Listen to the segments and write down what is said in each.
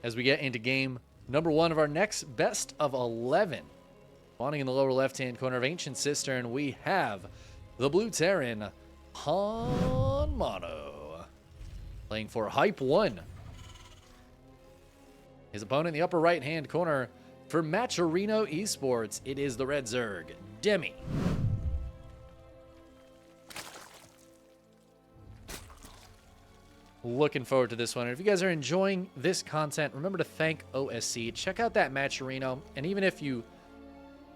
as we get into game number 1 of our next best of 11. Spawning in the lower left-hand corner of Ancient Cistern, we have the Blue Terran, HonMonO, playing for Hype 1. His opponent in the upper right-hand corner for Matcherino Esports, it is the Red Zerg, Demi. Looking forward to this one. And if you guys are enjoying this content, remember to thank OSC. Check out that Matcherino. And even if you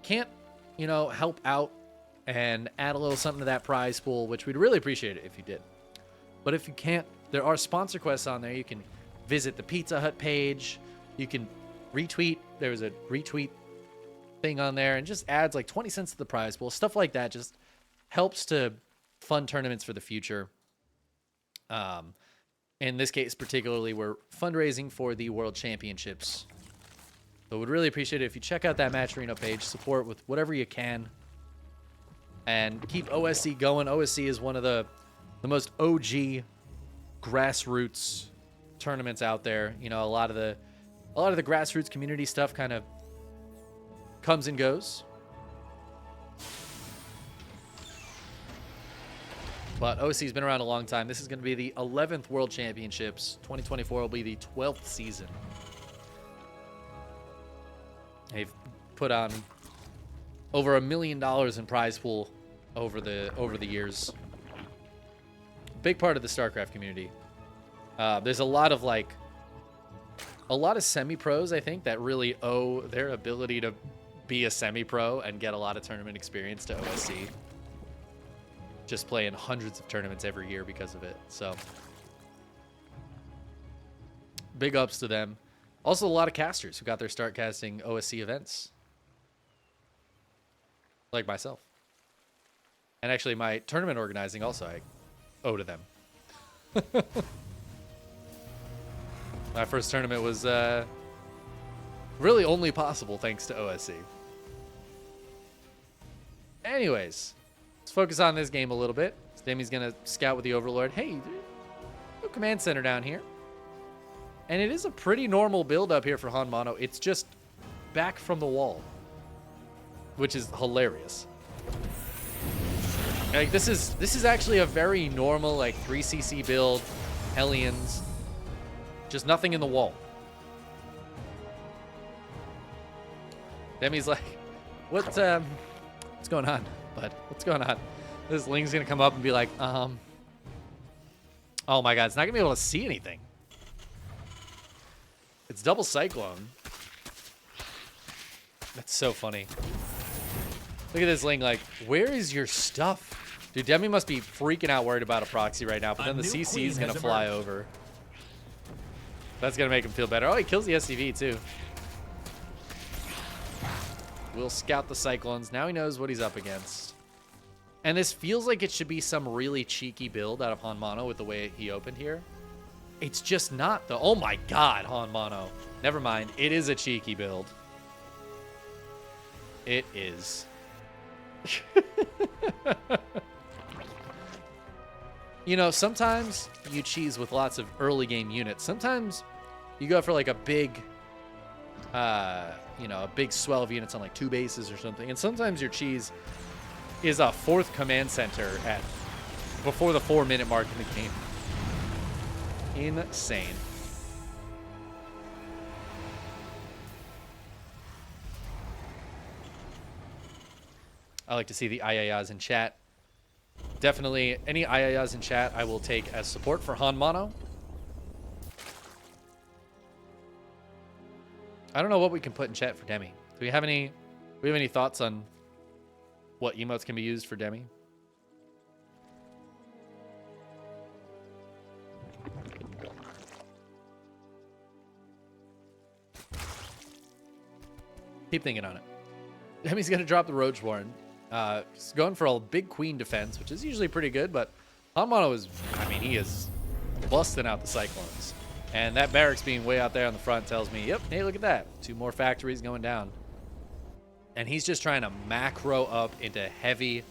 can't, you know, help out and add a little something to that prize pool, which we'd really appreciate it if you did. But if you can't, there are sponsor quests on there. You can visit the Pizza Hut page. You can retweet. There was a retweet thing on there and just adds like 20 cents to the prize pool. Stuff like that just helps to fund tournaments for the future. In this case, particularly, we're fundraising for the World Championships. So would really appreciate it if you check out that Matcherino page, support with whatever you can, and keep OSC going. OSC is one of the most OG grassroots tournaments out there. You know, a lot of the grassroots community stuff kind of comes and goes. But OSC's been around a long time. This is going to be the 11th World Championships. 2024 will be the 12th season. They've put on over $1 million in prize pool over the years. Big part of the StarCraft community. There's a lot of semi-pros, I think, that really owe their ability to be a semi-pro and get a lot of tournament experience to OSC. Just playing hundreds of tournaments every year because of it. So big ups to them. Also, a lot of casters who got their start casting OSC events, like myself. And actually, my tournament organizing also I owe to them. My first tournament was really only possible thanks to OSC. Anyways, let's focus on this game a little bit. Demi's going to scout with the Overlord. Hey, no command center down here. And it is a pretty normal build up here for HonMonO. It's just back from the wall, which is hilarious. Like this is actually a very normal like 3cc build, Hellions, just nothing in the wall. Demi's like, what's going on, bud? What's going on? This Ling's gonna come up and be like, oh my god, it's not gonna be able to see anything. It's double Cyclone. That's so funny. Look at this Ling, like, where is your stuff? Dude, Demi must be freaking out worried about a proxy right now, but then the CC is gonna fly over. That's gonna make him feel better. Oh, he kills the SCV too. We'll scout the Cyclones. Now he knows what he's up against. And this feels like it should be some really cheeky build out of HonMonO with the way he opened here. It's just not, though. Oh my god, HonMonO. Never mind. It is a cheeky build. It is. You know, sometimes you cheese with lots of early game units. Sometimes you go for like a big, you know, a big swell of units on like 2 bases or something. And sometimes your cheese is a 4th command center at before the 4-minute mark in the game. Insane. I like to see the ayayas in chat. Definitely, any ayayas in chat I will take as support for HonMonO. I don't know what we can put in chat for Demi. Do we have any thoughts on what emotes can be used for Demi? Keep thinking on it. Demi's going to drop the Roachborn. He's going for a big queen defense, which is usually pretty good, but HonMonO is, I mean, he is busting out the Cyclones. And that barracks being way out there on the front tells me, yep, hey, look at that. 2 more factories going down. And he's just trying to macro up into heavy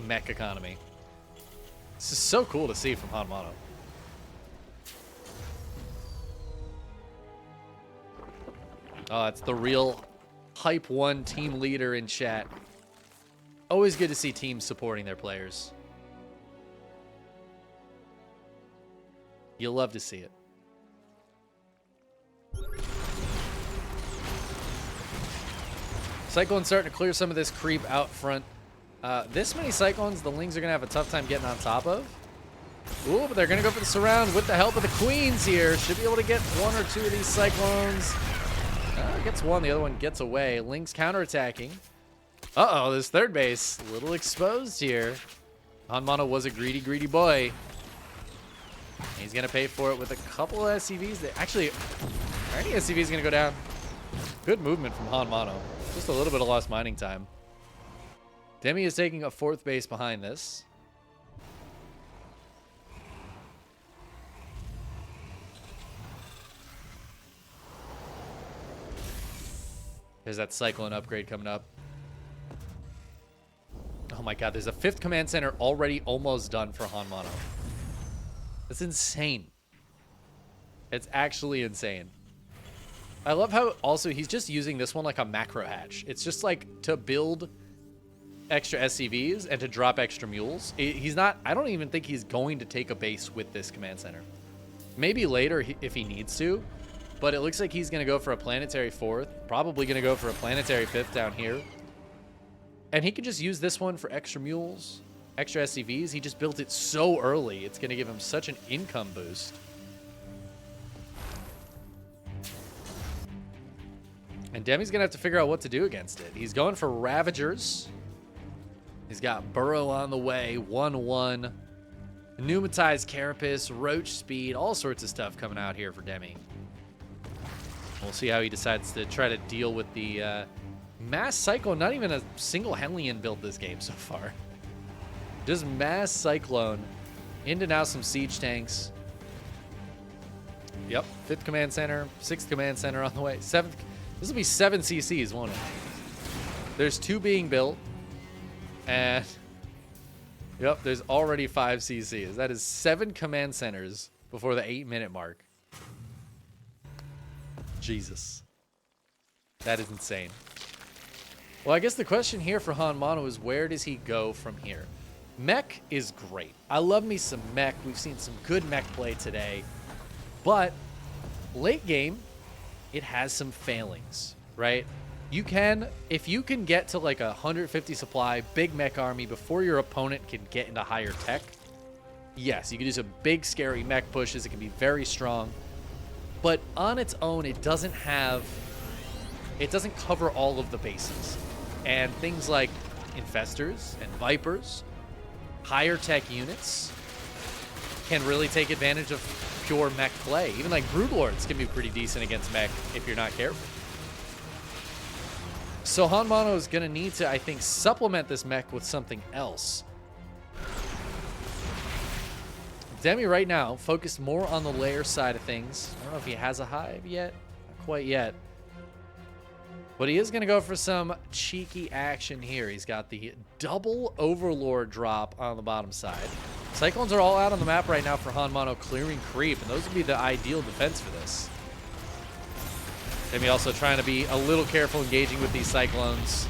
mech economy. This is so cool to see from HonMonO. Oh, it's the real Hype 1 team leader in chat. Always good to see teams supporting their players. You'll love to see it. Cyclone's starting to clear some of this creep out front. This many Cyclones, the Lings are going to have a tough time getting on top of. Ooh, but they're going to go for the surround with the help of the Queens here. Should be able to get one or two of these Cyclones. Gets one, the other one gets away. Lings counterattacking. Uh-oh, this third base, a little exposed here. HonMonO was a greedy, greedy boy. He's going to pay for it with a couple of SCVs. Actually, are any SCVs going to go down? Good movement from HonMonO. Just a little bit of lost mining time. Demi is taking a fourth base behind this. There's that Cyclone upgrade coming up. Oh my god, there's a 5th command center already almost done for HonMonO. That's insane. It's actually insane. I love how also he's just using this one like a macro hatch. It's just like to build extra SCVs and to drop extra mules. He's not, I don't even think he's going to take a base with this command center. Maybe later if he needs to, but it looks like he's going to go for a planetary 4th, probably going to go for a planetary 5th down here. And he can just use this one for extra mules, extra SCVs. He just built it so early. It's going to give him such an income boost. And Demi's going to have to figure out what to do against it. He's going for Ravagers. He's got Burrow on the way, 1-1. Pneumatized Carapace, Roach Speed, all sorts of stuff coming out here for Demi. We'll see how he decides to try to deal with the Mass Cyclone. Not even a single Hellion built this game so far. Just Mass Cyclone into now some siege tanks. Yep, 5th command center, 6th command center on the way. 7th. This will be 7 CCs, won't it? There's 2 being built. And yep, there's already 5 CCs. That is 7 command centers before the 8-minute mark. Jesus. That is insane. Well, I guess the question here for HonMonO is where does he go from here? Mech is great. I love me some mech. We've seen some good mech play today. But late game, it has some failings, right? You can, if you can get to like 150 supply, big mech army before your opponent can get into higher tech, yes, you can do some big scary mech pushes. It can be very strong. But on its own, it doesn't cover all of the bases. And things like Infestors and Vipers, higher tech units, can really take advantage of pure mech play. Even like Broodlords can be pretty decent against mech if you're not careful. So HonMonO is going to need to, I think, supplement this mech with something else. Demi right now focused more on the layer side of things. I don't know if he has a hive yet. Not quite yet. But he is going to go for some cheeky action here. He's got the double Overlord drop on the bottom side. Cyclones are all out on the map right now for HonMonO, clearing creep, and those would be the ideal defense for this. Demi also trying to be a little careful engaging with these Cyclones,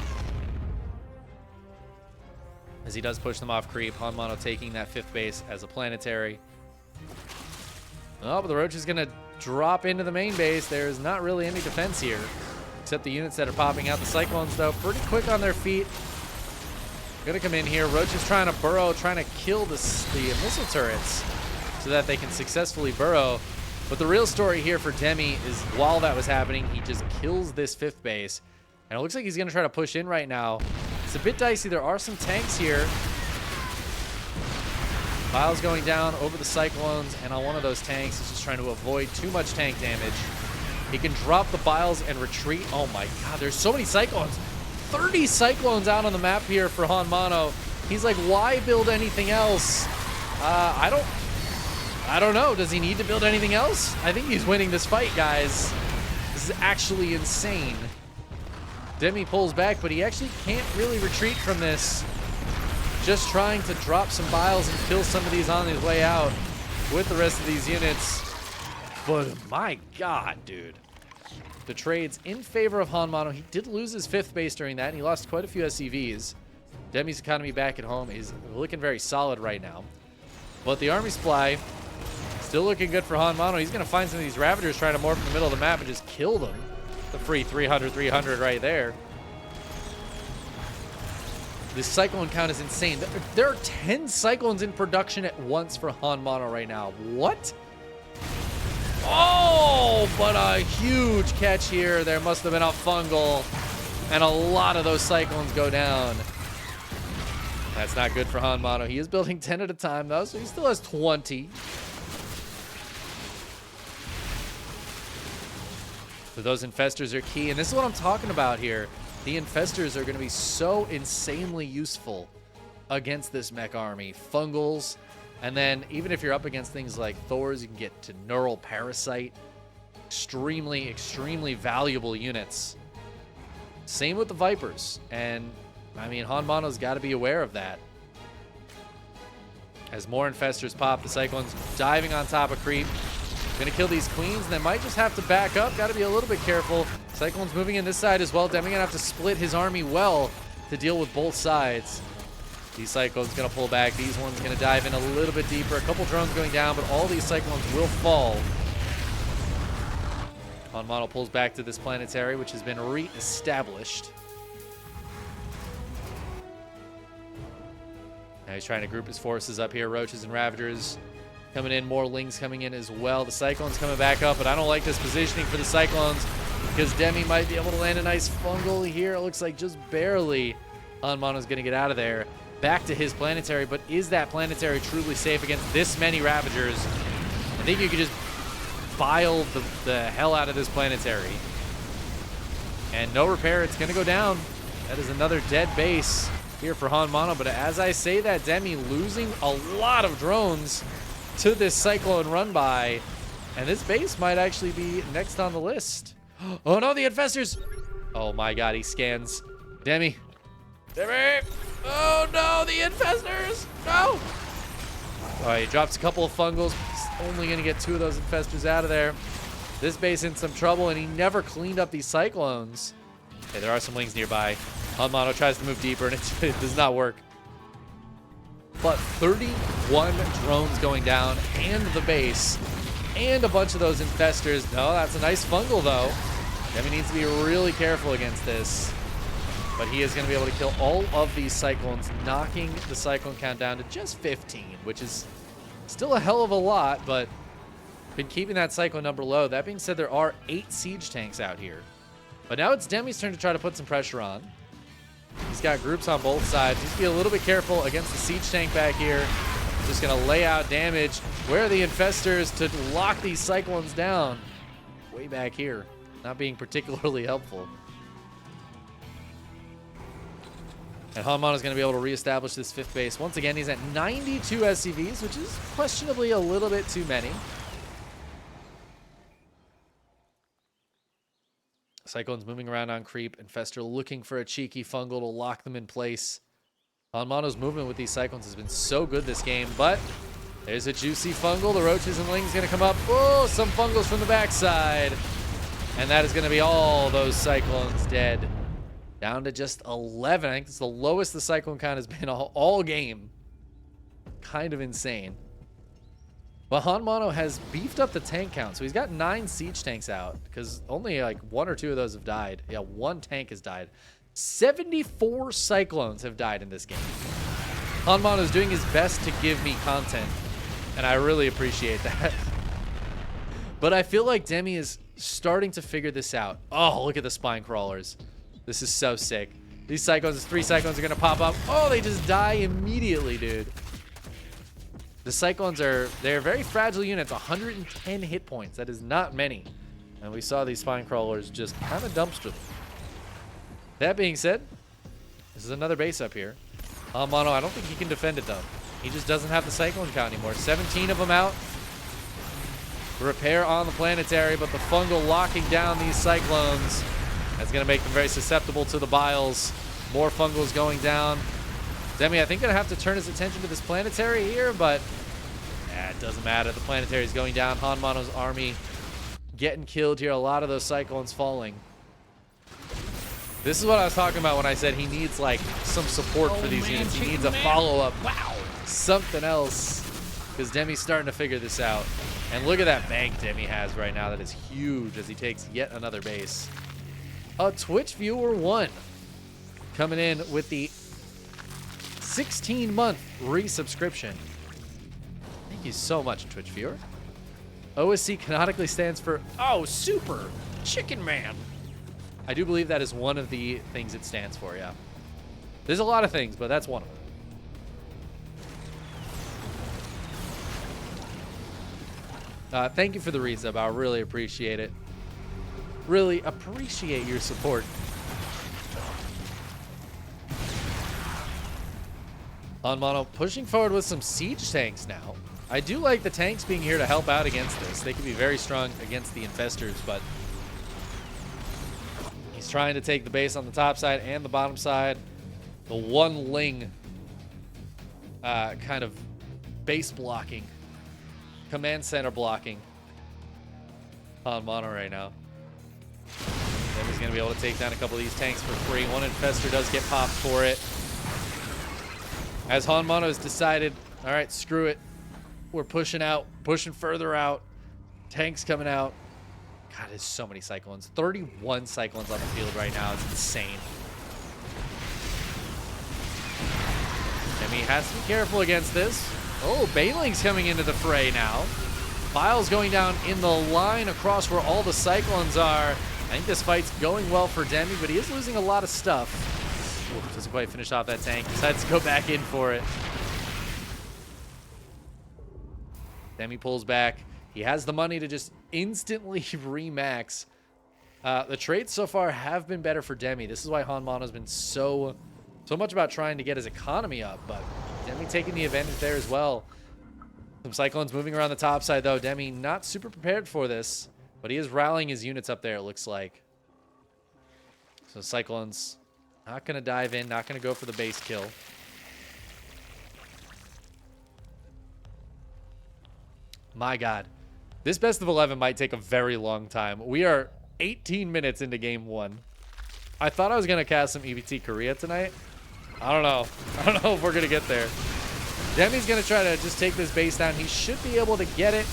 as he does push them off creep. HonMonO taking that 5th base as a planetary. Oh, but the Roach is going to drop into the main base. There's not really any defense here, except the units that are popping out. The Cyclones, though, pretty quick on their feet. Gonna come in here. Roach is trying to burrow, trying to kill the missile turrets so that they can successfully burrow. But the real story here for Demi is while that was happening, he just kills this 5th base. And it looks like he's going to try to push in right now. It's a bit dicey. There are some tanks here. Biles going down over the Cyclones, and on one of those tanks, he's just trying to avoid too much tank damage. He can drop the Biles and retreat. Oh my god, there's so many Cyclones. 30 Cyclones out on the map here for HonMonO. He's like, why build anything else? I don't know. Does he need to build anything else? I think he's winning this fight, guys. This is actually insane. Demi pulls back, but he actually can't really retreat from this. Just trying to drop some Biles and kill some of these on his way out with the rest of these units. But my god, dude. the trades in favor of HonMonO. He did lose his 5th base during that, and he lost quite a few SCVs. Demi's economy back at home is looking very solid right now. But the army supply still looking good for HonMonO. He's going to find some of these Ravagers trying to morph in the middle of the map and just kill them. The free 300 right there. This Cyclone count is insane. There are 10 Cyclones in production at once for HonMonO right now. What? Oh, but a huge catch here. There must have been a fungal, and a lot of those Cyclones go down. That's not good for HonMonO. He is building 10 at a time, though, so he still has 20. So those Infestors are key, and this is what I'm talking about here. The Infestors are going to be so insanely useful against this mech army. Fungals, and then even if you're up against things like Thors, you can get to Neural Parasite. Extremely, extremely valuable units. Same with the Vipers, and I mean, HonMonO's got to be aware of that. As more Infestors pop, the Cyclone's diving on top of Creep. Gonna kill these Queens, and they might just have to back up. Got to be a little bit careful. Cyclone's moving in this side as well. Demi gonna have to split his army well to deal with both sides. These Cyclones gonna pull back. These ones gonna dive in a little bit deeper. A couple drones going down, but all these Cyclones will fall. HonMonO pulls back to this planetary, which has been re-established. Now he's trying to group his forces up here. Roaches and Ravagers coming in. More Lings coming in as well. The Cyclones coming back up, but I don't like this positioning for the Cyclones because Demi might be able to land a nice fungal here. It looks like just barely. HonMonO's going to get out of there. Back to his planetary, but is that planetary truly safe against this many Ravagers? I think you could just bile the hell out of this planetary. And no repair. It's going to go down. That is another dead base here for HonMonO, but as I say that, Demi losing a lot of drones to this Cyclone run by, and this base might actually be next on the list. Oh no, the Infestors! Oh my god, he scans. Demi! Oh no, the Infestors! No! Alright, he drops a couple of fungals. He's only gonna get 2 of those Infestors out of there. This base in some trouble, and he never cleaned up these Cyclones. Okay, there are some Lings nearby. HonMonO tries to move deeper, and it does not work. But 31 drones going down, and the base, and a bunch of those Infestors. No, that's a nice fungal, though. Demi needs to be really careful against this. But he is going to be able to kill all of these Cyclones, knocking the Cyclone count down to just 15, which is still a hell of a lot, but been keeping that Cyclone number low. That being said, there are 8 siege tanks out here. But now it's Demi's turn to try to put some pressure on. He's got groups on both sides. Just be a little bit careful against the siege tank back here. Just going to lay out damage. Where are the Infestors to lock these Cyclones down? Way back here. Not being particularly helpful. And HonMonO is going to be able to reestablish this 5th base. Once again, he's at 92 SCVs, which is questionably a little bit too many. Cyclone's moving around on Creep. Infestor looking for a cheeky fungal to lock them in place. HonMonO's movement with these Cyclones has been so good this game, but there's a juicy fungal. The Roaches and Lings going to come up. Oh, some fungals from the backside. And that is going to be all those Cyclones dead. Down to just 11. I think it's the lowest the Cyclone count has been all game. Kind of insane. But HonMonO has beefed up the tank count, so he's got 9 siege tanks out because only like 1 or 2 of those have died. Yeah, 1 tank has died. 74 Cyclones have died in this game. HonMonO is doing his best to give me content, and I really appreciate that. But I feel like Demi is starting to figure this out. Oh, look at the spine crawlers. This is so sick. These Cyclones, 3 Cyclones are going to pop up. Oh, they just die immediately, dude. The Cyclones they're very fragile units, 110 hit points. That is not many. And we saw these spine crawlers just kind of dumpster them. That being said, this is another base up here. HonMonO, I don't think he can defend it though. He just doesn't have the Cyclone count anymore. 17 of them out. Repair on the planetary, but the fungal locking down these Cyclones. That's going to make them very susceptible to the biles. More fungals going down. Demi, I think, going to have to turn his attention to this planetary here, but it doesn't matter. The planetary is going down. HonMonO's army getting killed here. A lot of those Cyclones falling. This is what I was talking about when I said he needs, like, some support for these units. He needs a follow-up. Wow. Something else. Because Demi's starting to figure this out. And look at that bank Demi has right now. That is huge as he takes yet another base. A Twitch viewer 1 coming in with the 16-month resubscription. Thank you so much, Twitch viewer. OSC canonically stands for, oh, Super Chickenman. I do believe that is one of the things it stands for, yeah. There's a lot of things, but that's one of them. Thank you for the resub. I really appreciate it. Really appreciate your support. HonMonO pushing forward with some siege tanks now. I do like the tanks being here to help out against this. They can be very strong against the infestors, but he's trying to take the base on the top side and the bottom side. The one Ling kind of base blocking. Command center blocking HonMonO right now. Then he's going to be able to take down a couple of these tanks for free. One infestor does get popped for it. As HonMonO has decided, all right, screw it. We're pushing out, pushing further out. Tanks coming out. God, there's so many Cyclones. 31 Cyclones on the field right now. It's insane. Demi has to be careful against this. Oh, Baneling's coming into the fray now. Files going down in the line across where all the Cyclones are. I think this fight's going well for Demi, but he is losing a lot of stuff. Ooh, doesn't quite finish off that tank. Decides to go back in for it. Demi pulls back. He has the money to just instantly remax. The trades so far have been better for Demi. This is why HonMonO has been so much about trying to get his economy up, but Demi taking the advantage there as well. Some Cyclones moving around the top side, though. Demi not super prepared for this, but he is rallying his units up there, it looks like. So Cyclones not going to dive in, not going to go for the base kill. My God. This best of 11 might take a very long time. We are 18 minutes into game 1. I thought I was going to cast some EBT Korea tonight. I don't know. I don't know if we're going to get there. Demi's going to try to just take this base down. He should be able to get it.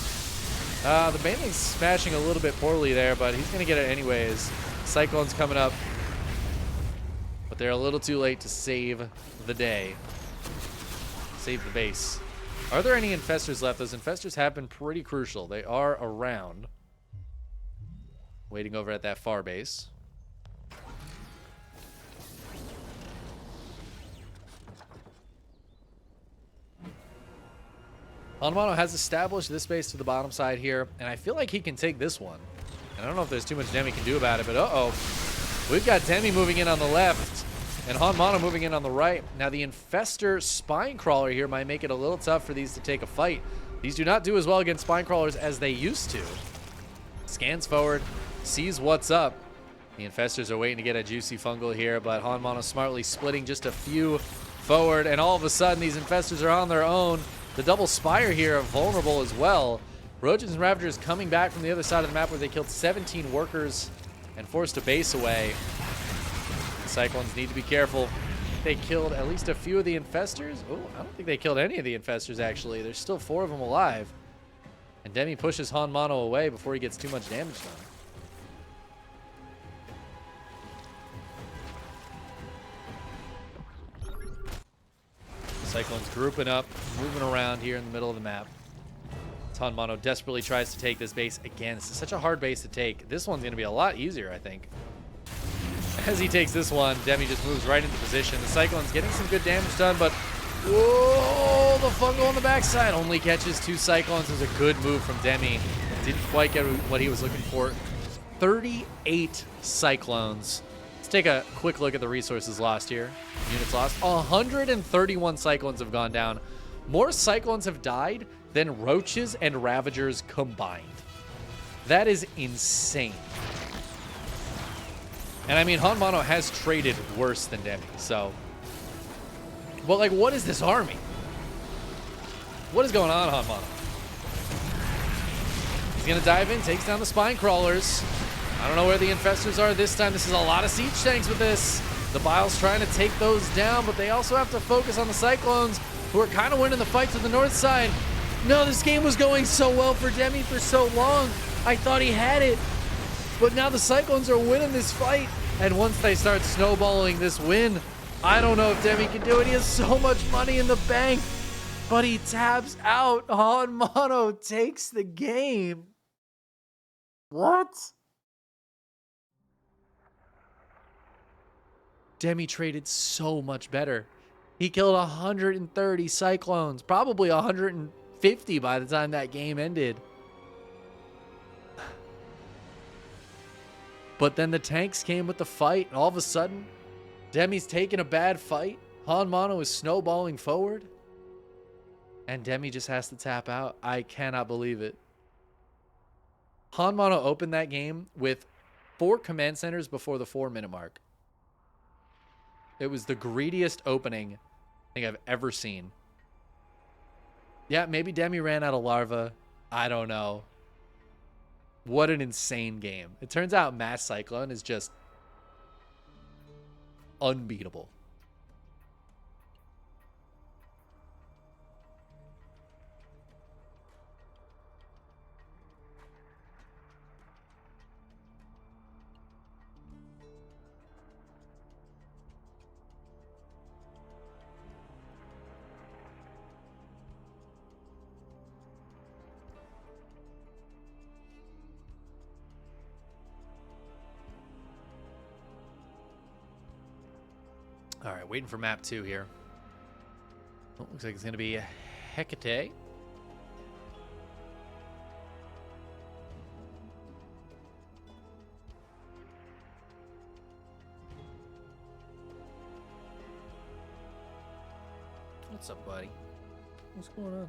The Baneling's smashing a little bit poorly there, but he's going to get it anyways. Cyclone's coming up. But they're a little too late to save the day. Save the base. Are there any infestors left? Those infestors have been pretty crucial. They are around. Waiting over at that far base. HonMonO has established this base to the bottom side here, and I feel like he can take this one. And I don't know if there's too much Demi can do about it, but uh-oh. We've got Demi moving in on the left, and HonMonO moving in on the right. Now, the Infestor Spine Crawler here might make it a little tough for these to take a fight. These do not do as well against Spine Crawlers as they used to. Scans forward, sees what's up. The Infestors are waiting to get a juicy fungal here, but HonMonO smartly splitting just a few forward, and all of a sudden, these Infestors are on their own. The double Spire here are vulnerable as well. Roaches and Ravagers coming back from the other side of the map where they killed 17 workers and forced a base away. The Cyclones need to be careful. They killed at least a few of the Infestors. Oh, I don't think they killed any of the Infestors, actually. There's still 4 of them alive. And Demi pushes HonMonO away before he gets too much damage done. Cyclones grouping up, moving around here in the middle of the map. HonMonO desperately tries to take this base again. This is such a hard base to take. This one's going to be a lot easier, I think. As he takes this one, Demi just moves right into position. The Cyclone's getting some good damage done, but whoa, the fungal on the backside only catches 2 Cyclones. It was a good move from Demi. Didn't quite get what he was looking for. 38 Cyclones. Let's take a quick look at the resources lost here. Units lost. 131 Cyclones have gone down. More Cyclones have died than Roaches and Ravagers combined. That is insane. And I mean, HonMonO has traded worse than Demi, so. But like, what is this army? What is going on, HonMonO? He's going to dive in, takes down the spine crawlers. I don't know where the infestors are this time. This is a lot of siege tanks with this. The Bile's trying to take those down, but they also have to focus on the Cyclones, who are kind of winning the fight to the north side. No, this game was going so well for Demi for so long. I thought he had it. But now the Cyclones are winning this fight. And once they start snowballing this win, I don't know if Demi can do it. He has so much money in the bank. But he taps out. HonMonO takes the game. What? Demi traded so much better. He killed 130 Cyclones, probably 150 by the time that game ended. But then the tanks came with the fight, and all of a sudden, Demi's taking a bad fight. HonMonO is snowballing forward. And Demi just has to tap out. I cannot believe it. HonMonO opened that game with 4 command centers before the 4-minute mark. It was the greediest opening I think I've ever seen. Yeah, maybe Demi ran out of larva. I don't know. What an insane game. It turns out Mass Cyclone is just unbeatable. All right, waiting for map 2 here. Oh, looks like it's going to be Hecate. What's up, buddy? What's going on?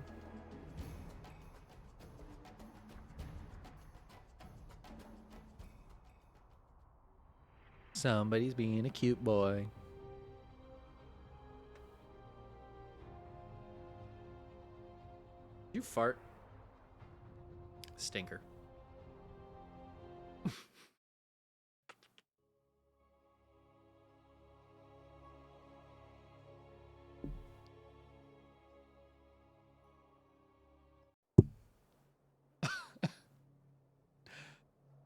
Somebody's being a cute boy. You fart. Stinker.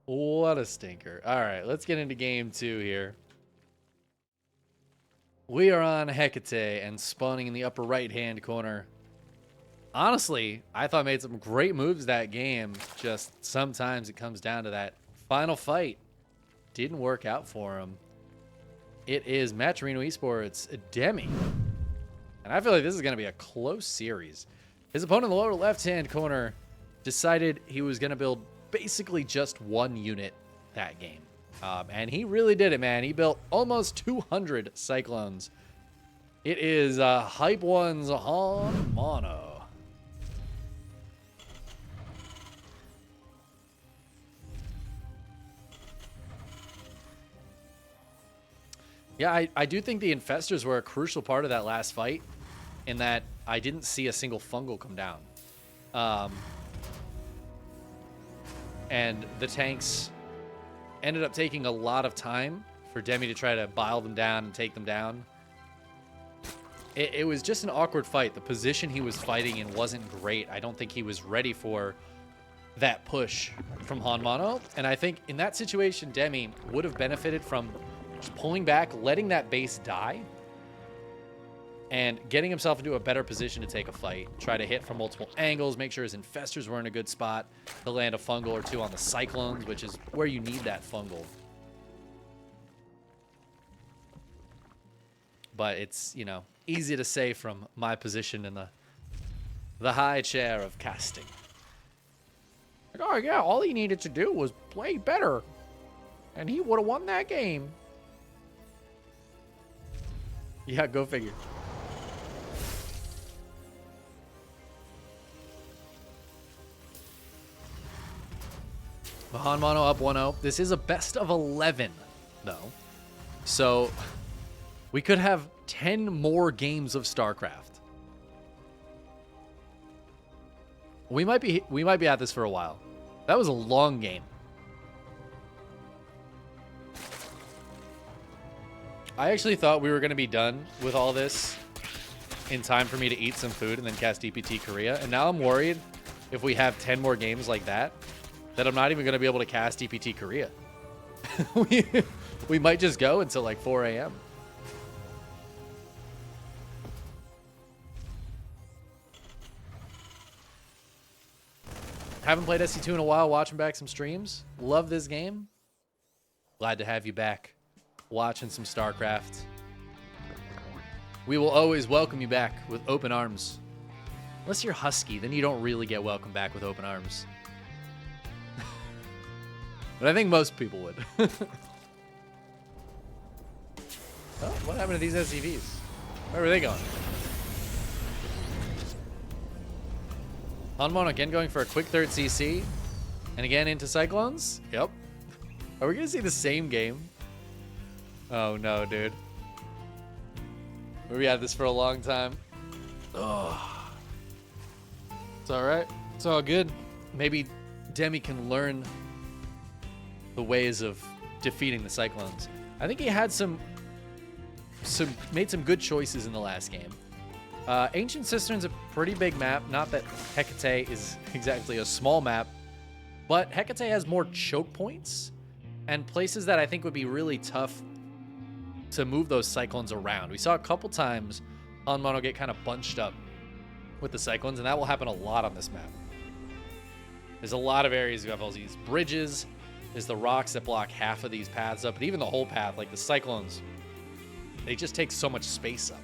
What a stinker. All right, let's get into game 2 here. We are on Hecate and spawning in the upper right-hand corner. Honestly, I thought made some great moves that game. Just sometimes it comes down to that final fight. Didn't work out for him. It is Matcherino Esports Demi. And I feel like this is going to be a close series. His opponent in the lower left-hand corner decided he was going to build basically just one unit that game. And he really did it, man. He built almost 200 Cyclones. It is Hype One's HonMonO. Yeah, I do think the infestors were a crucial part of that last fight in that I didn't see a single fungal come down. And the tanks ended up taking a lot of time for Demi to try to bile them down and take them down. It was just an awkward fight. The position he was fighting in wasn't great. I don't think he was ready for that push from HonMonO. And I think in that situation, Demi would have benefited from just pulling back, letting that base die, and getting himself into a better position to take a fight. Try to hit from multiple angles, make sure his infestors were in a good spot to land a fungal or two on the Cyclones, which is where you need that fungal. But it's, you know, easy to say from my position in the high chair of casting. Like, oh yeah, all he needed to do was play better, and he would have won that game. Yeah, go figure. HonMonO up 1-0. This is a best of 11, though. So we could have 10 more games of StarCraft. We might be at this for a while. That was a long game. I actually thought we were going to be done with all this in time for me to eat some food and then cast DPT Korea. And now I'm worried if we have 10 more games like that, that I'm not even going to be able to cast DPT Korea. we might just go until like 4 a.m. Haven't played SC2 in a while, watching back some streams. Love this game. Glad to have you back watching some StarCraft. We will always welcome you back with open arms. Unless you're Husky, then you don't really get welcomed back with open arms. But I think most people would. Oh, what happened to these SCVs? Where were they going? HonMonO again going for a quick third CC. And again into Cyclones. Yep. Are we going to see the same game? Oh, no, dude. We had this for a long time. Oh. It's all right. It's all good. Maybe Demi can learn the ways of defeating the Cyclones. I think he had made some good choices in the last game. Ancient Cistern's a pretty big map. Not that Hecate is exactly a small map, but Hecate has more choke points and places that I think would be really tough to move those Cyclones around. We saw a couple times HonMonO get kind of bunched up with the Cyclones, and that will happen a lot on this map. There's a lot of areas you have all these bridges. There's the rocks that block half of these paths up, but even the whole path, like the Cyclones, they just take so much space up.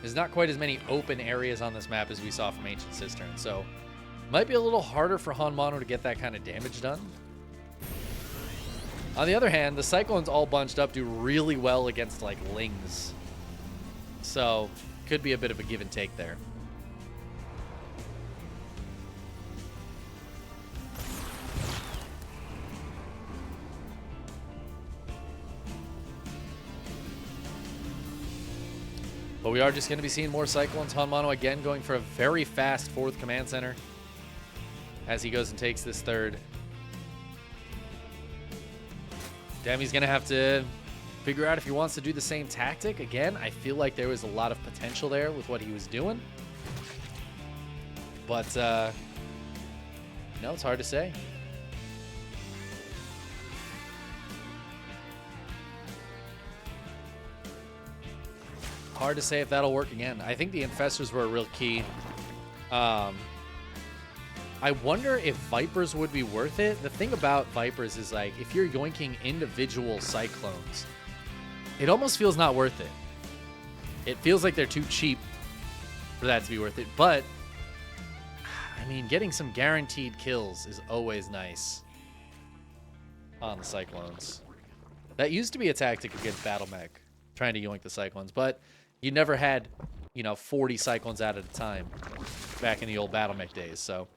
There's not quite as many open areas on this map as we saw from Ancient Cistern, so it might be a little harder for HonMonO to get that kind of damage done. On the other hand, the Cyclones all bunched up do really well against, like, Lings. So, could be a bit of a give and take there. But we are just going to be seeing more Cyclones. HonMonO again going for a very fast fourth command center as he goes and takes this third. Demi's going to have to figure out if he wants to do the same tactic. Again, I feel like there was a lot of potential there with what he was doing. But, no, it's hard to say. Hard to say if that'll work again. I think the Infestors were a real key. I wonder if Vipers would be worth it. The thing about Vipers is, like, if you're yoinking individual Cyclones, it almost feels not worth it. It feels like they're too cheap for that to be worth it. But, I mean, getting some guaranteed kills is always nice on the Cyclones. That used to be a tactic against Battle Mech, trying to yoink the Cyclones. But you never had, 40 Cyclones out at a time back in the old Battle Mech days, so.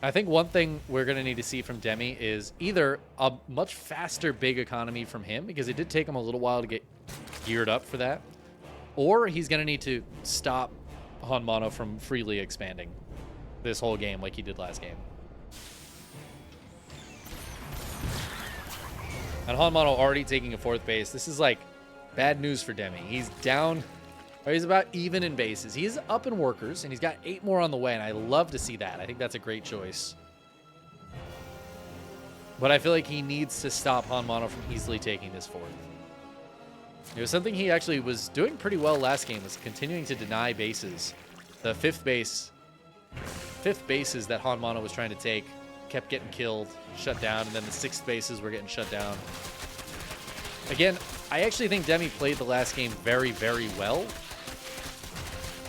I think one thing we're going to need to see from Demi is either a much faster big economy from him, because it did take him a little while to get geared up for that, or he's going to need to stop HonMonO from freely expanding this whole game like he did last game. And HonMonO already taking a fourth base. This is like bad news for Demi. He's down, or he's about even in bases. He's up in workers, and he's got 8 more on the way, and I love to see that. I think that's a great choice. But I feel like he needs to stop HonMonO from easily taking this fourth. It was something he actually was doing pretty well last game, was continuing to deny bases. The fifth bases that HonMonO was trying to take kept getting killed, shut down, and then the 6th bases were getting shut down. Again, I actually think Demi played the last game very, very well,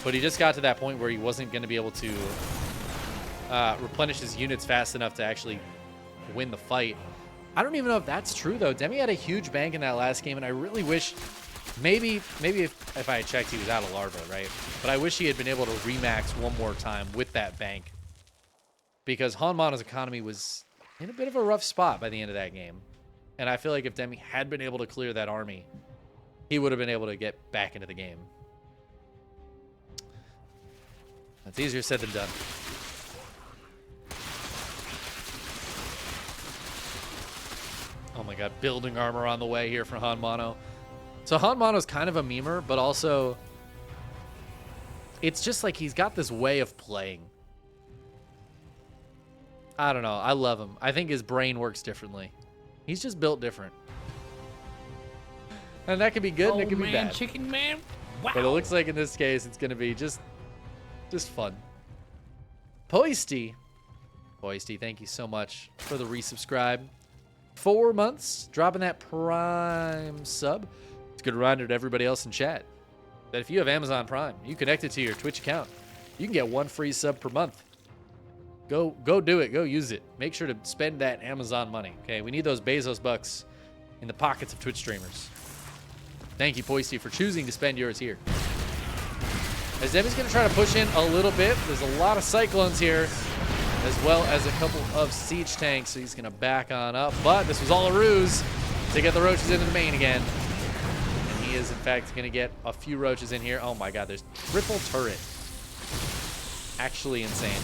but he just got to that point where he wasn't going to be able to replenish his units fast enough to actually win the fight. I don't even know if that's true, though. Demi had a huge bank in that last game, and I really wish, maybe if I had checked, he was out of larva, right? But I wish he had been able to remax one more time with that bank, because HonMonO's economy was in a bit of a rough spot by the end of that game. And I feel like if Demi had been able to clear that army, he would have been able to get back into the game. That's easier said than done. Oh my god, building armor on the way here for HonMonO. So HonMonO's kind of a memer, but also it's just like he's got this way of playing. I don't know. I love him. I think his brain works differently. He's just built different. And that could be good and it could be bad. Chickenman. Wow. But it looks like in this case it's going to be just fun. Poisty, thank you so much for the resubscribe. 4 months, dropping that Prime sub. It's a good reminder to everybody else in chat that if you have Amazon Prime, you connect it to your Twitch account, you can get 1 free sub per month. Go do it. Go use it. Make sure to spend that Amazon money. Okay, we need those Bezos bucks in the pockets of Twitch streamers. Thank you, Poisty, for choosing to spend yours here. As Demi's going to try to push in a little bit. There's a lot of Cyclones here, as well as a couple of siege tanks, so he's going to back on up. But this was all a ruse to get the roaches into the main again. And he is, in fact, going to get a few roaches in here. Oh my god, there's triple turret. Actually insane.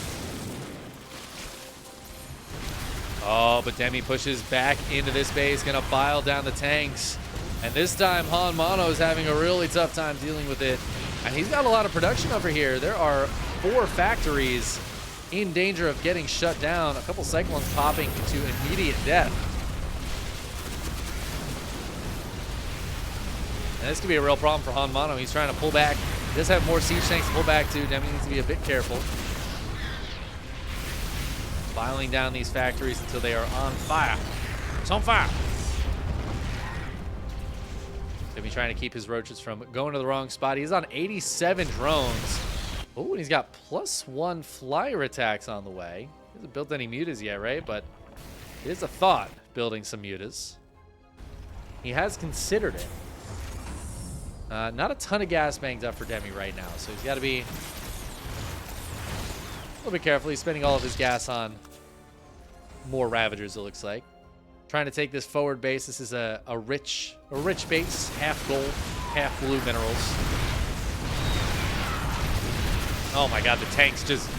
Oh, but Demi pushes back into this base, going to file down the tanks. And this time, HonMonO is having a really tough time dealing with it. And he's got a lot of production over here. There are 4 factories in danger of getting shut down. A couple Cyclones popping into immediate death. And this could be a real problem for HonMonO. He's trying to pull back. He does have more siege tanks to pull back to. Demi needs to be a bit careful. Filing down these factories until they are on fire. It's on fire. Demi trying to keep his roaches from going to the wrong spot. He's on 87 drones. Oh, and he's got +1 flyer attacks on the way. He hasn't built any mutas yet, right? But it is a thought, building some mutas. He has considered it. Not a ton of gas banked up for Demi right now, so he's got to be a little bit careful. He's spending all of his gas on more Ravagers, it looks like. Trying to take this forward base. This is a rich base, half gold, half blue minerals. Oh my god, the tank's just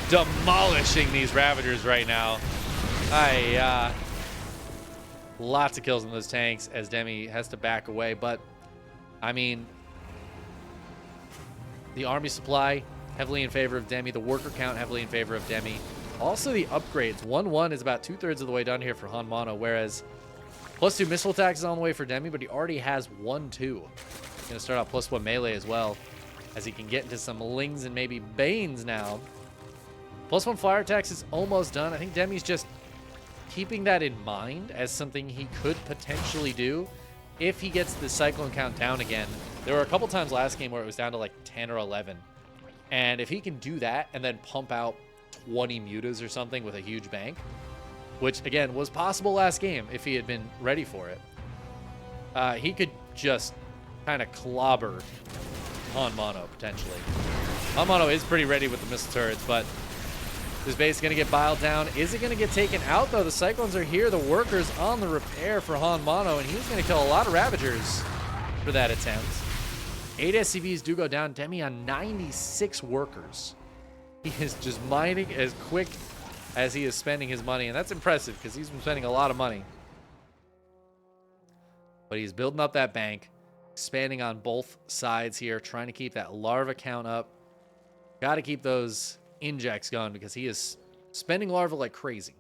demolishing these Ravagers right now. Lots of kills in those tanks as Demi has to back away. But, I mean, the army supply heavily in favor of Demi. The worker count heavily in favor of Demi. Also, the upgrades. 1-1 is about 2/3 of the way done here for HonMonO, whereas +2 missile attacks is on the way for Demi, but he already has 1-2. He's going to start out +1 melee as well, as he can get into some Lings and maybe Banes now. +1 flyer attacks is almost done. I think Demi's just keeping that in mind as something he could potentially do if he gets the Cyclone count down again. There were a couple times last game where it was down to like 10 or 11. And if he can do that and then pump out 20 mutas or something with a huge bank, which again was possible last game if he had been ready for it, he could just kind of clobber HonMonO potentially. HonMonO is pretty ready with the missile turrets, but this base is going to get biled down. Is it going to get taken out though? The Cyclones are here. The workers on the repair for HonMonO, and he's going to kill a lot of Ravagers for that attempt. 8 SCVs do go down. Demi on 96 workers. He is just mining as quick as he is spending his money, and that's impressive because he's been spending a lot of money. But he's building up that bank, expanding on both sides here, trying to keep that larva count up. Got to keep those injects going because he is spending larva like crazy.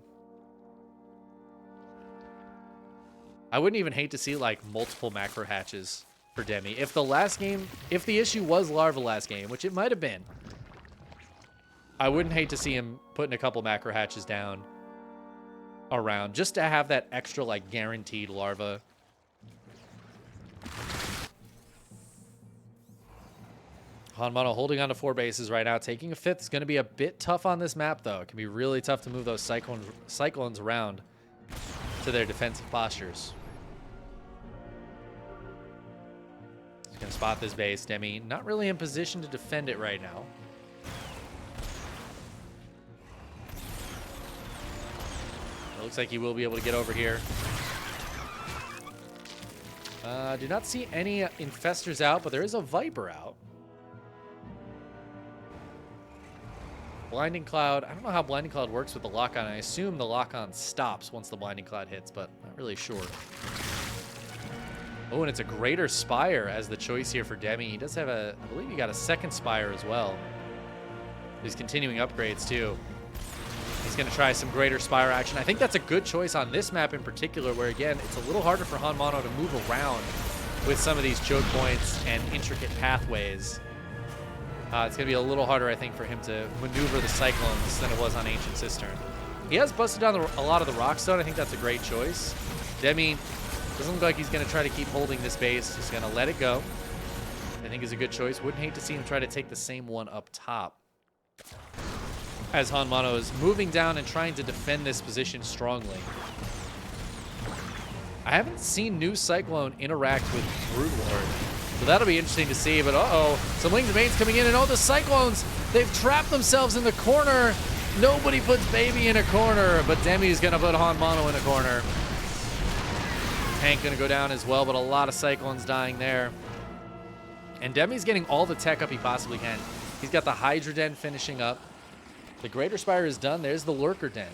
I wouldn't even hate to see like multiple macro hatches for Demi. If the issue was larva last game, which it might have been, I wouldn't hate to see him putting a couple macro hatches down around just to have that extra like guaranteed larva. HonMonO holding on to 4 bases right now. Taking a 5th is going to be a bit tough on this map, though. It can be really tough to move those Cyclones around to their defensive postures. He's going to spot this base. Demi not really in position to defend it right now. It looks like he will be able to get over here. Do not see any infestors out, but there is a Viper out. Blinding Cloud. I don't know how Blinding Cloud works with the lock-on. I assume the lock-on stops once the Blinding Cloud hits, but not really sure. Oh, and it's a Greater Spire as the choice here for Demi. He does have a, I believe he got a second Spire as well. He's continuing upgrades too. He's going to try some Greater Spire action. I think that's a good choice on this map in particular, where again, it's a little harder for HonMonO to move around with some of these choke points and intricate pathways. It's going to be a little harder, I think, for him to maneuver the Cyclones than it was on Ancient Cistern. He has busted down a lot of the Rockstone. I think that's a great choice. Demi doesn't look like he's going to try to keep holding this base. He's going to let it go. I think is a good choice. Wouldn't hate to see him try to take the same one up top, as HonMonO is moving down and trying to defend this position strongly. I haven't seen new Cyclone interact with Broodlord, so that'll be interesting to see. But uh-oh, some Wings and Banes coming in, and oh, the Cyclones, they've trapped themselves in the corner. Nobody puts Baby in a corner, but Demi's gonna put HonMonO in a corner. Tank gonna go down as well, but a lot of Cyclones dying there. And Demi's getting all the tech up he possibly can. He's got the Hydra Den finishing up. The Greater Spire is done. There's the Lurker Den.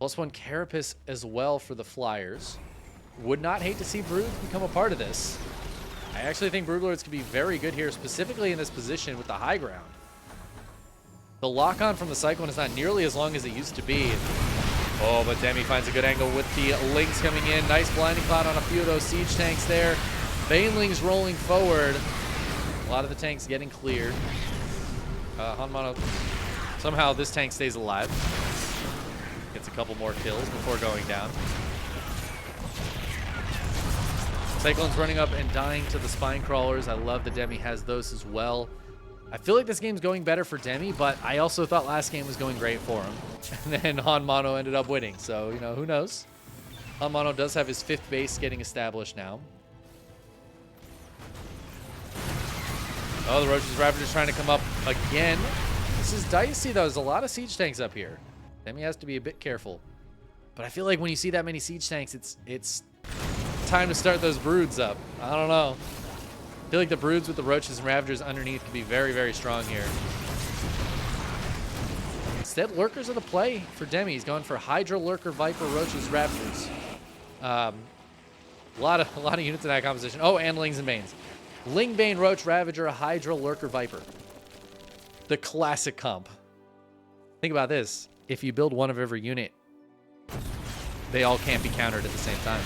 +1 Carapace as well for the Flyers. Would not hate to see Broods become a part of this. I actually think Broodlords could be very good here, specifically in this position with the high ground. The lock-on from the Cyclone is not nearly as long as it used to be. Oh, but Demi finds a good angle with the Lynx coming in. Nice Blinding Cloud on a few of those Siege tanks there. Banelings rolling forward. A lot of the tanks getting cleared. HonMonO, somehow this tank stays alive. Gets a couple more kills before going down. Cyclone's running up and dying to the Spine Crawlers. I love that Demi has those as well. I feel like this game's going better for Demi, but I also thought last game was going great for him. And then HonMonO ended up winning, so, you know, who knows? HonMonO does have his 5th base getting established now. Oh, the Roach's Ravager's trying to come up again. This is dicey, though. There's a lot of Siege tanks up here. Demi has to be a bit careful. But I feel like when you see that many Siege tanks, it's time to start those Broods up. I don't know. I feel like the Broods with the Roaches and Ravagers underneath could be very, very strong here. Instead, Lurkers are the play for Demi. He's going for Hydra, Lurker, Viper, Roaches, Ravagers. A lot of units in that composition. Oh, and Lings and Banes. Ling, Bane, Roach, Ravager, Hydra, Lurker, Viper. The classic comp. Think about this. If you build one of every unit, they all can't be countered at the same time.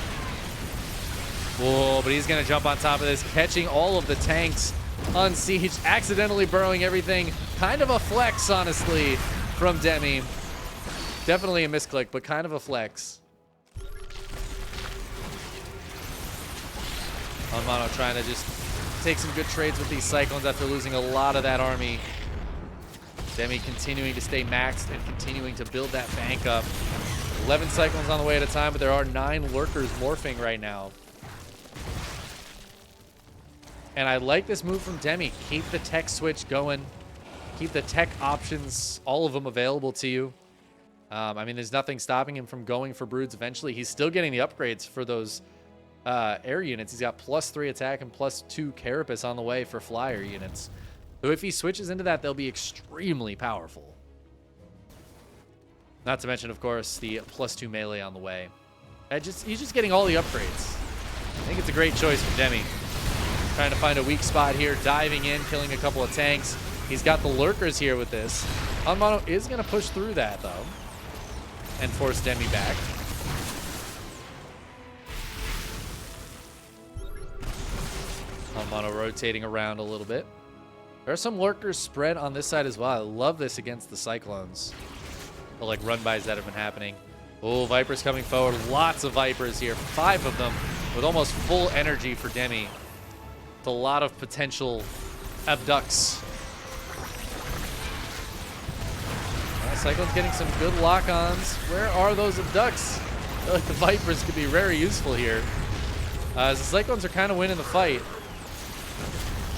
Whoa, but he's going to jump on top of this, catching all of the tanks on Siege, accidentally burrowing everything. Kind of a flex, honestly, from Demi. Definitely a misclick, but kind of a flex. HonMonO trying to just take some good trades with these Cyclones after losing a lot of that army. Demi continuing to stay maxed and continuing to build that bank up. 11 Cyclones on the way at a time, but there are 9 Lurkers morphing right now. And I like this move from Demi. Keep the tech switch going. Keep the tech options, all of them available to you. I mean, there's nothing stopping him from going for Broods eventually. He's still getting the upgrades for those air units. He's got +3 attack and +2 Carapace on the way for flyer units. So if he switches into that, they'll be extremely powerful. Not to mention, of course, the +2 melee on the way. He's just getting all the upgrades. I think it's a great choice for Demi. Trying to find a weak spot here, diving in, killing a couple of tanks. He's got the Lurkers here with this. HonMonO is going to push through that, though, and force Demi back. HonMonO rotating around a little bit. There are some Lurkers spread on this side as well. I love this against the Cyclones. The, like, run-bys that have been happening. Oh, Vipers coming forward. Lots of Vipers here. 5 of them with almost full energy for Demi. With a lot of potential abducts. Cyclone's getting some good lock-ons. Where are those abducts? I feel like the Vipers could be very useful here. As the Cyclones are kind of winning the fight.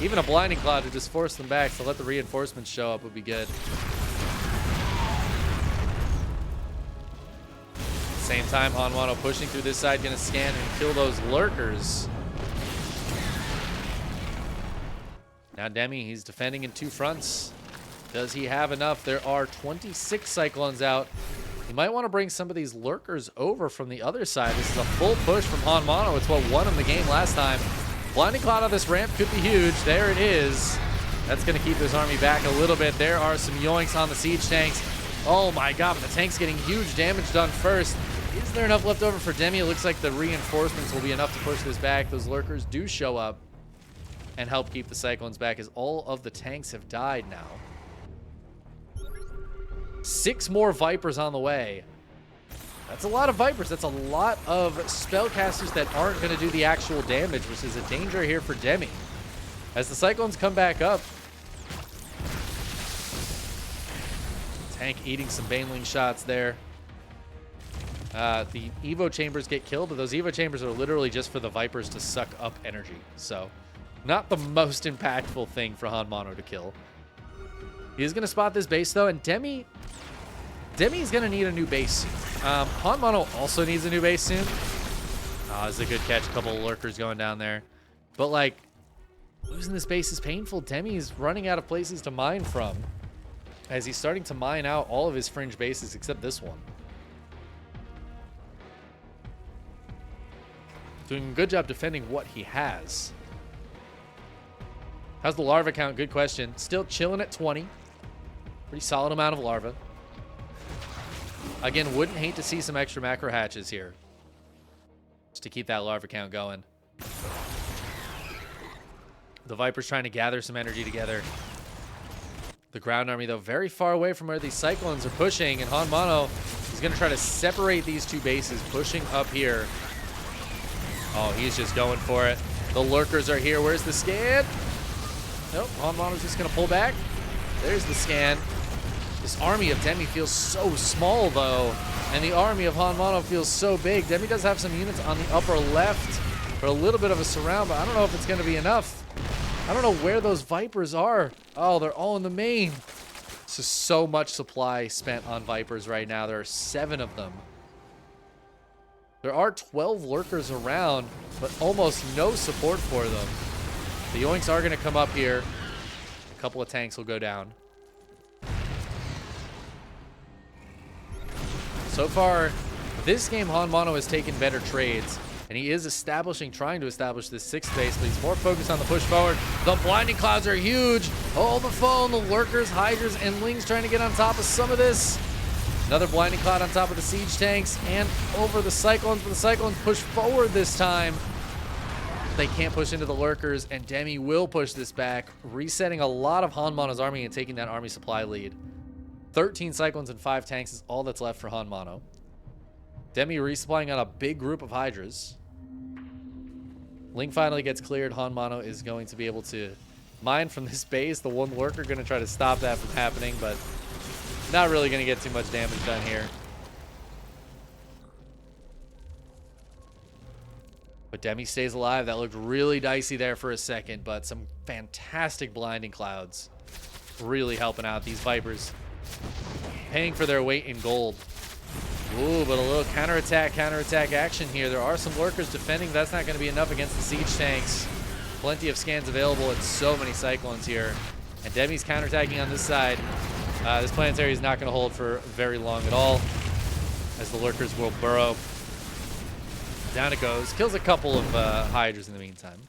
Even a Blinding Cloud to just force them back to let the reinforcements show up would be good. Same time, HonMonO pushing through this side, gonna scan and kill those Lurkers. Now Demi, he's defending in 2 fronts. Does he have enough? There are 26 Cyclones out. You might want to bring some of these lurkers over from the other side. This is a full push from HonMonO. It's what won him the game last time. Blinding Cloud on this ramp could be huge. There it is. That's going to keep his army back a little bit. There are some yoinks on the siege tanks. Oh my god, but the tank's getting huge damage done first. Is there enough left over for Demi? It looks like the reinforcements will be enough to push this back. Those lurkers do show up and help keep the Cyclones back as all of the tanks have died now. 6 more Vipers on the way. That's a lot of Vipers. That's a lot of spellcasters that aren't going to do the actual damage, which is a danger here for Demi. As the Cyclones come back up, tank eating some Baneling shots there. The Evo chambers get killed, but those Evo chambers are literally just for the Vipers to suck up energy. So, not the most impactful thing for HonMonO to kill. He is going to spot this base, though, and Demi's going to need a new base soon. HonMonO also needs a new base soon. Oh, this is a good catch. A couple of lurkers going down there. But, like, losing this base is painful. Demi's running out of places to mine from, as he's starting to mine out all of his fringe bases except this one. Doing a good job defending what he has. How's the larva count? Good question. Still chilling at 20. Pretty solid amount of larva. Again, wouldn't hate to see some extra macro hatches here, just to keep that larva count going. The Viper's trying to gather some energy together. The ground army, though, very far away from where these Cyclones are pushing, and HonMonO is going to try to separate these two bases, pushing up here. Oh, he's just going for it. The lurkers are here. Where's the scan? Nope, HonMonO's just going to pull back. There's the scan. This army of Demi feels so small, though, and the army of HonMonO feels so big. Demi does have some units on the upper left for a little bit of a surround, but I don't know if it's going to be enough. I don't know where those Vipers are. Oh, they're all in the main. This is so much supply spent on Vipers right now. There are 7 of them. There are 12 lurkers around, but almost no support for them. The yoinks are going to come up here. A couple of tanks will go down. So far, this game, HonMonO has taken better trades, and he is trying to establish this 6th base, but he's more focused on the push forward. The blinding clouds are huge. Oh, the phone, the lurkers, hydras, and lings trying to get on top of some of this. Another blinding cloud on top of the siege tanks and over the Cyclones, but the Cyclones push forward this time. They can't push into the lurkers, and Demi will push this back, resetting a lot of HonMonO's army and taking that army supply lead. 13 Cyclones and 5 tanks is all that's left for HonMonO. Demi resupplying on a big group of hydras. Ling finally gets cleared. HonMonO is going to be able to mine from this base. The one lurker going to try to stop that from happening, but not really going to get too much damage done here. But Demi stays alive. That looked really dicey there for a second, but some fantastic blinding clouds really helping out these Vipers, paying for their weight in gold. Ooh, but a little counterattack action here. There are some lurkers defending. That's not going to be enough against the siege tanks. Plenty of scans available and so many Cyclones here. And Demi's counterattacking on this side. This planetary is not going to hold for very long at all, as the lurkers will burrow. Down it goes. Kills a couple of hydras in the meantime.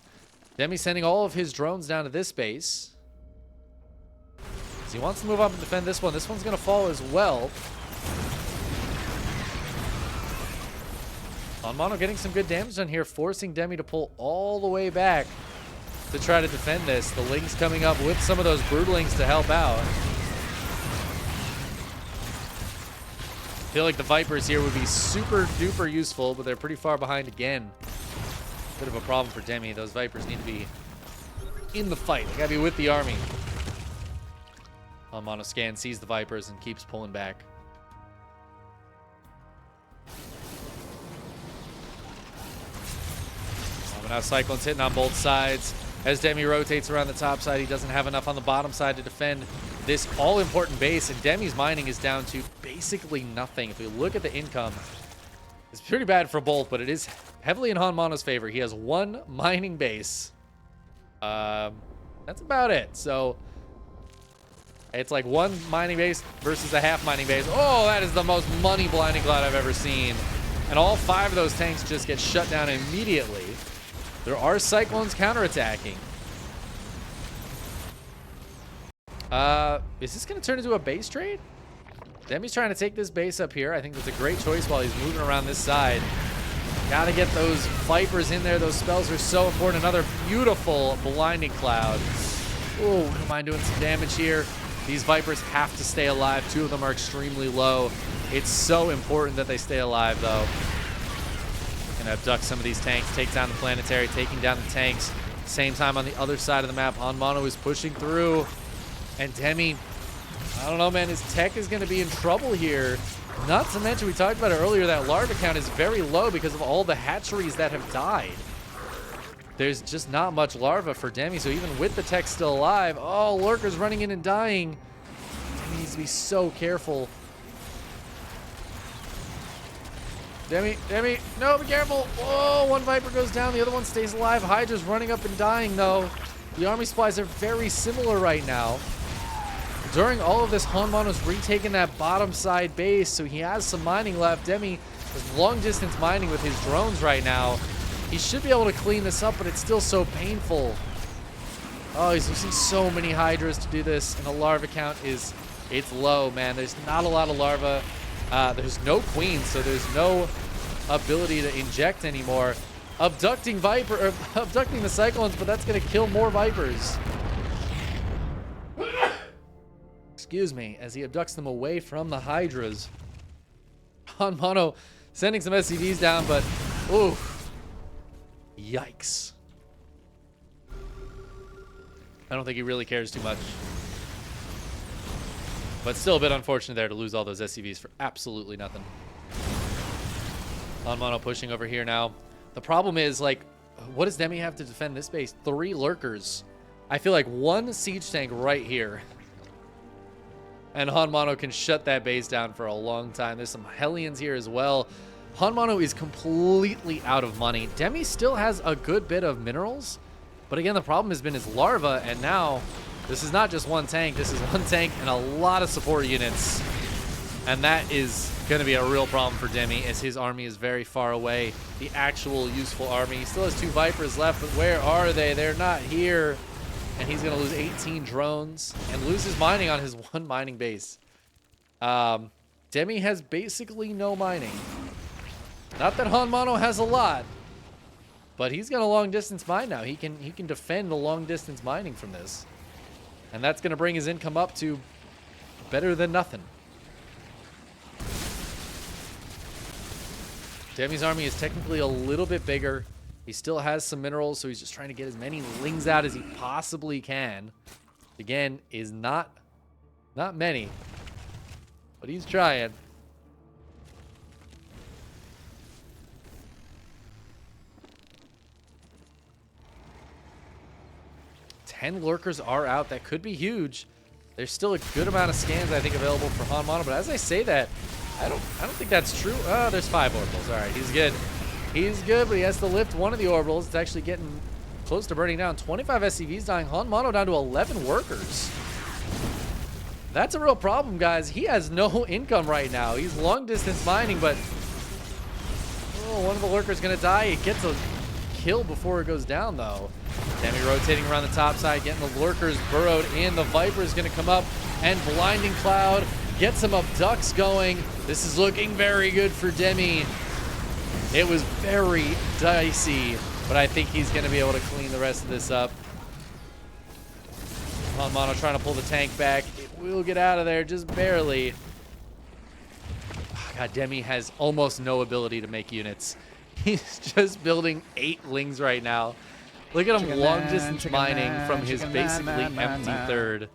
Demi sending all of his drones down to this base. So he wants to move up and defend this one. This one's going to fall as well. HonMonO getting some good damage done here, forcing Demi to pull all the way back to try to defend this. The Lings coming up with some of those Broodlings to help out. I feel like the Vipers here would be super duper useful, but they're pretty far behind again. Bit of a problem for Demi. Those Vipers need to be in the fight. They gotta be with the army. HonMonO scan, sees the Vipers, and keeps pulling back. Now Cyclone's hitting on both sides. As Demi rotates around the top side, he doesn't have enough on the bottom side to defend this all-important base, and Demi's mining is down to basically nothing. If we look at the income, it's pretty bad for both, but it is heavily in HonMonO's favor. He has 1 mining base. That's about it. So It's like one mining base versus a half mining base. Oh, that is the most money blinding cloud I've ever seen. And all 5 of those tanks just get shut down immediately. There are Cyclones counterattacking. Is this going to turn into a base trade? Demi's trying to take this base up here. I think that's a great choice while he's moving around this side. Got to get those Vipers in there. Those spells are so important. Another beautiful blinding cloud. Oh, wouldn't mind doing some damage here. These Vipers have to stay alive. 2 of them are extremely low. It's so important that they stay alive, though. Gonna abduct some of these tanks, take down the planetary, taking down the tanks. Same time on the other side of the map, HonMonO is pushing through. And Demi, I don't know, man, his tech is gonna be in trouble here. Not to mention, we talked about it earlier, that larva count is very low because of all the hatcheries that have died. There's just not much larva for Demi, so even with the tech still alive, oh, lurkers running in and dying. Demi needs to be so careful. Demi, no, be careful. Whoa, one Viper goes down, the other one stays alive. Hydra's running up and dying, though. The army supplies are very similar right now. During all of this, HonMonO's retaking that bottom side base, so he has some mining left. Demi is long distance mining with his drones right now. He should be able to clean this up, but it's still so painful. Oh, he's using so many Hydras to do this, and the larva count is, it's low, man. There's not a lot of larva. There's no queens, so there's no ability to inject anymore. Abducting the Cyclones, but that's gonna kill more Vipers. Excuse me, as he abducts them away from the Hydras. HonMonO sending some SCVs down, but ooh. Yikes. I don't think he really cares too much. But still a bit unfortunate there to lose all those SCVs for absolutely nothing. HonMonO pushing over here now. The problem is, like, what does Demi have to defend this base? 3 lurkers. I feel like 1 siege tank right here. And HonMonO can shut that base down for a long time. There's some Hellions here as well. HonMonO is completely out of money. Demi still has a good bit of minerals. But again, the problem has been his larva. And now, this is not just 1 tank. This is 1 tank and a lot of support units. And that is going to be a real problem for Demi, as his army is very far away. The actual useful army. He still has 2 Vipers left, but where are they? They're not here. And he's going to lose 18 drones and lose his mining on his 1 mining base. Demi has basically no mining. Not that HonMonO has a lot, but he's got a long distance mine now. He can defend the long distance mining from this. And that's going to bring his income up to better than nothing. Demi's army is technically a little bit bigger. He still has some minerals, so he's just trying to get as many lings out as he possibly can. Again, is not many, but he's trying. Ten lurkers are out. That could be huge. There's still a good amount of scans, I think, available for HonMonO, but as I say that, I don't think that's true. Oh, there's 5 orbitals. All right, he's good. He's good, but he has to lift one of the orbitals. It's actually getting close to burning down. 25 SCVs dying. HonMonO down to 11 workers. That's a real problem, guys. He has no income right now. He's long distance mining, but oh, one of the lurkers going to die. It gets a kill before it goes down, though. Demi rotating around the top side, getting the lurkers burrowed in. The Viper is going to come up, and Blinding Cloud gets some abducts going. This is looking very good for Demi. It was very dicey, but I think he's going to be able to clean the rest of this up. HonMonO trying to pull the tank back. It will get out of there, just barely. God, Demi has almost no ability to make units. He's just building 8 lings right now. Look at him long distance mining from his basically empty third.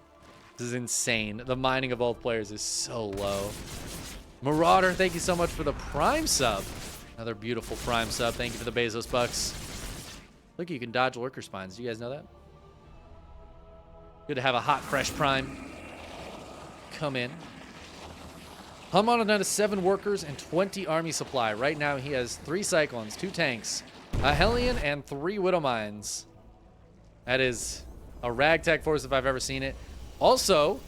This is insane. The mining of both players is so low. Marauder, thank you so much for the Prime sub. Another beautiful Prime sub. Thank you for the Bezos bucks. Look, you can dodge lurker spines. Do you guys know that? Good to have a hot, fresh Prime come in. HonMonO down to 7 workers and 20 army supply. Right now, he has 3 Cyclones, 2 tanks, a Hellion, and 3 Widow Mines. That is a ragtag force if I've ever seen it. Also,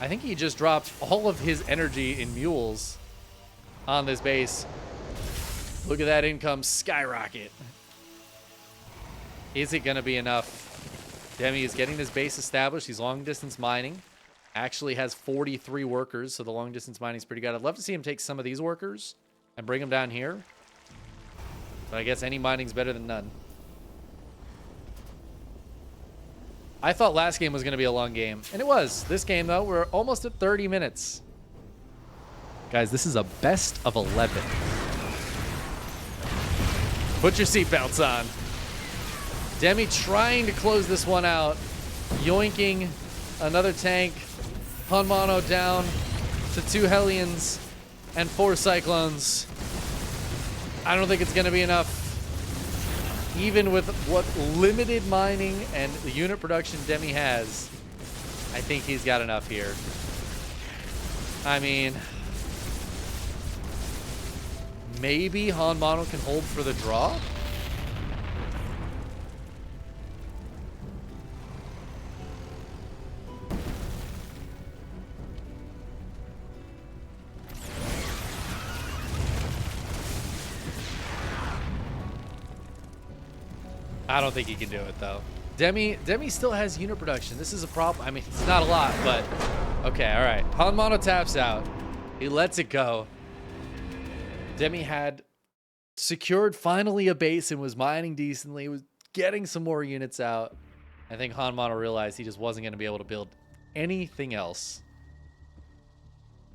I think he just dropped all of his energy in mules on this base. Look at that income skyrocket. Is it going to be enough? Demi is getting his base established. He's long distance mining. Actually has 43 workers, so the long distance mining is pretty good. I'd love to see him take some of these workers and bring them down here. But I guess any mining's better than none. I thought last game was going to be a long game, and it was. This game, though, we're almost at 30 minutes. Guys, this is a best of 11. Put your seatbelts on. Demi trying to close this one out. Yoinking another tank. HonMonO down to 2 Hellions and 4 Cyclones. I don't think it's going to be enough. Even with what limited mining and the unit production Demi has, I think he's got enough here. I mean, maybe HonMonO can hold for the draw? I don't think he can do it, though. Demi still has unit production. This is a problem. I mean, it's not a lot, but okay, all right. HonMonO taps out. He lets it go. Demi had secured finally a base and was mining decently. Was getting some more units out. I think HonMonO realized he just wasn't going to be able to build anything else.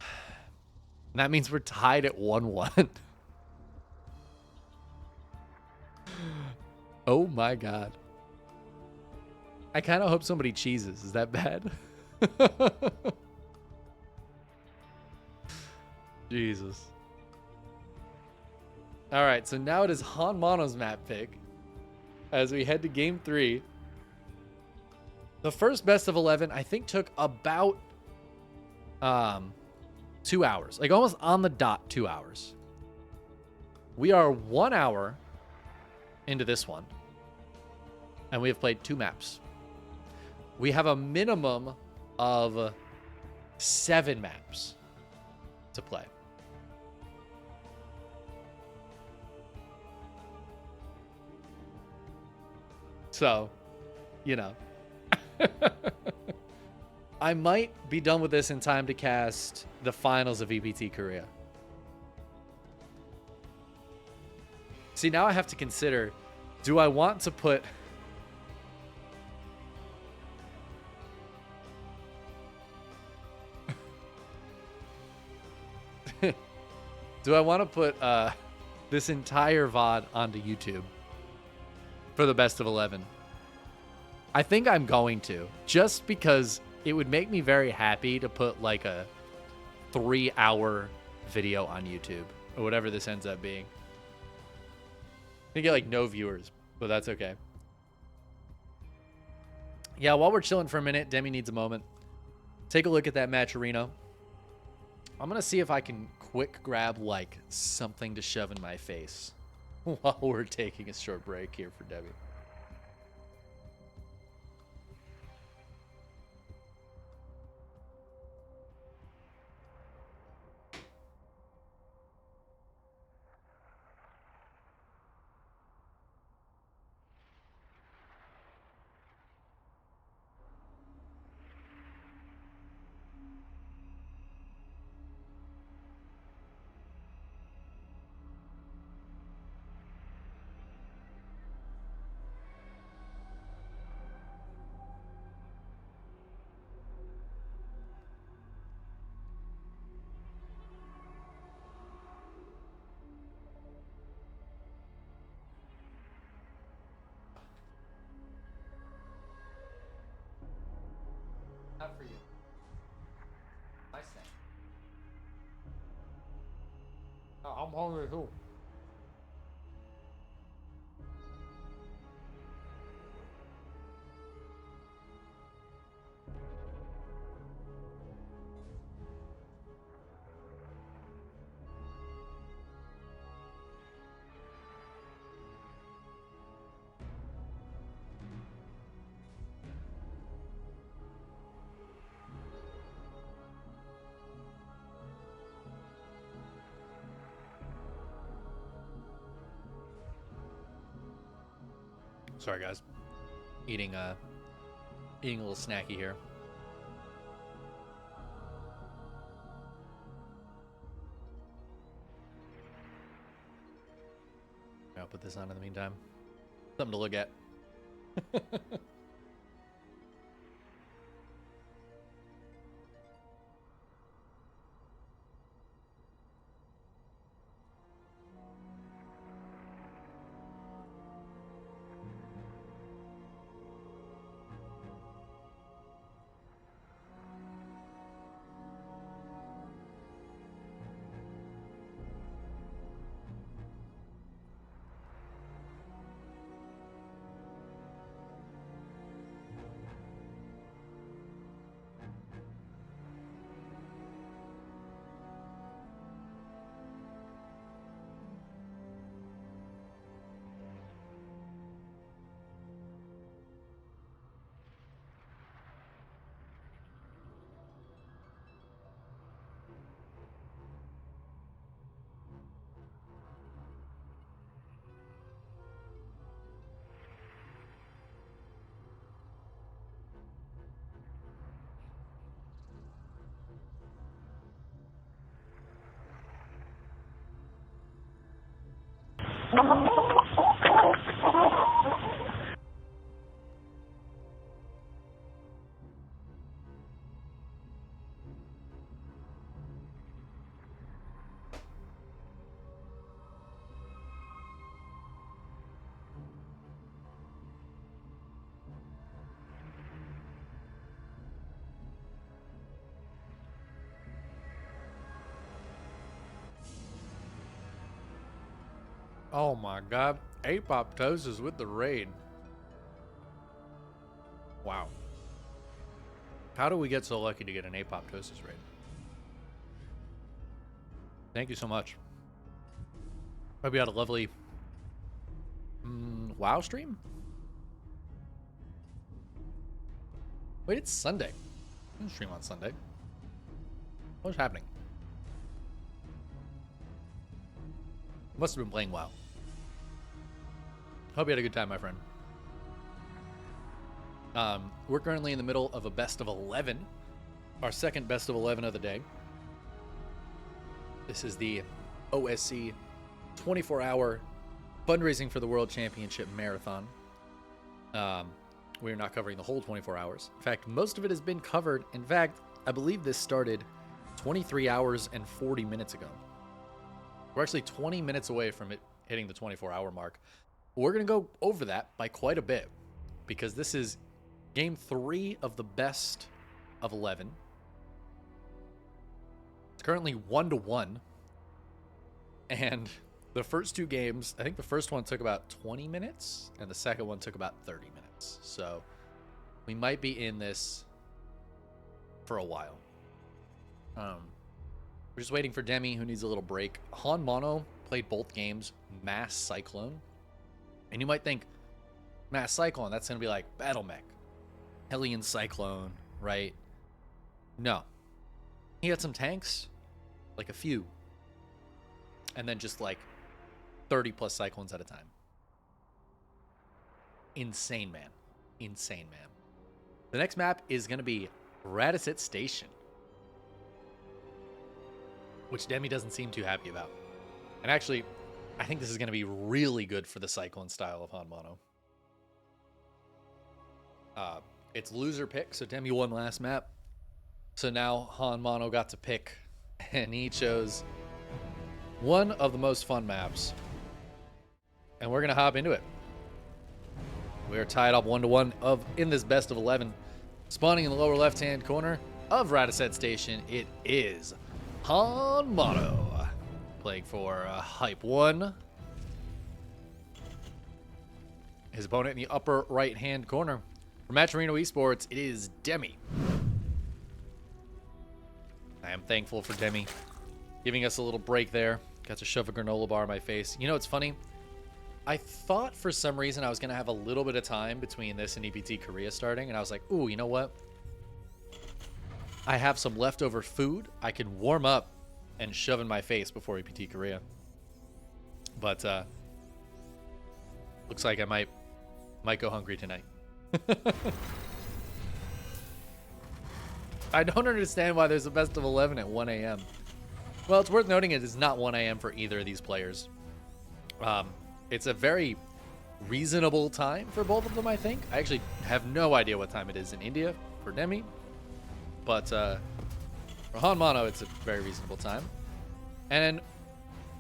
And that means we're tied at 1-1. Oh my god. I kind of hope somebody cheeses. Is that bad? Jesus. All right, so now it is HonMonO's map pick as we head to game 3. The first best of 11, I think, took about 2 hours. Like almost on the dot 2 hours. We are 1 hour into this one. And we have played 2 maps. We have a minimum of 7 maps to play. So, you know. I might be done with this in time to cast the finals of EPT Korea. See, now I have to consider, do I want to put... do I want to put this entire VOD onto YouTube for the best of 11? I think I'm going to, just because it would make me very happy to put like a 3-hour video on YouTube or whatever this ends up being. I get like no viewers, but that's okay. Yeah, while we're chilling for a minute, Demi needs a moment. Take a look at that matcherino. I'm going to see if I can quick grab like something to shove in my face while we're taking a short break here for Demi. Not for you. My snack. I'm hungry too. Sorry, guys. Eating a little snacky here. I'll put this on in the meantime. Something to look at. Oh my god. Apoptosis with the raid. Wow. How do we get so lucky to get an apoptosis raid? Thank you so much. Hope you had a lovely WoW stream? Wait, it's Sunday. I didn't stream on Sunday. What's happening? Must have been playing WoW. Hope you had a good time, my friend. We're currently in the middle of a best of 11. Our second best of 11 of the day. This is the OSC 24-hour fundraising for the World Championship Marathon. We're not covering the whole 24 hours. In fact, most of it has been covered. In fact, I believe this started 23 hours and 40 minutes ago. We're actually 20 minutes away from it hitting the 24-hour mark. We're going to go over that by quite a bit because this is game 3 of the best of 11. It's currently 1-1. And the first 2 games, I think the first one took about 20 minutes and the second one took about 30 minutes. So we might be in this for a while. We're just waiting for Demi, who needs a little break. HonMonO played both games, Mass Cyclone. And you might think, Mass Cyclone, that's going to be like Battle Mech, Hellion Cyclone, right? No. He had some tanks, like a few. And then just like 30 plus Cyclones at a time. Insane, man. Insane, man. The next map is going to be Radicet Station, which Demi doesn't seem too happy about. And actually, I think this is going to be really good for the Cyclone style of HonMonO. It's loser pick, so Demi won last map. So now HonMonO got to pick, and he chose one of the most fun maps. And we're going to hop into it. We're tied up 1-1 in this best of 11. Spawning in the lower left-hand corner of Radicet Station, it is HonMonO. Playing for Hype 1. His opponent in the upper right-hand corner. For Matcherino Esports, it is Demi. I am thankful for Demi giving us a little break there. Got to shove a granola bar in my face. You know, it's funny. I thought for some reason I was going to have a little bit of time between this and EPT Korea starting. And I was like, ooh, you know what? I have some leftover food. I can warm up and shove in my face before EPT Korea. But looks like I might Might go hungry tonight. I don't understand why there's a best of 11 at 1 a.m. Well, it's worth noting it is not 1 a.m. for either of these players. It's a very reasonable time for both of them, I think. I actually have no idea what time it is in India for Demi. But for HonMonO, it's a very reasonable time. And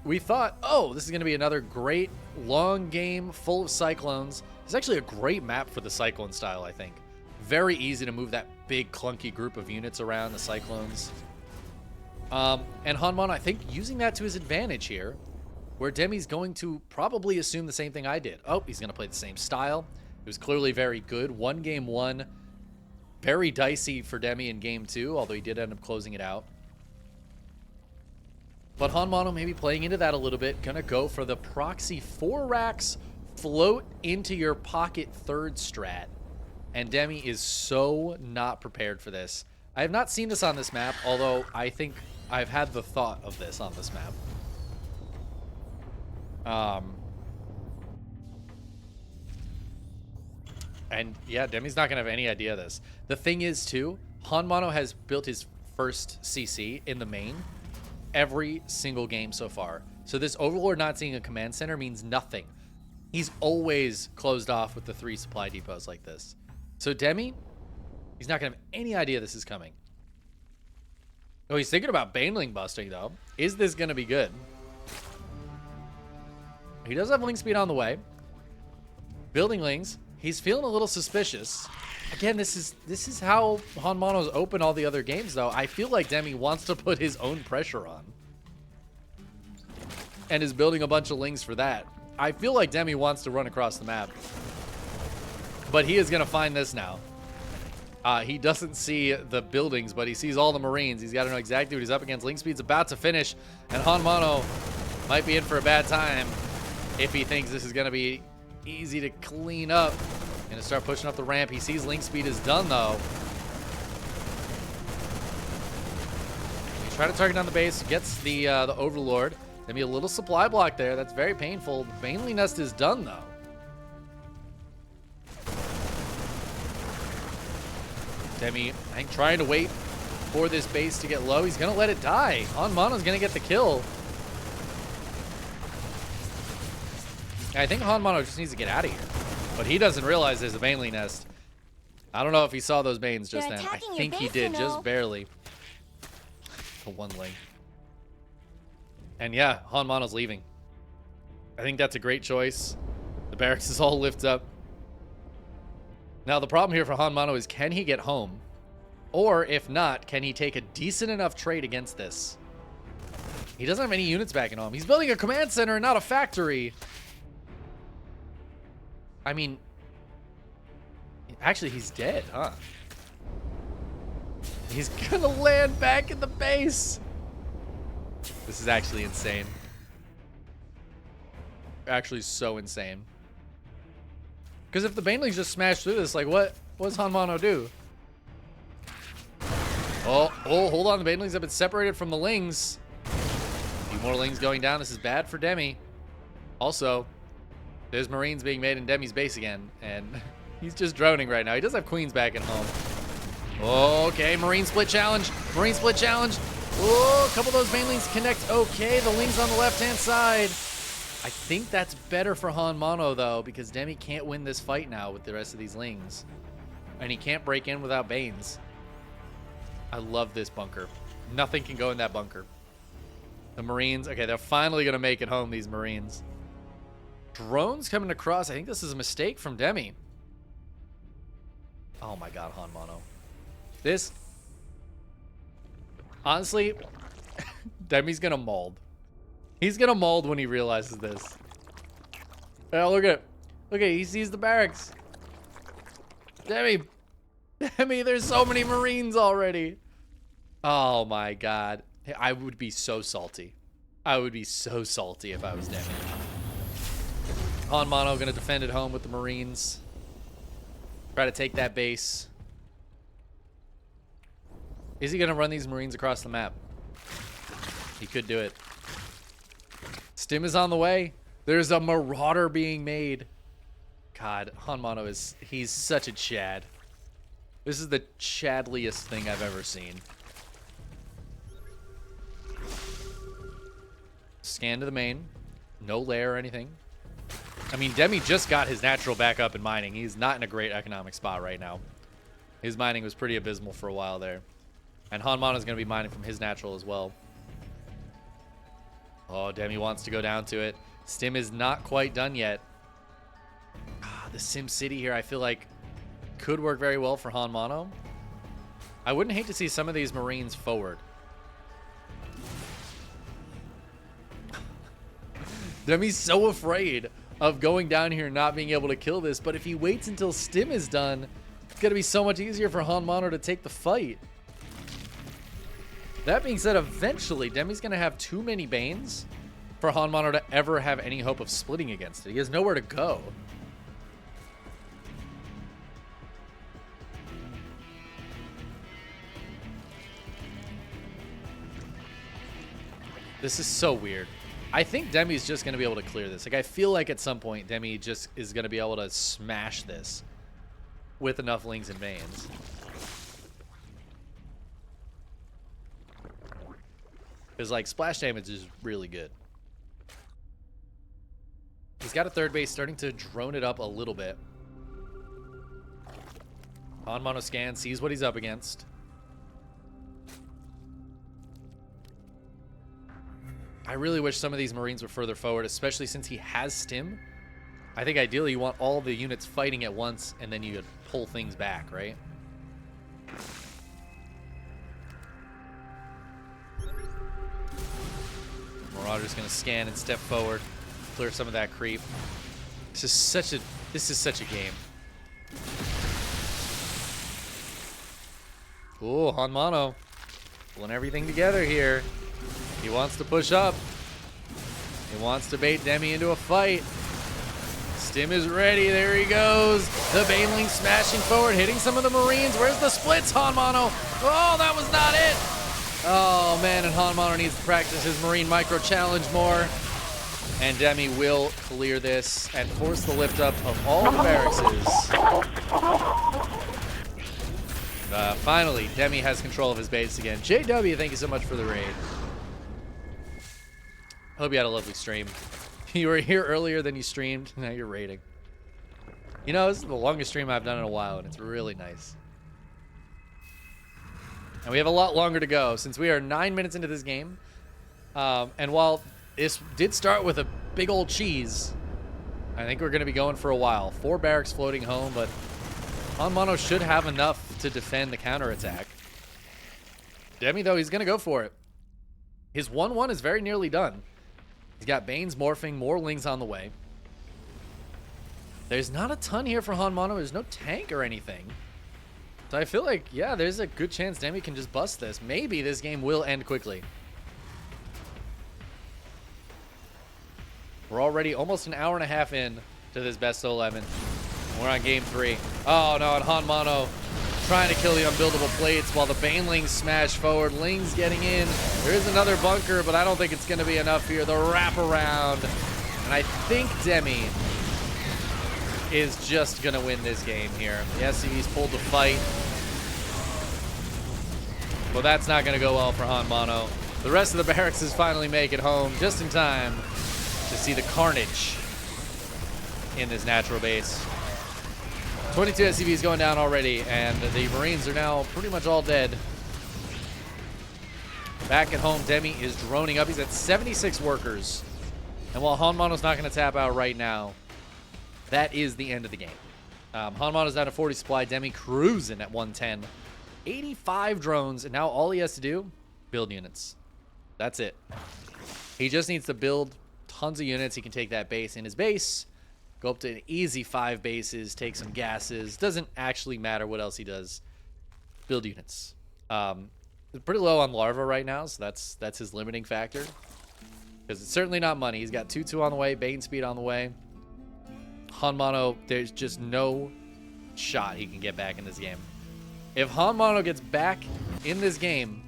we thought, oh, this is going to be another great long game full of Cyclones. It's actually a great map for the Cyclone style, I think. Very easy to move that big clunky group of units around the Cyclones. And HonMonO, I think, using that to his advantage here, where Demi's going to probably assume the same thing I did. Oh, he's going to play the same style. It was clearly very good. One game one. Very dicey for Demi in game two, although he did end up closing it out. But HonMonO maybe playing into that a little bit. Going to go for the proxy 4 racks, float into your pocket third strat. And Demi is so not prepared for this. I have not seen this on this map, although I think I've had the thought of this on this map. And yeah, Demi's not going to have any idea of this. The thing is, too, HonMonO has built his first CC in the main every single game so far. So this Overlord not seeing a command center means nothing. He's always closed off with the 3 supply depots like this. So Demi, he's not going to have any idea this is coming. Oh, he's thinking about Baneling busting, though. Is this going to be good? He does have link speed on the way. Building lings. He's feeling a little suspicious. Again, this is how HonMonO's open all the other games, though. I feel like Demi wants to put his own pressure on. And is building a bunch of lings for that. I feel like Demi wants to run across the map. But he is going to find this now. He doesn't see the buildings, but he sees all the Marines. He's got to know exactly what he's up against. Link speed's about to finish, and HonMonO might be in for a bad time if he thinks this is going to be easy to clean up. Going to start pushing up the ramp. He sees link speed is done, though. He's trying to target down the base. Gets the Overlord. Gonna be a little supply block there. That's very painful. The Baneling Nest is done, though. Demi, I think, trying to wait for this base to get low. He's going to let it die. HonMonO's going to get the kill. I think HonMonO just needs to get out of here. But he doesn't realize there's a Baneling Nest. I don't know if he saw those Banes just then. I think he did, just barely. The one link. And yeah, HonMonO's leaving. I think that's a great choice. The barracks is all lifted up. Now, the problem here for HonMonO is, can he get home? Or, if not, can he take a decent enough trade against this? He doesn't have any units back at home. He's building a command center, not a factory. I mean, actually, he's dead, huh? He's gonna land back in the base. This is actually insane. Actually, so insane. Because if the Banelings just smash through this, like, what does HonMonO do? Oh, hold on. The Banelings have been separated from the Lings. A few more Lings going down. This is bad for Demi. Also, there's Marines being made in Demi's base again, and he's just droning right now. He does have Queens back at home. Okay, Marine split challenge. Marine split challenge. Oh, a couple of those Banelings connect. Okay, the Lings on the left-hand side. I think that's better for HonMonO, though, because Demi can't win this fight now with the rest of these Lings. And he can't break in without Banes. I love this bunker. Nothing can go in that bunker. The Marines, okay, they're finally going to make it home, these Marines. Drones coming across. I think this is a mistake from Demi. Oh my god, HonMonO. This, honestly, Demi's going to mold. He's going to mold when he realizes this. Oh, look at it. Look at it. He sees the barracks. Demi, there's so many Marines already. Oh my god. I would be so salty. I would be so salty if I was Demi. HonMonO going to defend at home with the Marines. Try to take that base. Is he going to run these Marines across the map? He could do it. Stim is on the way. There's a Marauder being made. God, HonMonO he's such a Chad. This is the Chadliest thing I've ever seen. Scan to the main. No lair or anything. I mean, Demi just got his natural back up in mining. He's not in a great economic spot right now. His mining was pretty abysmal for a while there. And HonMonO is going to be mining from his natural as well. Oh, Demi wants to go down to it. Stim is not quite done yet. The Sim City here, I feel like, could work very well for HonMonO. I wouldn't hate to see some of these Marines forward. Demi's so afraid of going down here and not being able to kill this, but if he waits until Stim is done, it's going to be so much easier for HonMonO to take the fight. That being said, eventually, Demi's going to have too many Banes for HonMonO to ever have any hope of splitting against it. He has nowhere to go. This is so weird. I think Demi's just going to be able to clear this. Like, I feel like at some point, Demi just is going to be able to smash this with enough Lings and Banes. Because, like, splash damage is really good. He's got a third base, starting to drone it up a little bit. HonMonO scan, sees what he's up against. I really wish some of these Marines were further forward, especially since he has Stim. I think ideally you want all the units fighting at once, and then you could pull things back, right? Marauder's going to scan and step forward, clear some of that creep. This is such a game. Ooh, HonMonO pulling everything together here. He wants to push up. He wants to bait Demi into a fight. Stim is ready. There he goes. The Baneling smashing forward, hitting some of the Marines. Where's the splits, HonMonO? Oh, that was not it. Oh, man, and HonMonO needs to practice his Marine micro challenge more. And Demi will clear this and force the lift up of all the barracks. Finally, Demi has control of his base again. JW, thank you so much for the raid. Hope you had a lovely stream. You were here earlier than you streamed. Now you're raiding. You know, this is the longest stream I've done in a while, and it's really nice. And we have a lot longer to go since we are 9 minutes into this game. And while this did start with a big old cheese, I think we're going to be going for a while. 4 barracks floating home, but HonMonO should have enough to defend the counterattack. Demi, though, he's going to go for it. His 1-1 is very nearly done. He's got Banes morphing, more Lings on the way. There's not a ton here for HonMonO. There's no tank or anything. So I feel like, yeah, there's a good chance Demi can just bust this. Maybe this game will end quickly. We're already almost an hour and a half in to this best of 11. We're on game 3. Oh, no, and HonMonO trying to kill the unbuildable plates while the Banelings smash forward. Lings getting in. There is another bunker, but I don't think it's going to be enough here. The wraparound. And I think Demi is just going to win this game here. The SCV's pulled the fight. Well, that's not going to go well for HonMonO. The rest of the barracks finally make it home just in time to see the carnage in this natural base. 22 SCVs going down already, and the Marines are now pretty much all dead. Back at home, Demi is droning up. He's at 76 workers. And while HonMonO's not going to tap out right now, that is the end of the game. HonMonO's down to 40 supply. Demi cruising at 110. 85 drones, and now all he has to do, build units. That's it. He just needs to build tons of units. He can take that base in his base, go up to an easy 5 bases, take some gases. Doesn't actually matter what else he does. Build units. Pretty low on larva right now, so that's his limiting factor. Because it's certainly not money. He's got 2-2 on the way, Bane speed on the way. HonMonO, there's just no shot he can get back in this game. If HonMonO gets back in this game,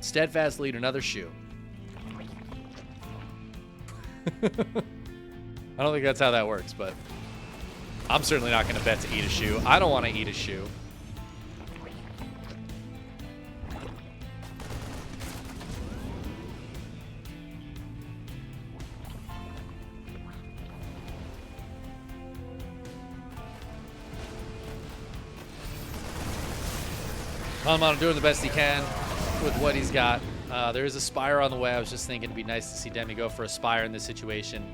Steadfast lead another shoe. I don't think that's how that works, but I'm certainly not going to bet to eat a shoe. I don't want to eat a shoe. HonMonO doing the best he can with what he's got. There is a Spire on the way. I was just thinking it'd be nice to see Demi go for a Spire in this situation.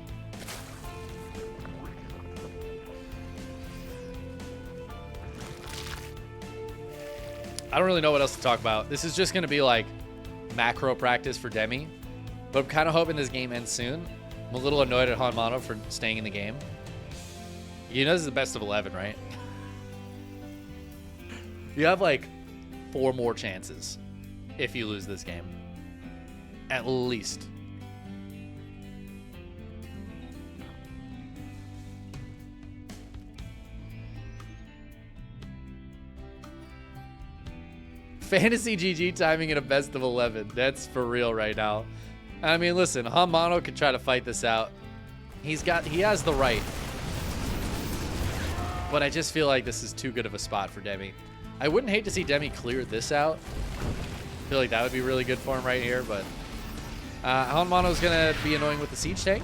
I don't really know what else to talk about. This is just going to be like macro practice for Demi. But I'm kind of hoping this game ends soon. I'm a little annoyed at HonMonO for staying in the game. You know this is the best of 11, right? You have like 4 more chances if you lose this game. At least. Fantasy GG timing in a best of 11. That's for real right now. I mean, listen, HonMonO could try to fight this out. He has the right. But I just feel like this is too good of a spot for Demi. I wouldn't hate to see Demi clear this out. I feel like that would be really good for him right here, but HonMonO's gonna be annoying with the siege tank.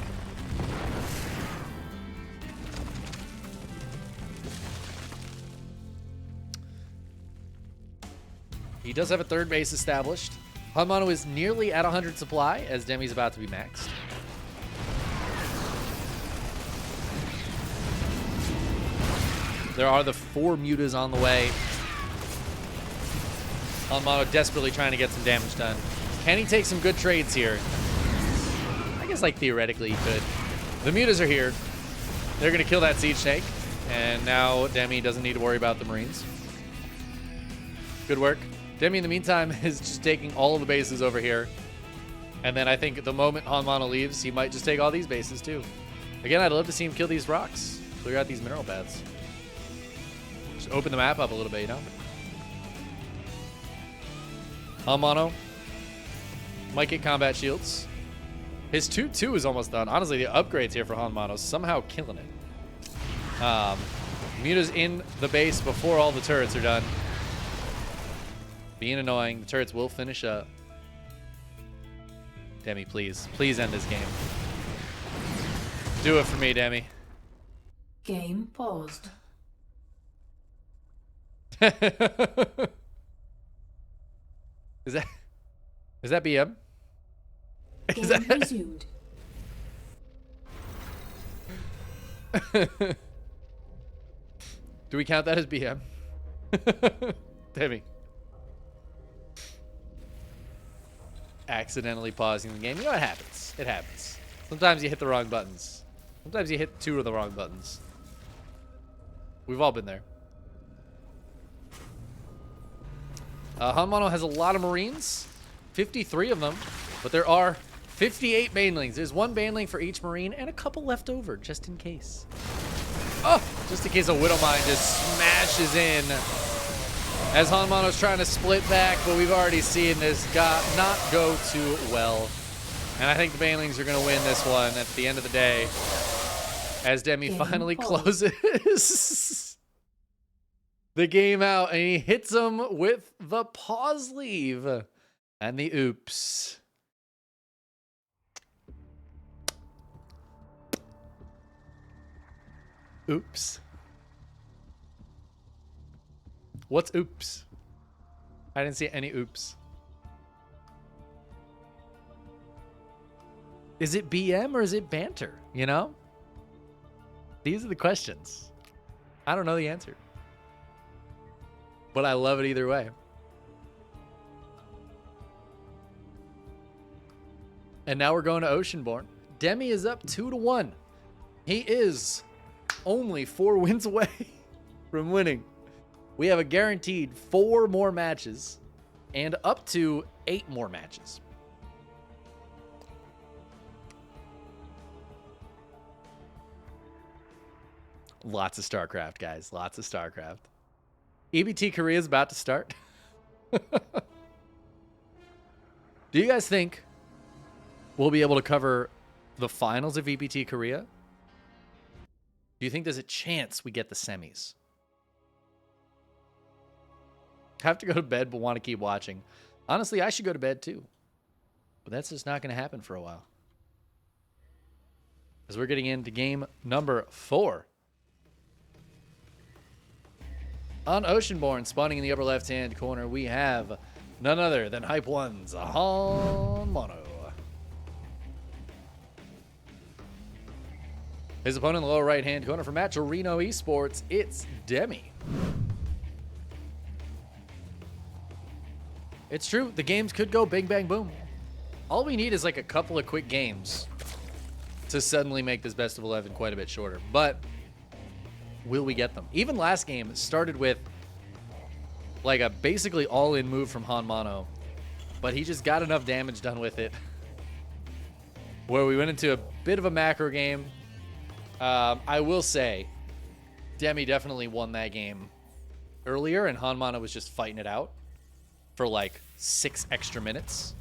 He does have a 3rd base established. HonMonO is nearly at 100 supply as Demi's about to be maxed. There are the 4 mutas on the way. HonMonO desperately trying to get some damage done. Can he take some good trades here? I guess, like, theoretically he could. The mutas are here. They're going to kill that siege tank. And now Demi doesn't need to worry about the Marines. Good work. Demi, in the meantime, is just taking all of the bases over here. And then I think the moment HonMonO leaves, he might just take all these bases, too. Again, I'd love to see him kill these rocks. Clear out these mineral paths. Just open the map up a little bit, you know? HonMonO might get combat shields. His 2-2 is almost done. Honestly, the upgrades here for HonMonO somehow killing it. Muta's in the base before all the turrets are done. Being annoying. The turrets will finish up. Demi, please. Please end this game. Do it for me, Demi. Game paused. Is that BM? Game resumed. Do we count that as BM? Demi. Accidentally pausing the game. You know what happens? It happens. Sometimes you hit the wrong buttons. Sometimes you hit 2 of the wrong buttons. We've all been there. HonMonO has a lot of Marines. 53 of them. But there are 58 banelings. There's 1 baneling for each Marine and a couple left over just in case. Oh! Just in case a Widowmine just smashes in. As HonMonO's trying to split back, but we've already seen this not go too well. And I think the banelings are going to win this one at the end of the day. As Demi finally closes the game out, and he hits him with the pause leave and the oops. Oops. What's oops? I didn't see any oops. Is it BM or is it banter? You know? These are the questions. I don't know the answer. But I love it either way. And now we're going to Oceanborn. Demi is up 2-1. He is only 4 wins away from winning. We have a guaranteed 4 more matches and up to 8 more matches. Lots of StarCraft, guys. Lots of StarCraft. EBT Korea is about to start. Do you guys think we'll be able to cover the finals of EBT Korea? Do you think there's a chance we get the semis? Have to go to bed, but want to keep watching. Honestly, I should go to bed too. But that's just not going to happen for a while. As we're getting into game number 4. On Oceanborn, spawning in the upper left-hand corner, we have none other than Hype One's HonMonO. His opponent in the lower right-hand corner from Maturino Esports, it's Demi. It's true, the games could go bing, bang, boom. All we need is like a couple of quick games to suddenly make this best of 11 quite a bit shorter. But will we get them? Even last game started with like a basically all-in move from HonMonO, but he just got enough damage done with it where we went into a bit of a macro game. I will say, Demi definitely won that game earlier, and HonMonO was just fighting it out for like 6 extra minutes.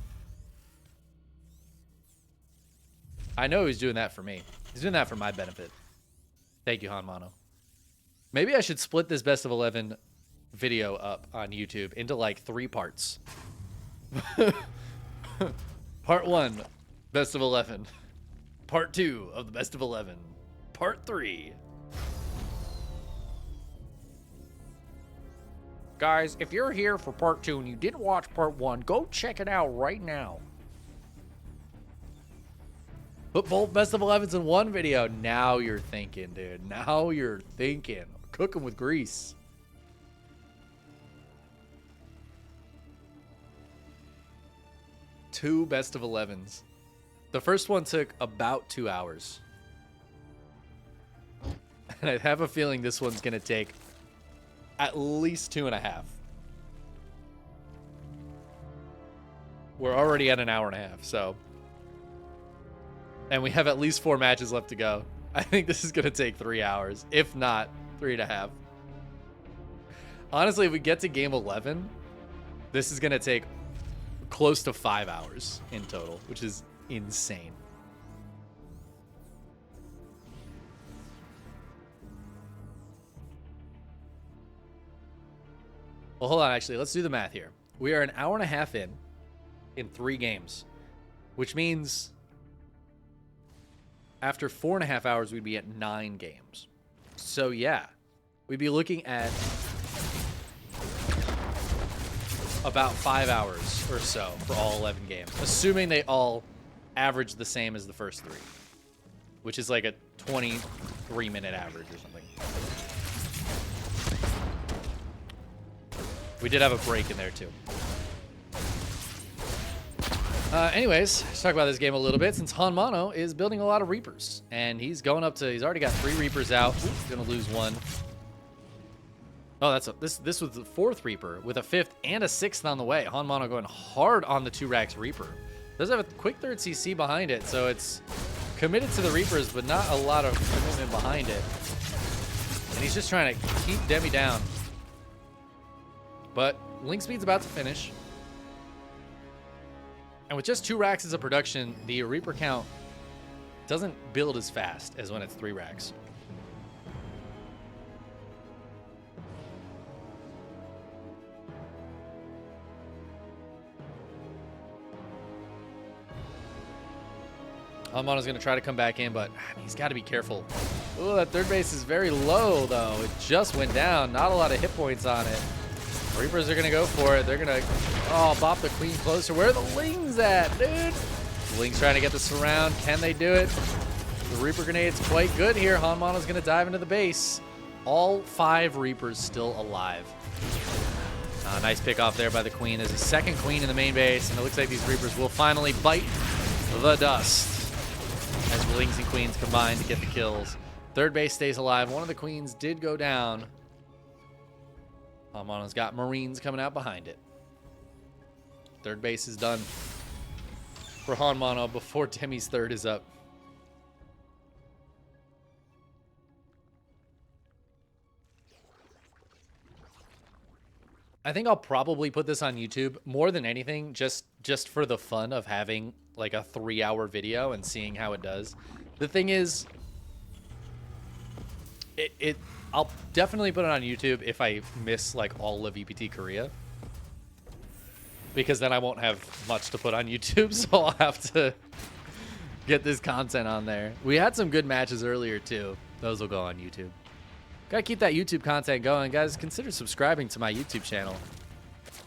I know he's doing that for me. He's doing that for my benefit. Thank you, HonMonO. Maybe I should split this best of 11 video up on YouTube into like 3 parts. Part 1, best of 11. Part 2 of the best of 11. Part 3. Guys, if you're here for part 2 and you didn't watch part 1, go check it out right now. Put both best of 11s in one video. Now you're thinking, dude. Now you're thinking. Cooking with grease. Two best of 11s. The first one took about 2 hours. And I have a feeling this one's going to take at least 2.5. We're already at an hour and a half, so. And we have at least 4 matches left to go. I think this is going to take 3 hours, if not 3.5. Honestly, if we get to game 11, this is going to take close to 5 hours in total, which is insane. Well, hold on, actually. Let's do the math here. We are an hour and a half in 3 games, which means after 4.5 hours, we'd be at 9 games. So, yeah, we'd be looking at about 5 hours or so for all 11 games, assuming they all average the same as the first 3, which is like a 23-minute average or something. We did have a break in there, too. Anyways, let's talk about this game a little bit, since HonMonO is building a lot of Reapers. And he's going up to, he's already got 3 Reapers out. He's going to lose 1. Oh, this was the 4th Reaper with a 5th and a 6th on the way. HonMonO going hard on the 2 racks Reaper. Does have a quick 3rd CC behind it, so it's committed to the Reapers, but not a lot of commitment behind it. And he's just trying to keep Demi down. But Link Speed's about to finish. And with just 2 racks as a production, the Reaper count doesn't build as fast as when it's 3 racks. HonMonO's going to try to come back in, but he's got to be careful. Oh, that 3rd base is very low, though. It just went down. Not a lot of hit points on it. Reapers are going to go for it. They're going to, bop the Queen closer. Where are the Lings at, dude? The Lings trying to get the surround. Can they do it? The Reaper grenade's quite good here. HonMonO's going to dive into the base. All 5 Reapers still alive. Nice pick off there by the Queen. There's a 2nd Queen in the main base, and it looks like these Reapers will finally bite the dust as the Lings and Queens combine to get the kills. 3rd base stays alive. One of the Queens did go down. HonMonO's got Marines coming out behind it. 3rd base is done for HonMonO before Demi's 3rd is up. I think I'll probably put this on YouTube more than anything, just for the fun of having like a 3-hour video and seeing how it does. The thing is, I'll definitely put it on YouTube if I miss like all of EPT Korea, because then I won't have much to put on YouTube, so I'll have to get this content on there. We had some good matches earlier too. Those will go on YouTube. Gotta keep that YouTube content going, guys. Consider subscribing to my YouTube channel,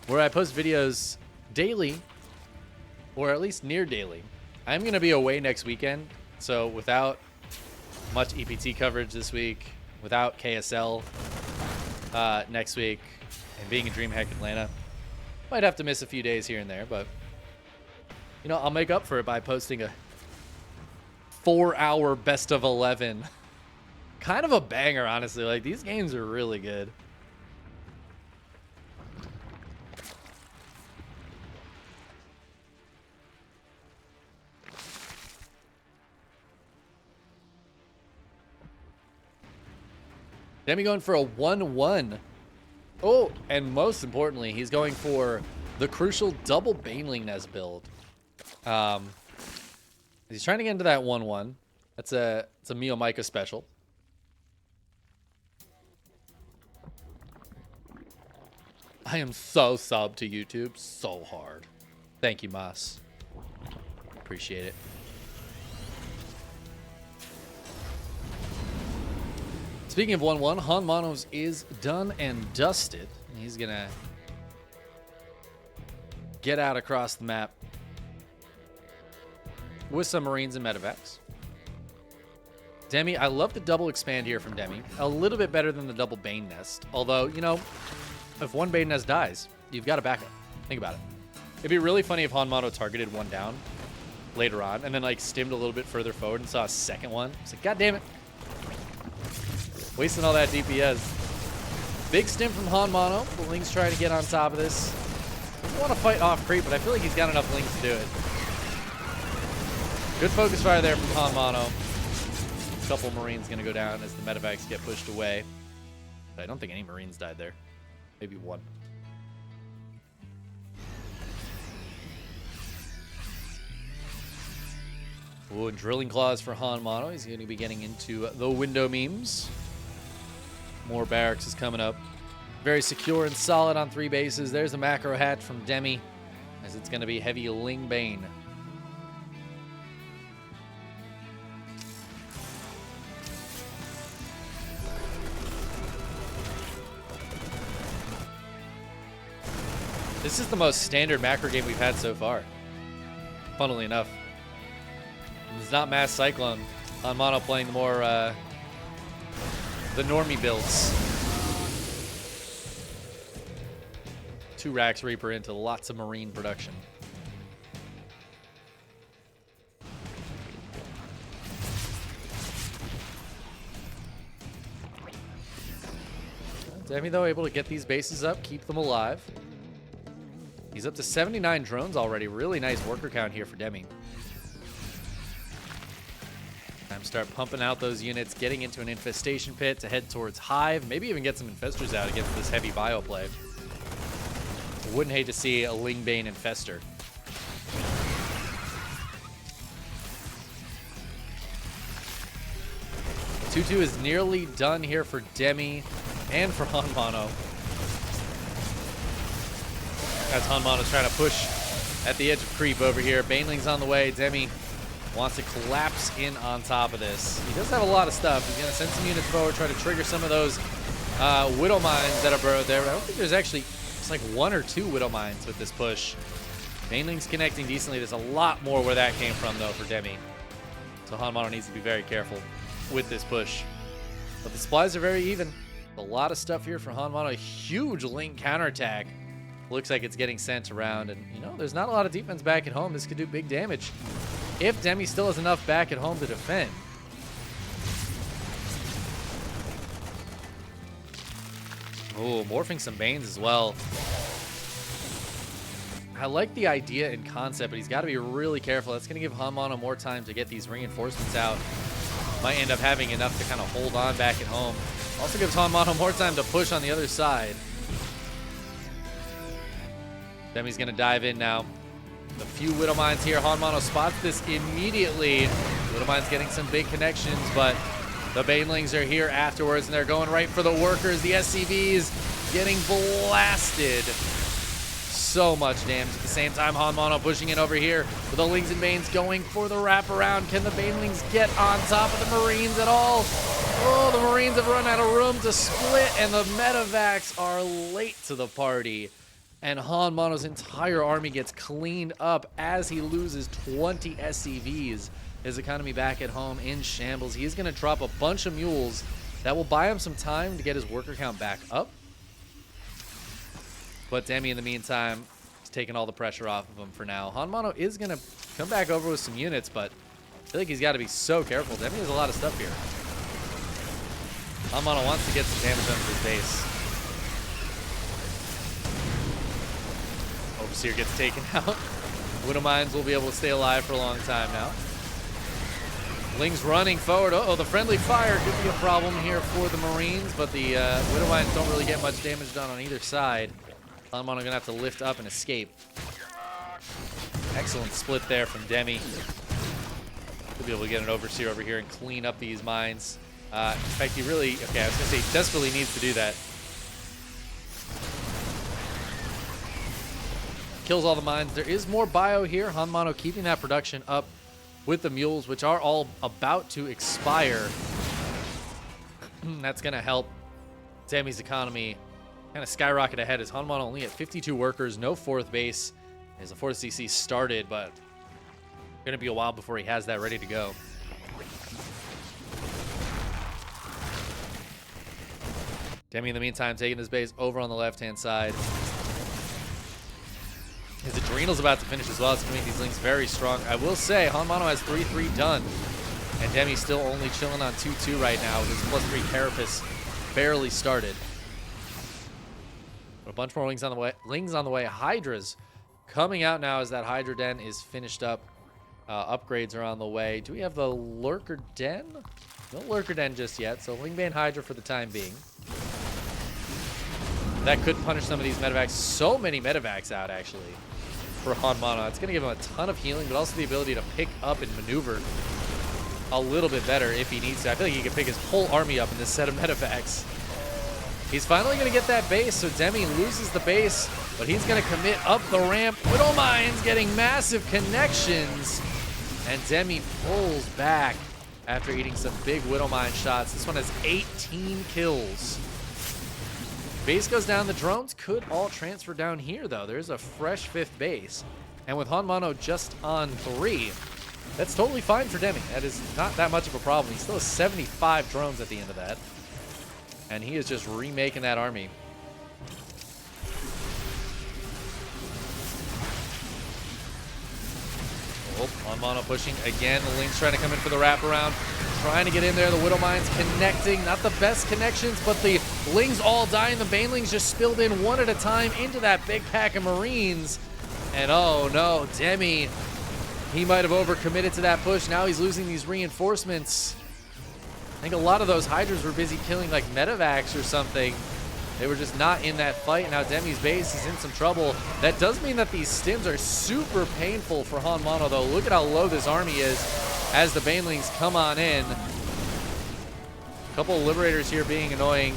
where I post videos daily, or at least near daily. I'm gonna be away next weekend, so without much EPT coverage this week, without KSL next week, and being in DreamHack Atlanta, might have to miss a few days here and there, but you know, I'll make up for it by posting a 4-hour best of 11. Kind of a banger, honestly. Like, these games are really good. Demi going for a 1-1. Oh, and most importantly, he's going for the crucial double Baneling Nest build. He's trying to get into that 1-1. It's a Mio Micah special. I am so subbed to YouTube so hard. Thank you, Mass. Appreciate it. Speaking of 1-1, HonMonO's is done and dusted. He's gonna get out across the map with some Marines and medevacs. Demi, I love the double expand here from Demi. A little bit better than the double Bane Nest. Although, you know, if one Bane Nest dies, you've got a backup. Think about it. It'd be really funny if HonMonO targeted one down later on and then like stimmed a little bit further forward and saw a second one. It's like, God damn it. Wasting all that DPS. Big stim from HonMonO. The Ling's trying to get on top of this. Doesn't want to fight off creep, but I feel like he's got enough Lings to do it. Good focus fire there from HonMonO. A couple Marines going to go down as the medevacs get pushed away. But I don't think any Marines died there. Maybe one. Ooh, and Drilling Claws for HonMonO. He's going to be getting into the window memes. More barracks is coming up. Very secure and solid on 3 bases. There's a macro hatch from Demi, as it's going to be heavy Ling Bane. This is the most standard macro game we've had so far, funnily enough. It's not Mass Cyclone. HonMonO playing the more, the normie builds. 2 racks Reaper into lots of Marine production. Demi, though, able to get these bases up, keep them alive. He's up to 79 drones already. Really nice worker count here for Demi. Time to start pumping out those units, getting into an infestation pit to head towards Hive. Maybe even get some infestors out against this heavy bio play. Wouldn't hate to see a Lingbane infester. Tutu is nearly done here for Demi and for HonMonO. As HonMonO's trying to push at the edge of creep over here. Baneling's on the way. Demi wants to collapse in on top of this. He does have a lot of stuff. He's going to send some units forward, try to trigger some of those Widow Mines that are burrowed there. I don't think there's actually, it's like 1 or 2 Widow Mines with this push. Baneling's connecting decently. There's a lot more where that came from, though, for Demi. So HonMonO needs to be very careful with this push. But the supplies are very even. A lot of stuff here for HonMonO. A huge Link counterattack. Looks like it's getting sent around. And, you know, there's not a lot of defense back at home. This could do big damage if Demi still has enough back at home to defend. Oh, morphing some Banes as well. I like the idea and concept, but he's got to be really careful. That's going to give HonMonO more time to get these reinforcements out. Might end up having enough to kind of hold on back at home. Also gives HonMonO more time to push on the other side. Demi's going to dive in now. A few Widow Mines here. HonMonO spots this immediately. Widow Mines getting some big connections, but The Banelings are here afterwards, and they're going right for the workers. The SCVs getting blasted. So much damage. At the same time, HonMonO pushing in over here with the Lings and Banes going for the wraparound. Can the Banelings get on top of the Marines at all? Oh, the Marines have run out of room to split, and the Medivacs are late to the party. And HonMonO's entire army gets cleaned up as he loses 20 SCVs. His economy back at home in shambles. He's going to drop a bunch of mules. That will buy him some time to get his worker count back up. But Demi, in the meantime, is taking all the pressure off of him for now. HonMonO is going to come back over with some units, but I feel like he's got to be so careful. Demi has a lot of stuff here. HonMonO wants to get some damage under his base. Overseer gets taken out. Widow Mines will be able to stay alive for a long time now. Lings running forward. Uh-oh, the friendly fire could be a problem here for the Marines, but the Widow Mines don't really get much damage done on either side. HonMonO gonna have to lift up and escape. Excellent split there from Demi. Could be able to get an Overseer over here and clean up these mines. In fact, he really, okay, I was gonna say he desperately needs to do that. Kills all the mines. There is more bio here. HonMonO keeping that production up with the mules, which are all about to expire. That's going to help Demi's economy kind of skyrocket ahead as HonMonO only at 52 workers, no fourth base, as the fourth CC started, but going to be a while before he has that ready to go. Demi, in the meantime, taking his base over on the left-hand side. His Adrenal's about to finish as well. It's going to make these Lings very strong. I will say, HonMonO has 3-3 done. And Demi's still only chilling on 2-2 right now with his +3 Carapace barely started. But a bunch more Lings on the way. Lings on the way. Hydra's coming out now as that Hydra Den is finished up. Upgrades are on the way. Do we have the Lurker Den? No Lurker Den just yet. So Lingbane Hydra for the time being. That could punish some of these Medivacs. So many Medivacs out, actually, for HonMonO. It's going to give him a ton of healing, but also the ability to pick up and maneuver a little bit better if he needs to. I feel like he can pick his whole army up in this set of Medivacs. He's finally going to get that base, so Demi loses the base, but he's going to commit up the ramp. Widow Mines getting massive connections, and Demi pulls back after eating some big Widow Mine shots. This one has 18 kills. Base goes down. The drones could all transfer down here, though. There's a fresh 5th base. And with HonMonO just on 3, that's totally fine for Demi. That is not that much of a problem. He still has 75 drones at the end of that. And he is just remaking that army. Oh, HonMonO pushing again. The Ling's trying to come in for the wraparound. Trying to get in there. The Widow Mines connecting. Not the best connections, but the Lings all dying. The Banelings just spilled in one at a time into that big pack of Marines. And oh no, Demi, he might have overcommitted to that push. Now he's losing these reinforcements. I think a lot of those Hydras were busy killing like Medivacs or something. They were just not in that fight. Now Demi's base is in some trouble. That does mean that these stims are super painful for HonMonO, though. Look at how low this army is as the Banelings come on in. A couple of Liberators here being annoying.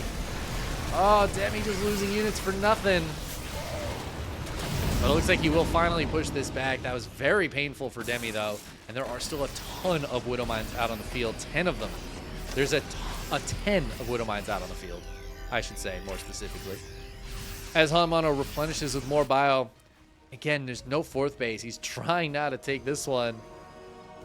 Oh, Demi just losing units for nothing. But it looks like he will finally push this back. That was very painful for Demi, though. And there are still a ton of Widow Mines out on the field. 10 of them. There's a 10 of Widow Mines out on the field, I should say, more specifically. As HonMonO replenishes with more bio, again, there's no 4th base. He's trying not to take this one,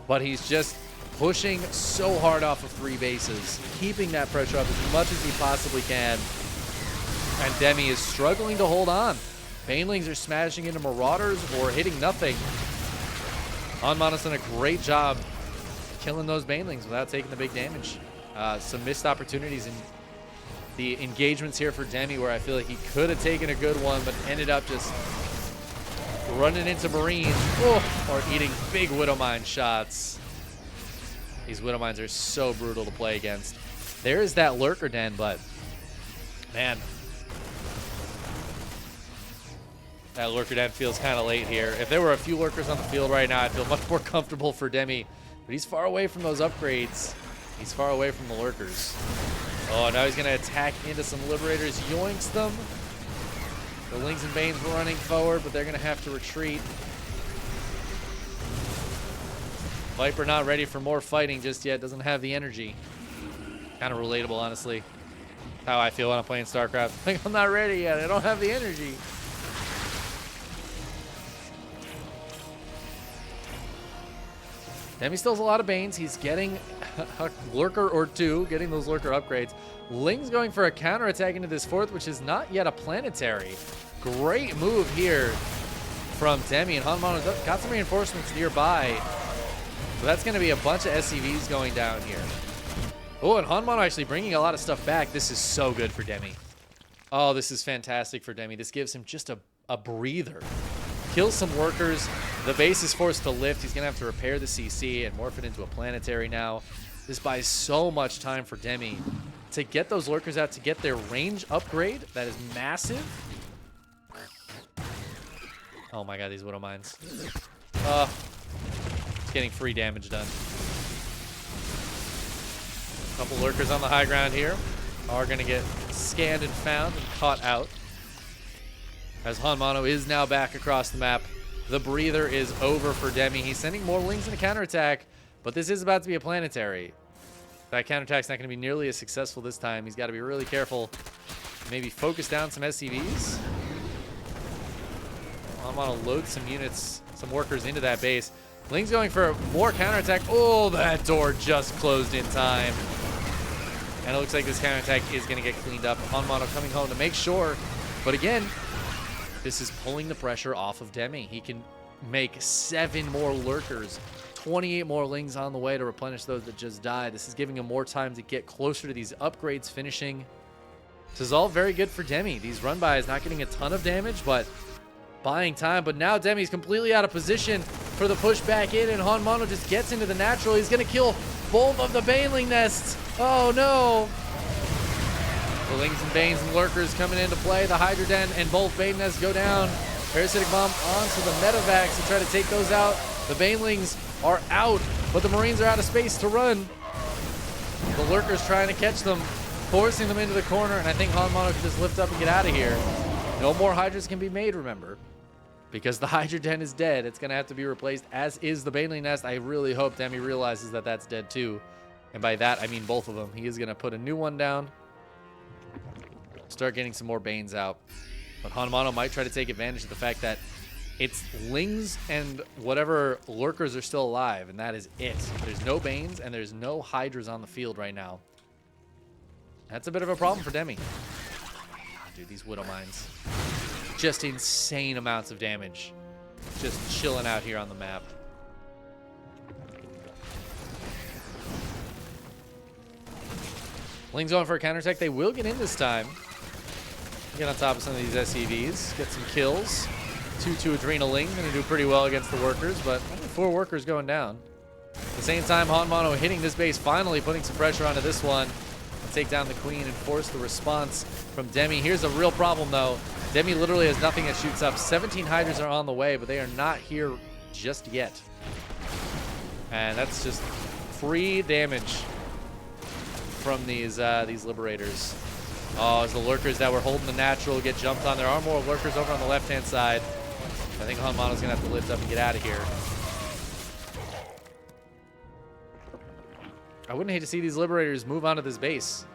but he's just pushing so hard off of 3 bases, keeping that pressure up as much as he possibly can. And Demi is struggling to hold on. Banelings are smashing into Marauders or hitting nothing. HonMonO's done a great job killing those Banelings without taking the big damage. Some missed opportunities in the engagements here for Demi, where I feel like he could have taken a good one, but ended up just running into Marines or eating big Widow Mine shots. These Widow Mines are so brutal to play against. There is that Lurker Den, but man, that Lurker Den feels kind of late here. If there were a few Lurkers on the field right now, I'd feel much more comfortable for Demi, but he's far away from those upgrades. He's far away from the lurkers. Oh, now he's going to attack into some liberators. Yoinks them. The Lings and Banes were running forward, but they're going to have to retreat. Viper not ready for more fighting just yet. Doesn't have the energy. Kind of relatable, honestly. How I feel when I'm playing StarCraft. Like, I'm not ready yet. I don't have the energy. Demi still has a lot of Banes. He's getting a lurker or two, getting those lurker upgrades. Ling's going for a counterattack into this fourth, which is not yet a planetary. Great move here from Demi, and HonMonO got some reinforcements nearby. So that's going to be a bunch of SCVs going down here. Oh, and HonMonO actually bringing a lot of stuff back. This is so good for Demi. Oh, this is fantastic for Demi. This gives him just a breather. Kills some workers. The base is forced to lift. He's going to have to repair the CC and morph it into a planetary now. This buys so much time for Demi to get those lurkers out, to get their range upgrade. That is massive. Oh my god, these Widow Mines. It's getting free damage done. A couple lurkers on the high ground here are going to get scanned and found and caught out. As HonMonO is now back across the map. The breather is over for Demi. He's sending more Lings in a counterattack, but this is about to be a planetary. That counterattack's not going to be nearly as successful this time. He's got to be really careful. Maybe focus down some SCVs. HonMonO loads some units, some workers into that base. Ling's going for more counterattack. Oh, that door just closed in time. And it looks like this counterattack is going to get cleaned up. HonMonO coming home to make sure. But again, this is pulling the pressure off of Demi. He can make 7 more lurkers, 28 more Lings on the way to replenish those that just died. This is giving him more time to get closer to these upgrades finishing. This is all very good for Demi. These run-bys not getting a ton of damage, but buying time. But now Demi's completely out of position for the push back in, and HonMonO just gets into the natural. He's going to kill both of the Baneling nests. Oh, no. The Lings and Banes and lurkers coming into play. The Hydra Den and both Bane nests go down. Parasitic Bomb onto the Medivacs to try to take those out. The Banelings are out, but the Marines are out of space to run. The lurkers trying to catch them, forcing them into the corner, and I think HonMonO can just lift up and get out of here. No more Hydras can be made, remember, because the Hydra Den is dead. It's going to have to be replaced, as is the Baneling nest. I really hope Demi realizes that that's dead too. And by that, I mean both of them. He is going to put a new one down. Start getting some more Banes out. But HonMonO might try to take advantage of the fact that it's Lings and whatever lurkers are still alive, and that is it. There's no Banes and there's no Hydras on the field right now. That's a bit of a problem for Demi. Dude, these Widow Mines. Just insane amounts of damage. Just chilling out here on the map. Ling's going for a counterattack. They will get in this time. Get on top of some of these SCVs. Get some kills. 2-2 Adrenal Ling. Going to do pretty well against the workers, but only 4 workers going down. At the same time, HonMonO hitting this base, finally putting some pressure onto this one. Take down the Queen and force the response from Demi. Here's a real problem, though. Demi literally has nothing that shoots up. 17 Hydras are on the way, but they are not here just yet. And that's just free damage from these Liberators. Oh, as the lurkers that were holding the natural get jumped on. There are more lurkers over on the left-hand side. I think HonMonO's going to have to lift up and get out of here. I wouldn't hate to see these Liberators move onto this base.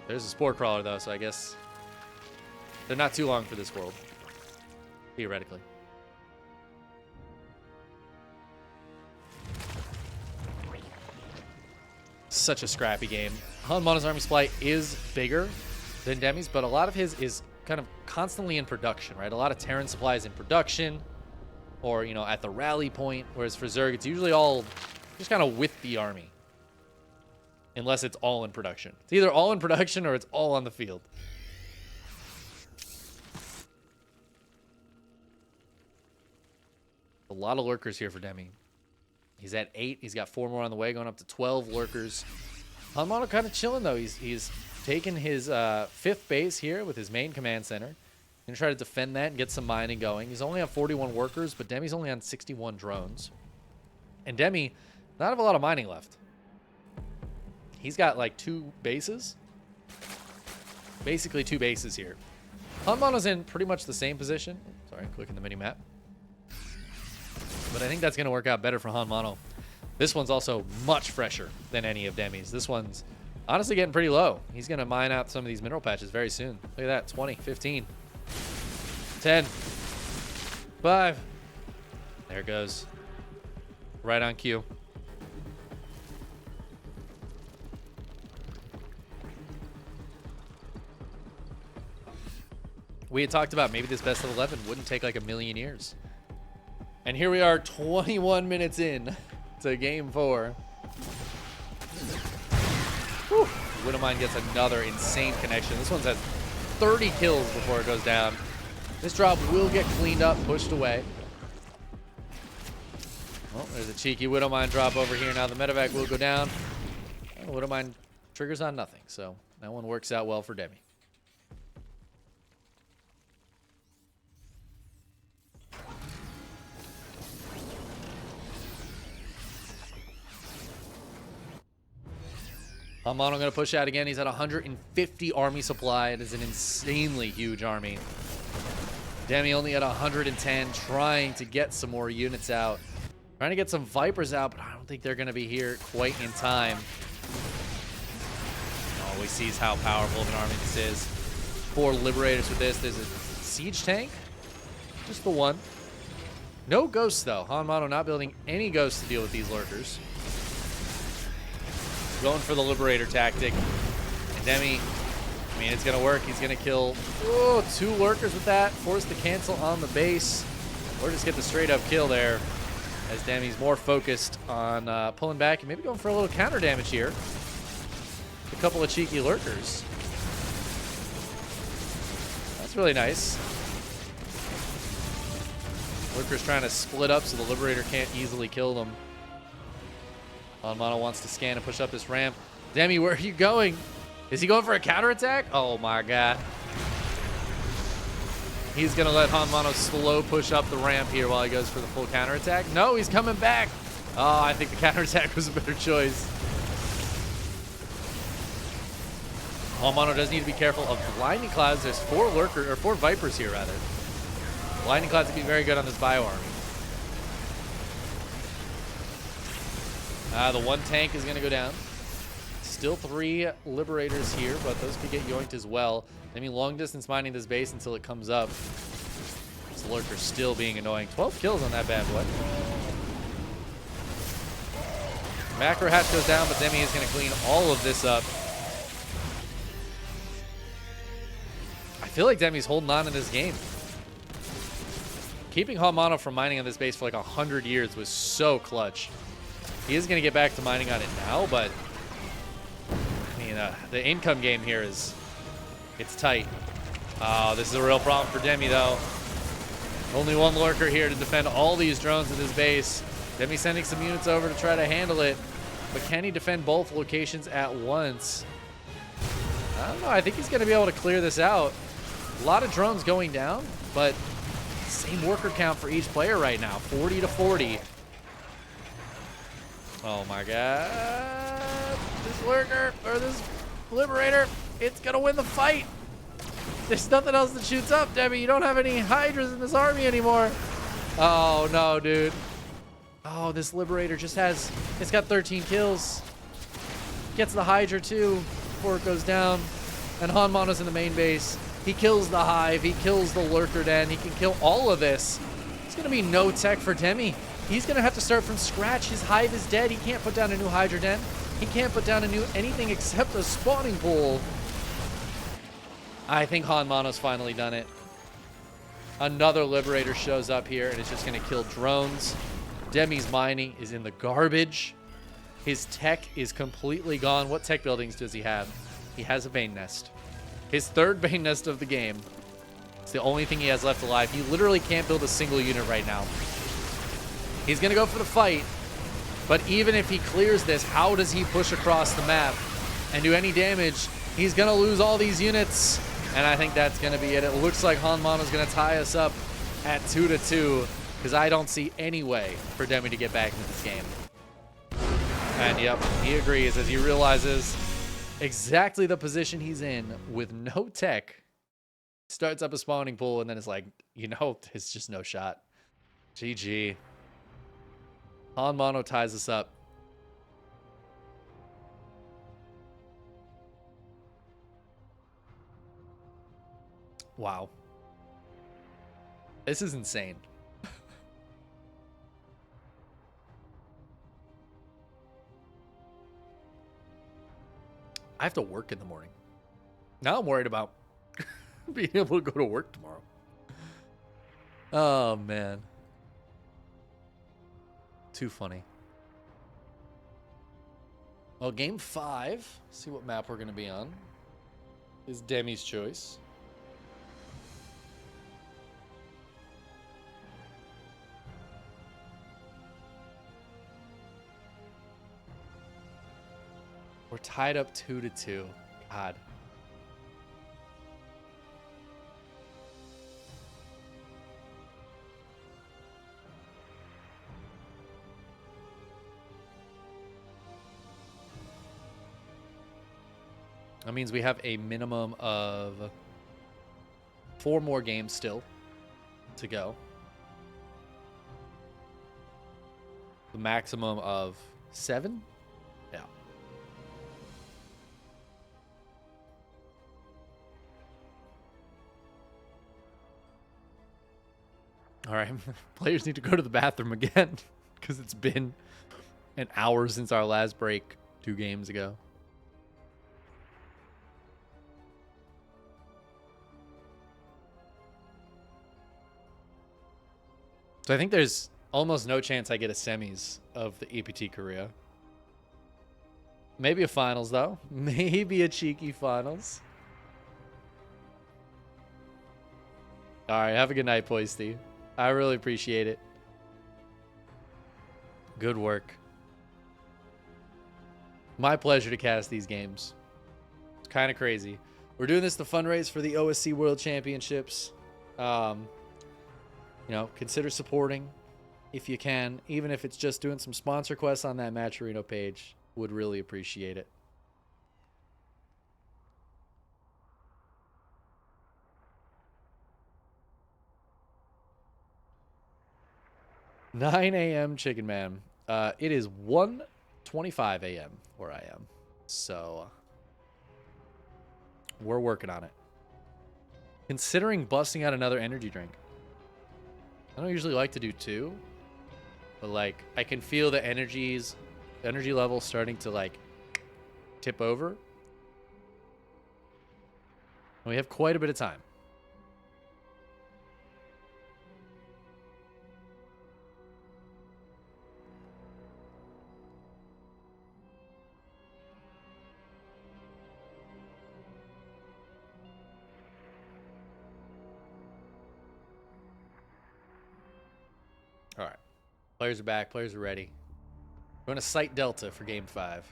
There's a Spore Crawler, though, so I guess they're not too long for this world. Theoretically. Such a scrappy game. HonMonO's army supply is bigger than Demi's, but a lot of his is kind of constantly in production, right? A lot of Terran supplies in production, or, you know, at the rally point, whereas for Zerg, it's usually all just kind of with the army. Unless it's all in production. It's either all in production or it's all on the field. A lot of lurkers here for Demi. He's at 8. He's got 4 more on the way, going up to 12 lurkers. HonMonO kind of chilling, though. He's taken his 5th base here with his main command center. Gonna try to defend that and get some mining going. He's only on 41 workers, but Demi's only on 61 drones. And Demi Not have a lot of mining left. He's got like 2 bases. Basically 2 bases here. HonMonO's in pretty much the same position. Sorry, clicking the mini map. But I think that's going to work out better for HonMonO. This one's also much fresher than any of Demi's. This one's honestly getting pretty low. He's going to mine out some of these mineral patches very soon. Look at that. 20, 15, 10, 5. There it goes. Right on cue. We had talked about maybe this best of 11 wouldn't take like a million years. And here we are 21 minutes in to game 4. Whew. Widowmine gets another insane connection. This one's has 30 kills before it goes down. This drop will get cleaned up, pushed away. Well, there's a cheeky Widowmine drop over here. Now the medevac will go down. Well, Widowmine triggers on nothing, so that one works out well for Demi. HonMonO going to push out again. He's at 150 army supply. It is an insanely huge army. Demi only at 110, trying to get some more units out. Trying to get some Vipers out, but I don't think they're going to be here quite in time. Always sees how powerful of an army this is. 4 Liberators with this. There's a Siege Tank. Just the one. No Ghosts, though. HonMonO not building any Ghosts to deal with these Lurkers. Going for the Liberator tactic. And Demi, I mean, it's going to work. He's going to kill 2 Lurkers with that. Force the cancel on the base. Or just get the straight up kill there. As Demi's more focused on pulling back and maybe going for a little counter damage here. A couple of cheeky Lurkers. That's really nice. Lurkers trying to split up so the Liberator can't easily kill them. HonMonO wants to scan and push up this ramp. Demi, where are you going? Is he going for a counterattack? Oh my god. He's going to let HonMonO slow push up the ramp here while he goes for the full counterattack. No, he's coming back. Oh, I think the counterattack was a better choice. HonMonO does need to be careful of Blinding Clouds. There's 4 Vipers here, rather. Blinding Clouds would be very good on this bio army. The 1 tank is going to go down. Still 3 Liberators here, but those could get yoinked as well. I mean, long distance mining this base until it comes up. This Lurker still being annoying. 12 kills on that bad boy. Macro hatch goes down, but Demi is going to clean all of this up. I feel like Demi's holding on in this game. Keeping HonMonO from mining on this base for like 100 years was so clutch. He is going to get back to mining on it now, but I mean, the income game here is, it's tight. Oh, this is a real problem for Demi, though. Only 1 Lurker here to defend all these drones at this base. Demi sending some units over to try to handle it, but can he defend both locations at once? I don't know. I think he's going to be able to clear this out. A lot of drones going down, but same worker count for each player right now, 40 to 40. Oh my god. This Lurker, or this Liberator, it's gonna win the fight. There's nothing else that shoots up, Demi. You don't have any Hydras in this army anymore. Oh no, dude. Oh, this Liberator just has, it's got 13 kills. Gets the Hydra too before it goes down. And HonMonO's in the main base. He kills the Hive, he kills the Lurker Den, he can kill all of this. It's gonna be no tech for Demi. He's going to have to start from scratch. His Hive is dead. He can't put down a new Hydra Den. He can't put down a new anything except a spawning pool. I think HonMonO's finally done it. Another Liberator shows up here, and it's just going to kill drones. Demi's mining is in the garbage. His tech is completely gone. What tech buildings does he have? He has a Bane Nest. His 3rd Bane Nest of the game. It's the only thing he has left alive. He literally can't build a single unit right now. He's going to go for the fight, but even if he clears this, how does he push across the map and do any damage? He's going to lose all these units, and I think that's going to be it. It looks like HonMonO's going to tie us up at 2-2, because I don't see any way for Demi to get back into this game. And yep, he agrees as he realizes exactly the position he's in with no tech. Starts up a spawning pool and then it's like, you know, there's just no shot. GG. HonMonO ties us up. Wow. This is insane. I have to work in the morning. Now I'm worried about being able to go to work tomorrow. Oh, man. Too funny. Well, game 5. See what map we're going to be on. Is Demi's choice. We're tied up 2-2. God. That means we have a minimum of 4 more games still to go. The maximum of 7? Yeah. All right. Players need to go to the bathroom again because it's been an hour since our last break 2 games ago. So I think there's almost no chance I get a semis of the EPT Korea. Maybe a finals, though. Maybe a cheeky finals. All right, have a good night, Poisty. I really appreciate it. Good work. My pleasure to cast these games. It's kind of crazy. We're doing this to fundraise for the OSC World Championships. You know, consider supporting if you can, even if it's just doing some sponsor quests on that Matcherino page. Would really appreciate it. $9 a.m. Chickenman. It is 1:25 a.m. where I am. So we're working on it. Considering busting out another energy drink. I don't usually like to do 2, but like I can feel the energy level starting to like tip over. And we have quite a bit of time. All right. Players are back. Players are ready. We're going to site Delta for game 5.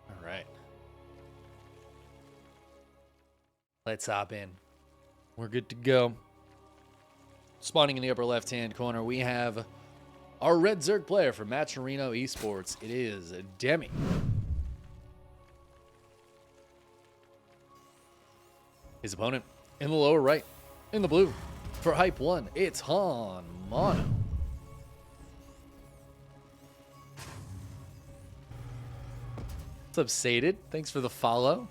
All right. Let's hop in. We're good to go. Spawning in the upper left-hand corner, we have our red Zerg player for Matcherino Esports. It is Demi. His opponent in the lower right, in the blue, for Hype 1, it's HonMonO. What's up, Sated? Thanks for the follow.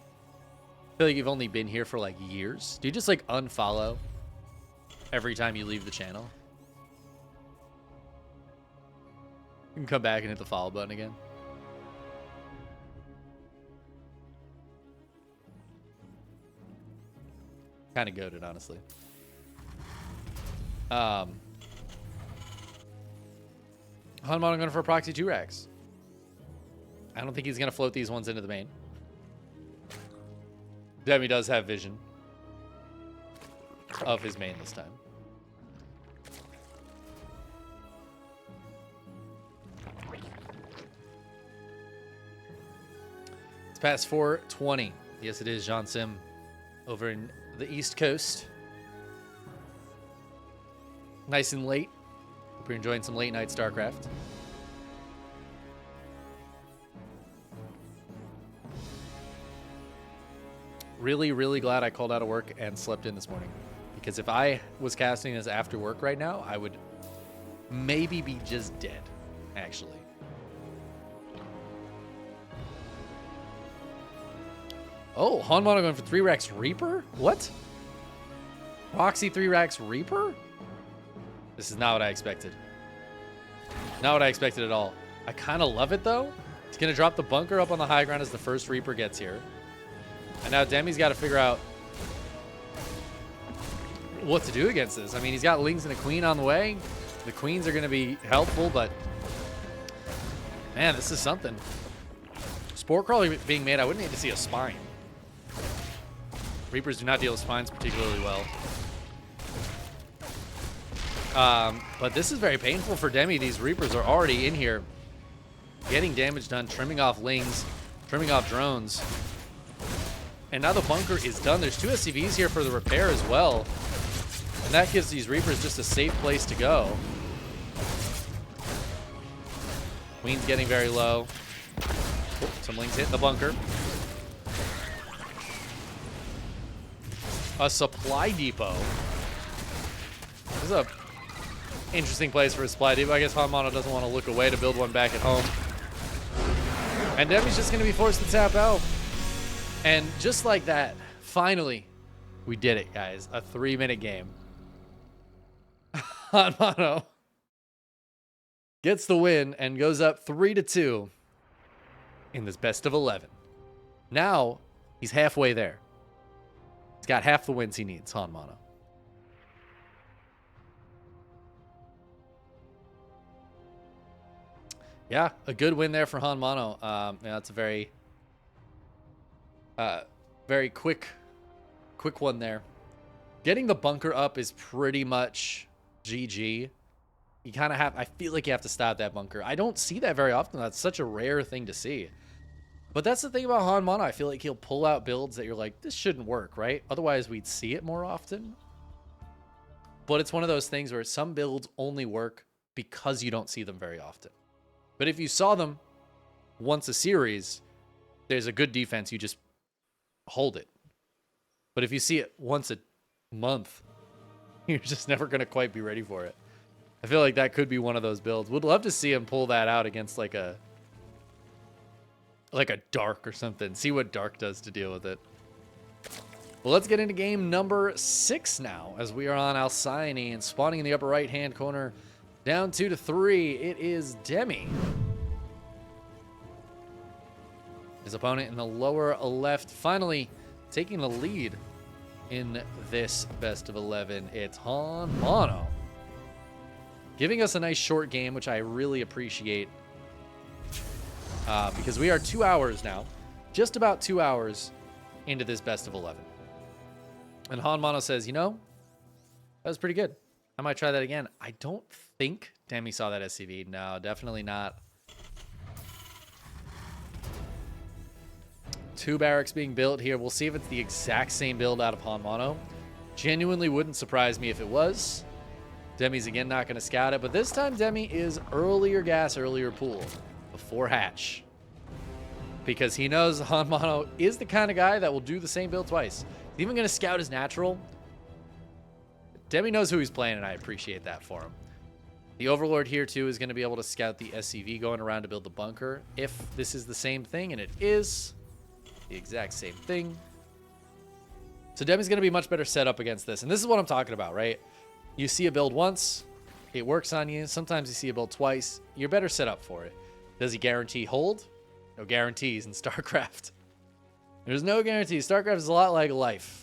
I feel like you've only been here for like years. Do you just like unfollow every time you leave the channel? You can come back and hit the follow button again. Kind of goated, honestly. HonMonO going for a proxy 2 racks. I don't think he's going to float these ones into the main. Demi does have vision of his main this time. past 4:20. Yes, it is Jean Sim over in the East Coast. Nice and late. Hope you're enjoying some late night StarCraft. Really, really glad I called out of work and slept in this morning. Because if I was casting this after work right now, I would maybe be just dead, actually. Oh, HonMonO going for 3 racks Reaper? What? Proxy 3 racks Reaper? This is not what I expected. Not what I expected at all. I kind of love it, though. It's going to drop the bunker up on the high ground as the first Reaper gets here. And now Demi's got to figure out what to do against this. I mean, he's got Lings and a Queen on the way. The Queens are going to be helpful, but man, this is something. Spore Crawler being made, I wouldn't need to see a Spine. Reapers do not deal with Spines particularly well. But this is very painful for Demi. These Reapers are already in here getting damage done, trimming off Lings, trimming off drones. And now the bunker is done. There's 2 SCVs here for the repair as well. And that gives these Reapers just a safe place to go. Queen's getting very low. Oh, some Lings hitting the bunker. A supply depot. This is a interesting place for a supply depot. I guess HonMonO doesn't want to look away to build one back at home. And Demi's just going to be forced to tap out. And just like that, finally, we did it, guys. A 3-minute game. HonMonO gets the win and goes up 3-2 in this best of 11. Now, he's halfway there. He's got half the wins he needs, HonMonO. Yeah, a good win there for HonMonO. Yeah, that's a very quick one there. Getting the bunker up is pretty much GG. You kind of have, I feel like you have to stop that bunker. I don't see that very often. That's such a rare thing to see. But that's the thing about HonMonO. I feel like he'll pull out builds that you're like, this shouldn't work, right? Otherwise, we'd see it more often. But it's one of those things where some builds only work because you don't see them very often. But if you saw them once a series, there's a good defense. You just hold it. But if you see it once a month, you're just never going to quite be ready for it. I feel like that could be one of those builds. Would love to see him pull that out against like a Dark or something. See what Dark does to deal with it. Well, let's get into game number 6 now, as we are on Alcyone and spawning in the upper right-hand corner. Down 2-3, it is Demi. His opponent in the lower left, finally taking the lead in this best of 11. It's HonMonO, giving us a nice short game, which I really appreciate. Because we are 2 hours now, just about 2 hours into this best of 11. And HonMonO says, you know, that was pretty good. I might try that again. I don't think Demi saw that SCV. No, definitely not. 2 barracks being built here. We'll see if it's the exact same build out of HonMonO. Genuinely wouldn't surprise me if it was. Demi's again not going to scout it, but this time Demi is earlier gas, earlier pool, before hatch. Because he knows HonMonO is the kind of guy that will do the same build twice. He's even going to scout his natural. Demi knows who he's playing, and I appreciate that for him. The Overlord here, too, is going to be able to scout the SCV going around to build the bunker. If this is the same thing, and it is the exact same thing. So Demi's going to be much better set up against this. And this is what I'm talking about, right? You see a build once, it works on you. Sometimes you see a build twice, you're better set up for it. Does he guarantee hold? No guarantees in StarCraft. There's no guarantees. StarCraft is a lot like life.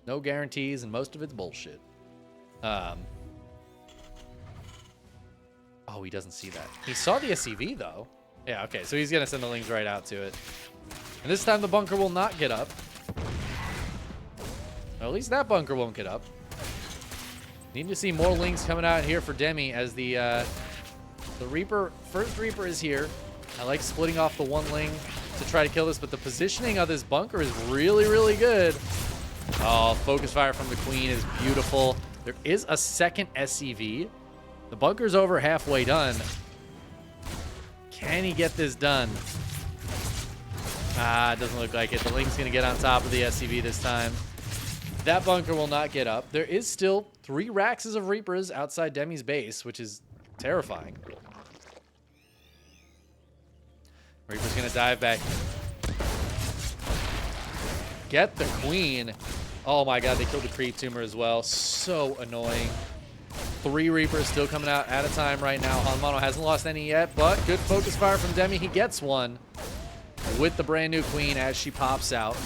No guarantees, and most of it's bullshit. Oh, he doesn't see that. He saw the SCV, though. Yeah, okay, so he's going to send the Lings right out to it. And this time the bunker will not get up. Or at least that bunker won't get up. Need to see more Lings coming out here for Demi as the Reaper, first Reaper is here. I like splitting off the one Ling to try to kill this, but the positioning of this bunker is really, really good. Oh, focus fire from the Queen is beautiful. There is a second SCV. The bunker's over halfway done. Can he get this done? Ah, it doesn't look like it. The Ling's going to get on top of the SCV this time. That bunker will not get up. There is still 3 racks of Reapers outside Demi's base, which is terrifying. Reaper's going to dive back. Get the Queen. Oh my god, they killed the creep tumor as well. So annoying. 3 Reapers still coming out at a time right now. HonMonO hasn't lost any yet, but good focus fire from Demi. He gets one with the brand new Queen as she pops out.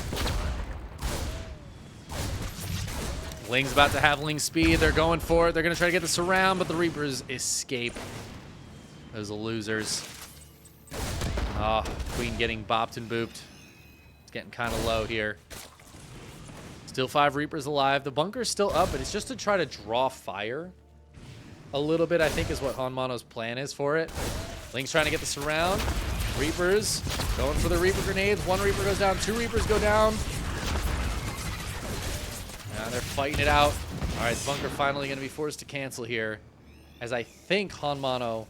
Ling's about to have Ling speed. They're going for it. They're going to try to get the surround, but the Reapers escape. Those are losers. Oh, Queen getting bopped and booped. It's getting kind of low here. Still 5 Reapers alive. The bunker's still up, but it's just to try to draw fire a little bit, I think, is what HonMonO's plan is for it. Ling's trying to get the surround. Reapers going for the Reaper grenades. 1 Reaper goes down. 2 Reapers go down. Now they're fighting it out. All right, the bunker finally going to be forced to cancel here, as I think HonMonO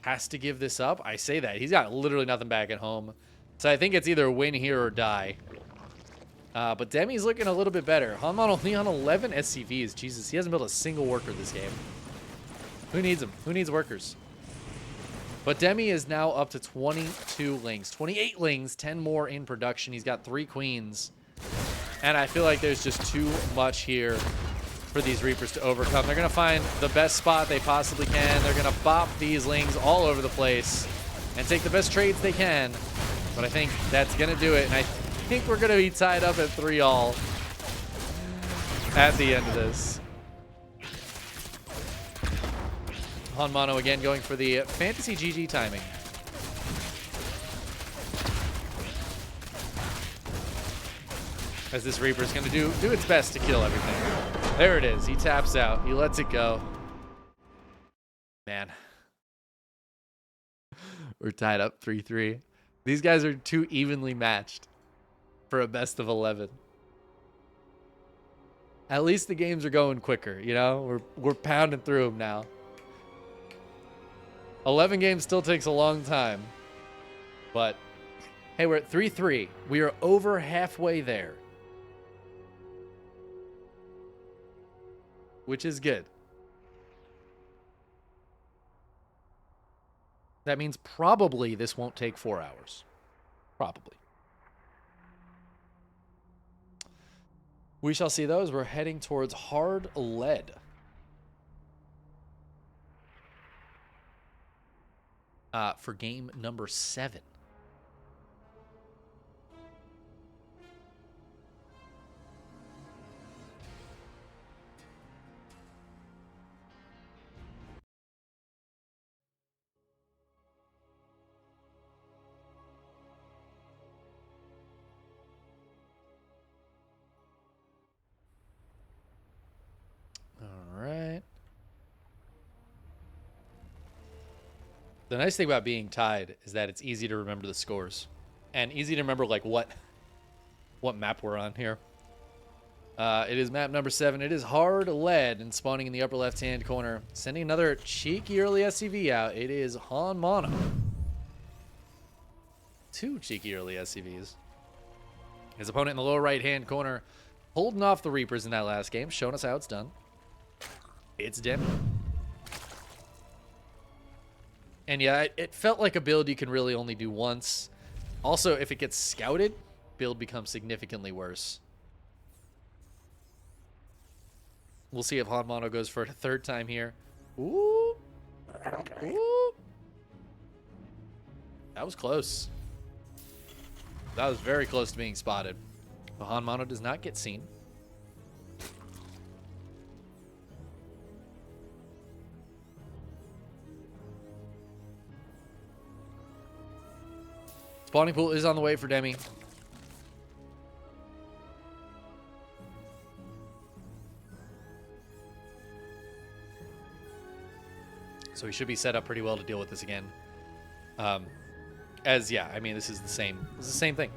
has to give this up. I say that. He's got literally nothing back at home. So I think it's either win here or die. But Demi's looking a little bit better. HonMonO only on 11 SCVs. Jesus, he hasn't built a single worker this game. Who needs them? Who needs workers? But Demi is now up to 22 Lings. 28 Lings, 10 more in production. He's got 3 Queens. And I feel like there's just too much here for these Reapers to overcome. They're going to find the best spot they possibly can. They're going to bop these Lings all over the place and take the best trades they can. But I think that's going to do it. And I think we're going to be tied up at 3-all at the end of this. HonMonO again going for the fantasy GG timing. As this Reaper's going to do its best to kill everything. There it is. He taps out. He lets it go. Man. We're tied up 3-3. These guys are too evenly matched for a best of 11. At least the games are going quicker, you know? We're pounding through them now. 11 games still takes a long time. But, hey, we're at 3-3. We are over halfway there. Which is good. That means probably this won't take 4 hours. Probably. We shall see those. We're heading towards hard lead. For game number 7. Right. The nice thing about being tied is that it's easy to remember the scores and easy to remember like what map we're on here. It is map number 7. It is hard lead and spawning in the upper left-hand corner. Sending another cheeky early SCV out. It is HonMonO. 2 cheeky early SCVs. His opponent in the lower right-hand corner holding off the Reapers in that last game, showing us how it's done. It's Demi. And yeah, it felt like a build you can really only do once. Also, if it gets scouted, build becomes significantly worse. We'll see if HonMonO goes for it a 3rd time here. Ooh. Ooh. That was close. That was very close to being spotted. But HonMonO does not get seen. Spawning pool is on the way for Demi. So he should be set up pretty well to deal with this again. As yeah, I mean, this is the same. This is the same thing.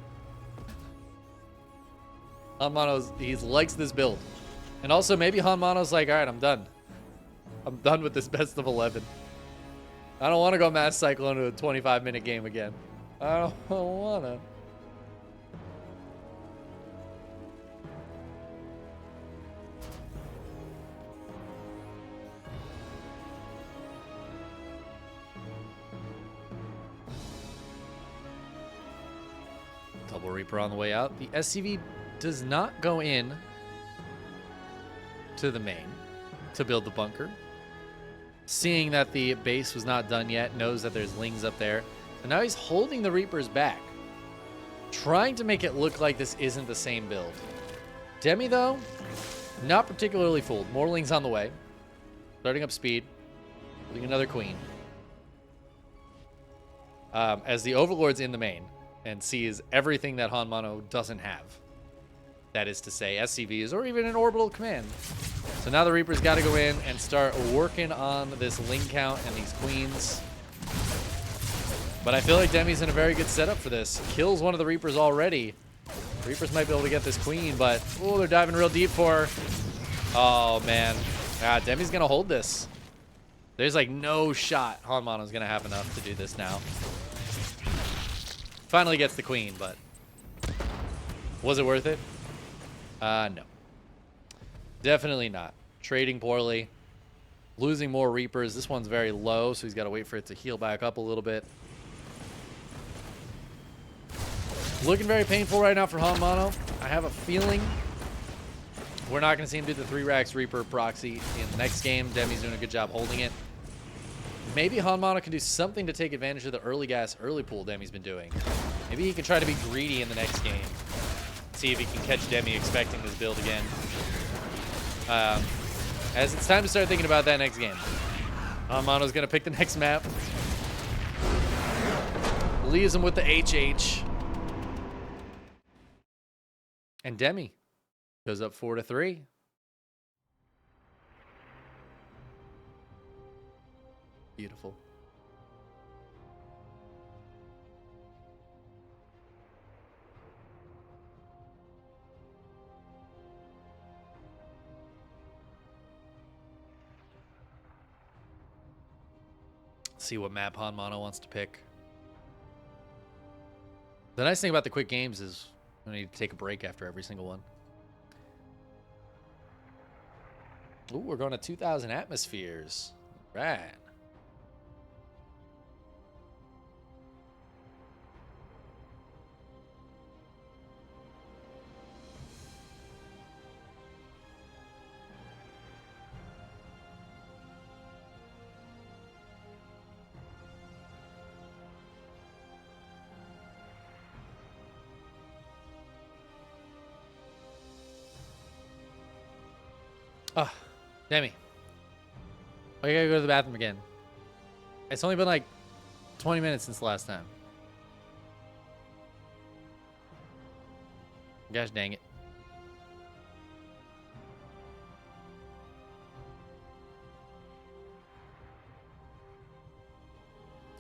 HonMonO's he likes this build, and also maybe HonMonO's like, all right, I'm done. I'm done with this best of 11. I don't want to go Mass Cyclone to a 25-minute game again. I don't wanna. Double Reaper on the way out. The SCV does not go in to the main to build the bunker. Seeing that the base was not done yet, knows that there's Lings up there. So now he's holding the Reapers back, trying to make it look like this isn't the same build. Demi, though, not particularly fooled. More Lings on the way. Starting up speed. Building another Queen. As the Overlord's in the main and sees everything that HonMonO doesn't have. That is to say, SCVs or even an orbital command. So now the Reaper's got to go in and start working on this Ling count and these Queens. But I feel like Demi's in a very good setup for this. Kills one of the Reapers already. Reapers might be able to get this Queen, but oh, they're diving real deep for her. Oh, man. Ah, Demi's going to hold this. There's like no shot HonMonO's going to have enough to do this now. Finally gets the Queen, but was it worth it? No. Definitely not. Trading poorly. Losing more Reapers. This one's very low, so he's got to wait for it to heal back up a little bit. Looking very painful right now for HonMonO. I have a feeling we're not going to see him do the 3 racks Reaper proxy in the next game. Demi's doing a good job holding it. Maybe HonMonO can do something to take advantage of the early gas, early pool Demi's been doing. Maybe he can try to be greedy in the next game. See if he can catch Demi expecting this build again. As it's time to start thinking about that next game. HonMonO's going to pick the next map. Leaves him with the HH. And Demi goes up 4-3. Beautiful. See what map HonMonO wants to pick. The nice thing about the quick games is I need to take a break after every single one. Ooh, we're going to 2,000 atmospheres. Right. Oh, Demi. I gotta go to the bathroom again. It's only been like 20 minutes since the last time. Gosh dang it.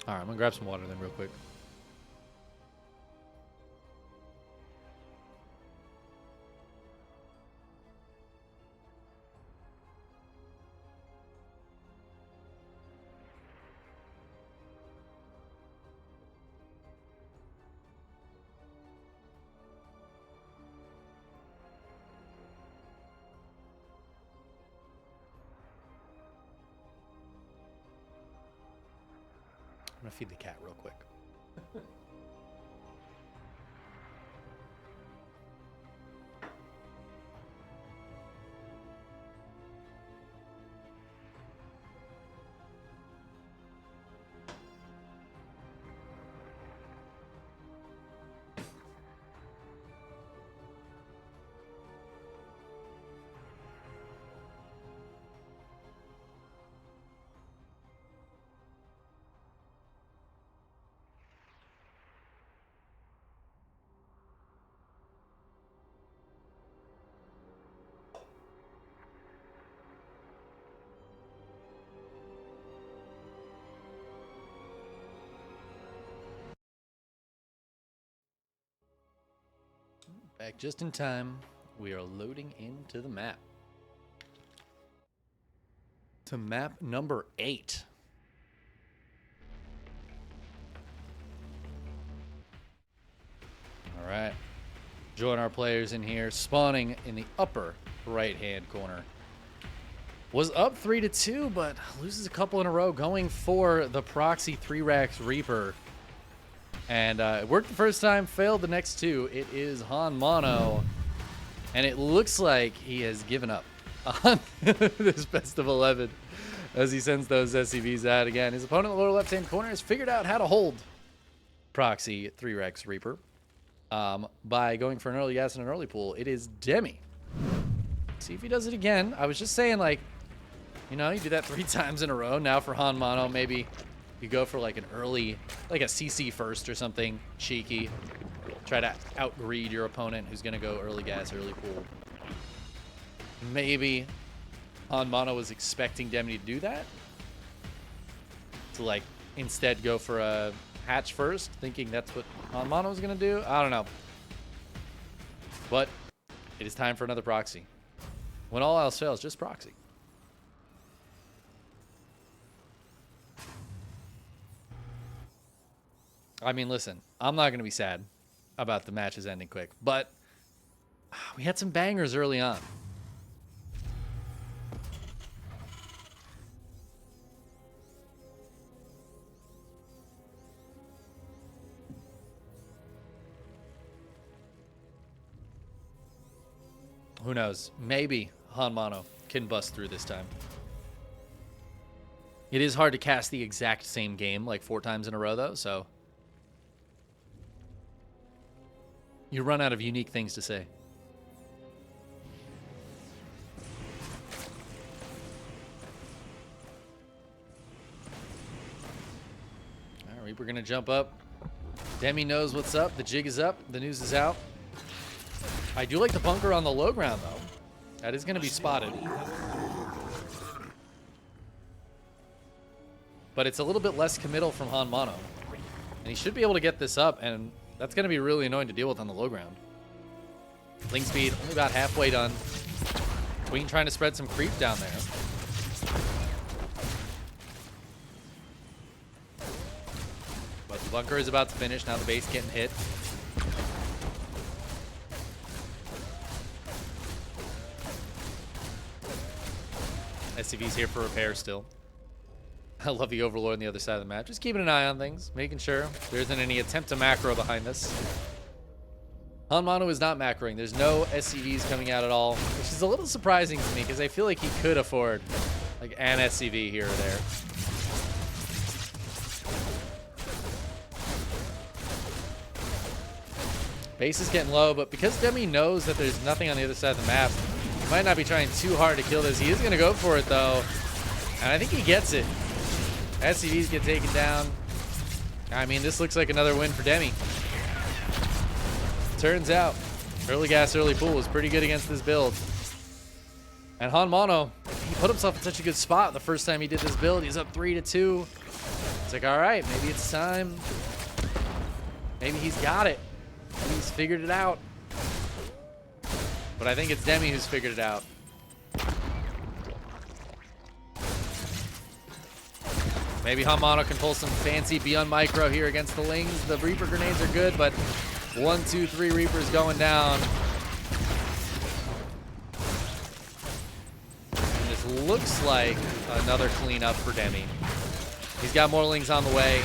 Alright, I'm gonna grab some water then real quick. I'm gonna feed the cat real quick. Back just in time. We are loading into the map. To map number 8. All right. Join our players in here. Spawning in the upper right-hand corner. Was up 3-2, but loses a couple in a row. Going for the proxy 3-Rax Reaper. And it worked the first time, failed the next two. It is HonMonO. And it looks like he has given up on this best of 11 as he sends those SCVs out again. His opponent in the lower left-hand corner has figured out how to hold proxy 3-Rax Reaper by going for an early gas and an early pull. It is Demi. See if he does it again. I was just saying, like, you know, you do that 3 times in a row. Now for HonMonO, maybe you go for like an early, like a CC first or something cheeky. Try to outgreed your opponent who's going to go early gas, early pull. Maybe HonMonO was expecting Demi to do that. To like instead go for a hatch first, thinking that's what HonMonO was going to do. I don't know. But it is time for another proxy. When all else fails, just proxy. I mean, listen, I'm not going to be sad about the matches ending quick, but we had some bangers early on. Who knows? Maybe HonMonO can bust through this time. It is hard to cast the exact same game like 4 times in a row, though, so you run out of unique things to say. All right, we're going to jump up. Demi knows what's up. The jig is up. The news is out. I do like the bunker on the low ground, though. That is going to be spotted. But it's a little bit less committal from HonMonO. And he should be able to get this up, and that's going to be really annoying to deal with on the low ground. Link speed, only about halfway done. Queen trying to spread some creep down there. But the bunker is about to finish. Now the base getting hit. SCV's here for repair still. I love the Overlord on the other side of the map. Just keeping an eye on things, making sure there isn't any attempt to macro behind this. HonMonO is not macroing. There's no SCVs coming out at all, which is a little surprising to me because I feel like he could afford like an SCV here or there. Base is getting low, but because Demi knows that there's nothing on the other side of the map, he might not be trying too hard to kill this. He is going to go for it, though, and I think he gets it. SCVs get taken down. I mean, this looks like another win for Demi. Turns out, early gas, early pull was pretty good against this build. And HonMonO, he put himself in such a good spot the first time he did this build. He's up 3-2. It's like, all right, maybe it's time. Maybe he's got it. Maybe he's figured it out. But I think it's Demi who's figured it out. Maybe HonMonO can pull some fancy Beyond Micro here against the Lings. The Reaper grenades are good, but 1, 2, 3 Reapers going down. And this looks like another cleanup for Demi. He's got more Lings on the way.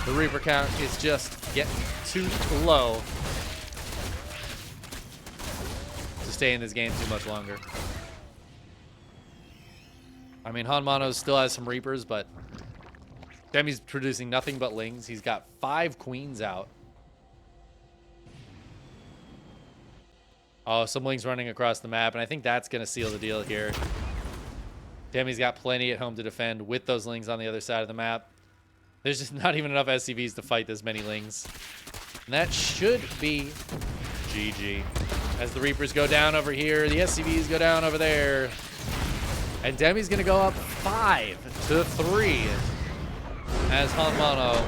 The Reaper count is just getting too low to stay in this game too much longer. I mean, HonMonO still has some Reapers, but Demi's producing nothing but Lings. He's got 5 Queens out. Oh, some Lings running across the map, and I think that's going to seal the deal here. Demi's got plenty at home to defend with those Lings on the other side of the map. There's just not even enough SCVs to fight this many Lings. And that should be GG. As the Reapers go down over here, the SCVs go down over there. And Demi's going to go up 5-3 as HonMonO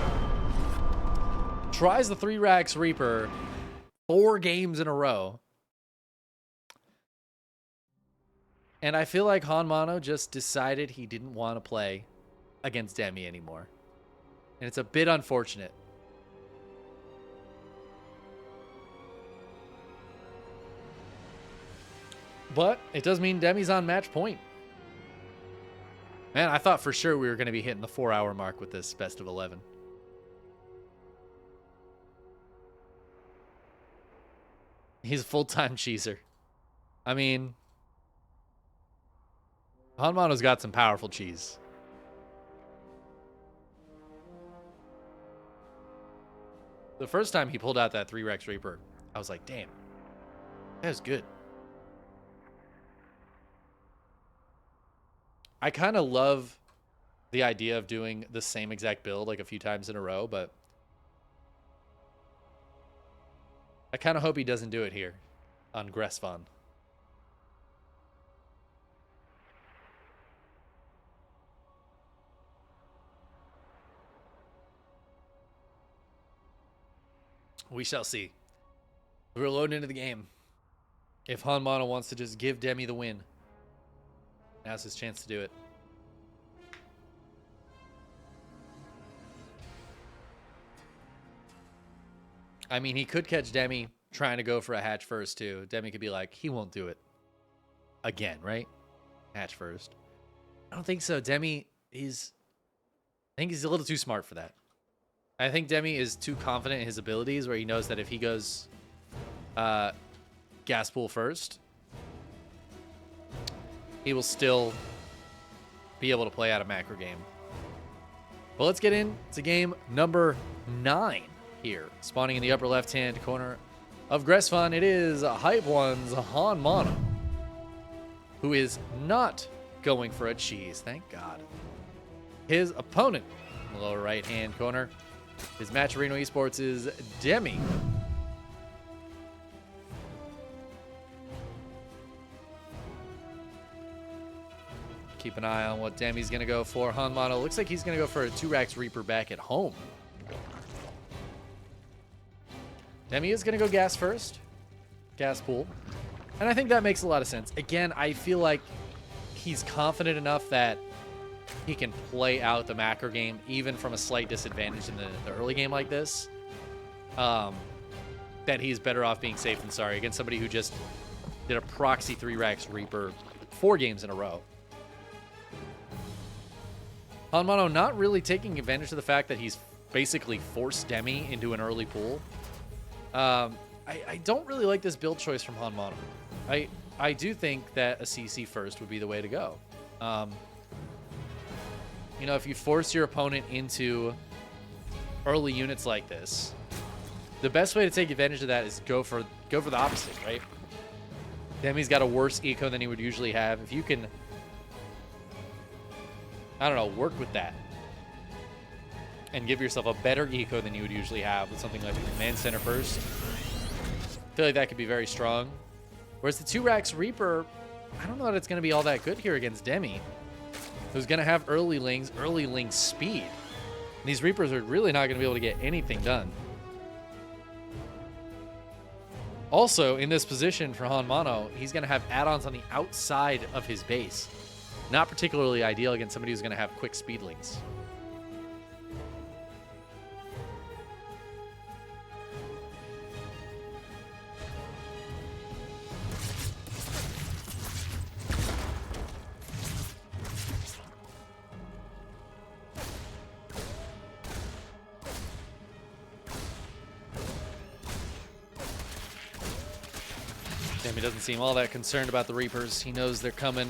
tries the 3-Rax Reaper 4 games in a row And I feel like HonMonO just decided he didn't want to play against Demi anymore. And it's a bit unfortunate. But it does mean Demi's on match point. Man, I thought for sure we were going to be hitting the 4-hour mark with this best of 11. He's a full-time cheeser. I mean, HonMonO's got some powerful cheese. The first time he pulled out that 3-Rex Reaper, I was like, damn, that was good. I kind of love the idea of doing the same exact build like a few times in a row, but I kind of hope he doesn't do it here on Gressvan. We shall see. We're loading into the game. If HonMonO wants to just give Demi the win, now's his chance to do it. I mean, he could catch Demi trying to go for a hatch first, too. Demi could be like, he won't do it again, right? Hatch first. I don't think so. I think he's a little too smart for that. I think Demi is too confident in his abilities where he knows that if he goes gas pool first, he will still be able to play out a macro game. Well, let's get into game number 9 here. Spawning in the upper left-hand corner of Gressvan, it is Hype One's HonMonO, who is not going for a cheese, thank God. His opponent in the lower right-hand corner, his Matcherino Esports is Demi. Keep an eye on what Demi's going to go for. HonMonO looks like he's going to go for a 2-Rax Reaper back at home. Demi is going to go gas first. Gas pool. And I think that makes a lot of sense. Again, I feel like he's confident enough that he can play out the macro game even from a slight disadvantage in the early game like this. That he's better off being safe than sorry against somebody who just did a proxy 3-Rax Reaper 4 games in a row. HonMonO not really taking advantage of the fact that he's basically forced Demi into an early pool. I don't really like this build choice from HonMonO. I do think that a CC first would be the way to go. You know, if you force your opponent into early units like this, the best way to take advantage of that is go for the opposite, right? Demi's got a worse eco than he would usually have. If you can, I don't know, work with that and give yourself a better eco than you would usually have with something like the Command Center first, I feel like that could be very strong. Whereas the 2-Rax Reaper, I don't know that it's going to be all that good here against Demi, who's going to have early ling speed. And these Reapers are really not going to be able to get anything done. Also, in this position for HonMonO, he's going to have add-ons on the outside of his base. Not particularly ideal against somebody who's going to have quick speedlings. Demi doesn't seem all that concerned about the Reapers. He knows they're coming.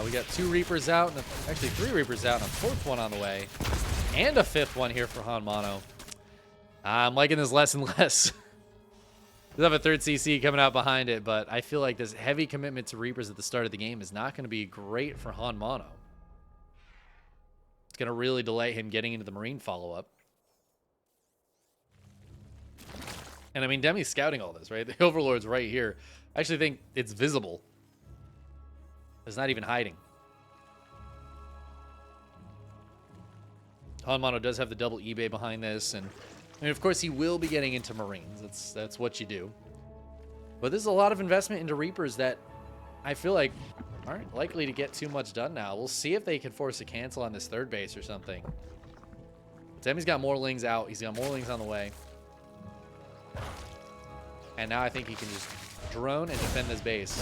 We got 2 Reapers out, and actually 3 Reapers out, and a 4th one on the way. And a 5th one here for HonMonO. I'm liking this less and less. Does have a 3rd CC coming out behind it, but I feel like this heavy commitment to Reapers at the start of the game is not going to be great for HonMonO. It's going to really delay him getting into the Marine follow-up. And I mean, Demi's scouting all this, right? The Overlord's right here. I actually think it's visible. It's not even hiding. HonMonO does have the double eBay behind this, and I mean, of course, he will be getting into Marines. That's what you do. But this is a lot of investment into Reapers that I feel like aren't likely to get too much done now. We'll see if they can force a cancel on this third base or something. Demi's got more lings out. He's got more lings on the way. And now I think he can just drone and defend this base.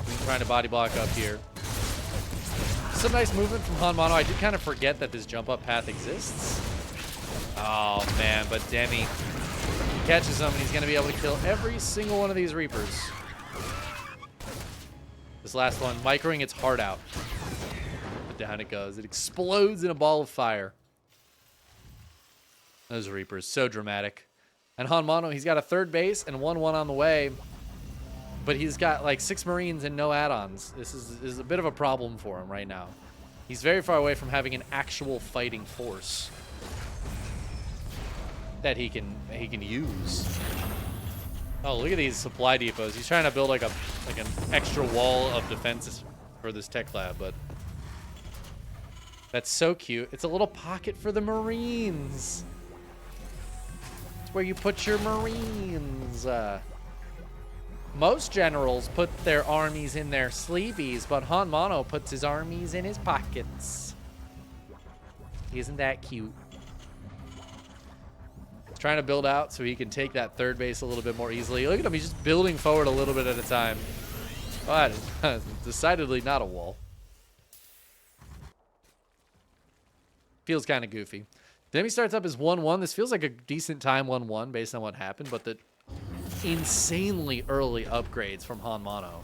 He's trying to body block up here. Some nice movement from HonMonO. I did kind of forget that this jump up path exists. Oh man, but Demi catches him and he's going to be able to kill every single one of these Reapers. This last one, microing its heart out. But down it goes. It explodes in a ball of fire. Those Reapers, so dramatic. And HonMonO, he's got a third base and 1-1 on the way. But he's got like 6 Marines and no add-ons. This is a bit of a problem for him right now. He's very far away from having an actual fighting force that he can use. Oh, look at these supply depots. He's trying to build like an extra wall of defenses for this tech lab, but that's so cute. It's a little pocket for the Marines. It's where you put your Marines. Most generals put their armies in their sleeveys, but HonMonO puts his armies in his pockets. Isn't that cute? He's trying to build out so he can take that third base a little bit more easily. Look at him, he's just building forward a little bit at a time. But decidedly not a wall. Feels kind of goofy. Demi starts up as 1-1. This feels like a decent time 1-1 based on what happened, but the insanely early upgrades from HonMonO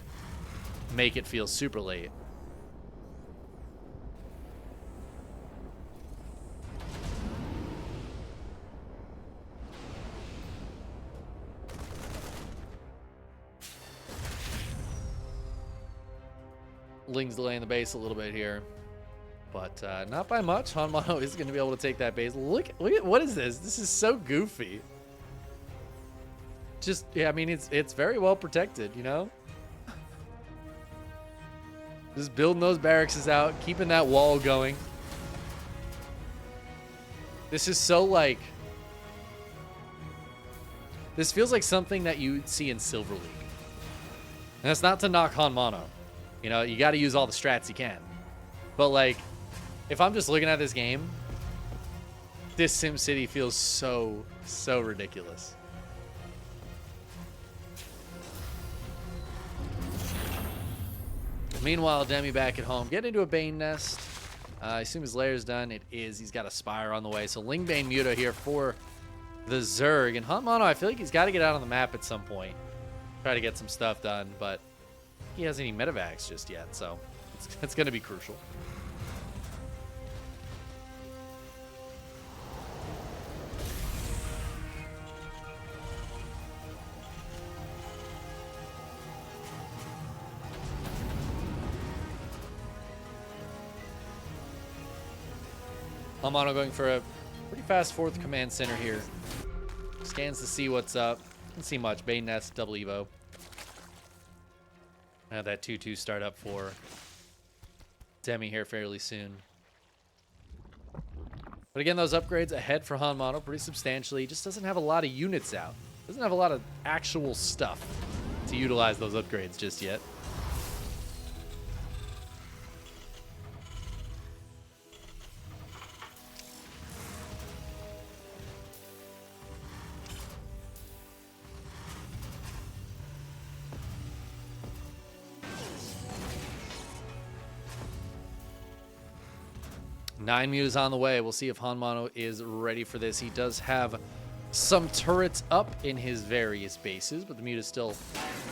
make it feel super late. Ling's delaying the base a little bit here, but not by much. HonMonO is going to be able to take that base. Look at what is this? This is so goofy. Just, yeah, I mean, it's very well protected, you know? Just building those barracks out, keeping that wall going. This is so, like... This feels like something that you'd see in Silver League. And that's not to knock HonMonO. You know, you got to use all the strats you can. But, like, if I'm just looking at this game, this SimCity feels so ridiculous. Meanwhile, Demi back at home, getting into a Bane nest. I assume his lair's done. It is. He's got a Spire on the way. So Ling Bane Muta here for the Zerg. And HonMonO, I feel like he's got to get out on the map at some point. Try to get some stuff done, but he hasn't any medevacs just yet, so it's going to be crucial. HonMonO going for a pretty fast 4th command center here. Scans to see what's up. Didn't see much. Bane Nest, double Evo. Have that 2-2 start up for Demi here fairly soon. But again, those upgrades ahead for HonMonO pretty substantially. He just doesn't have a lot of units out. Doesn't have a lot of actual stuff to utilize those upgrades just yet. Nine Mutas on the way. We'll see if HonMonO is ready for this. He does have some turrets up in his various bases, but the Mutas still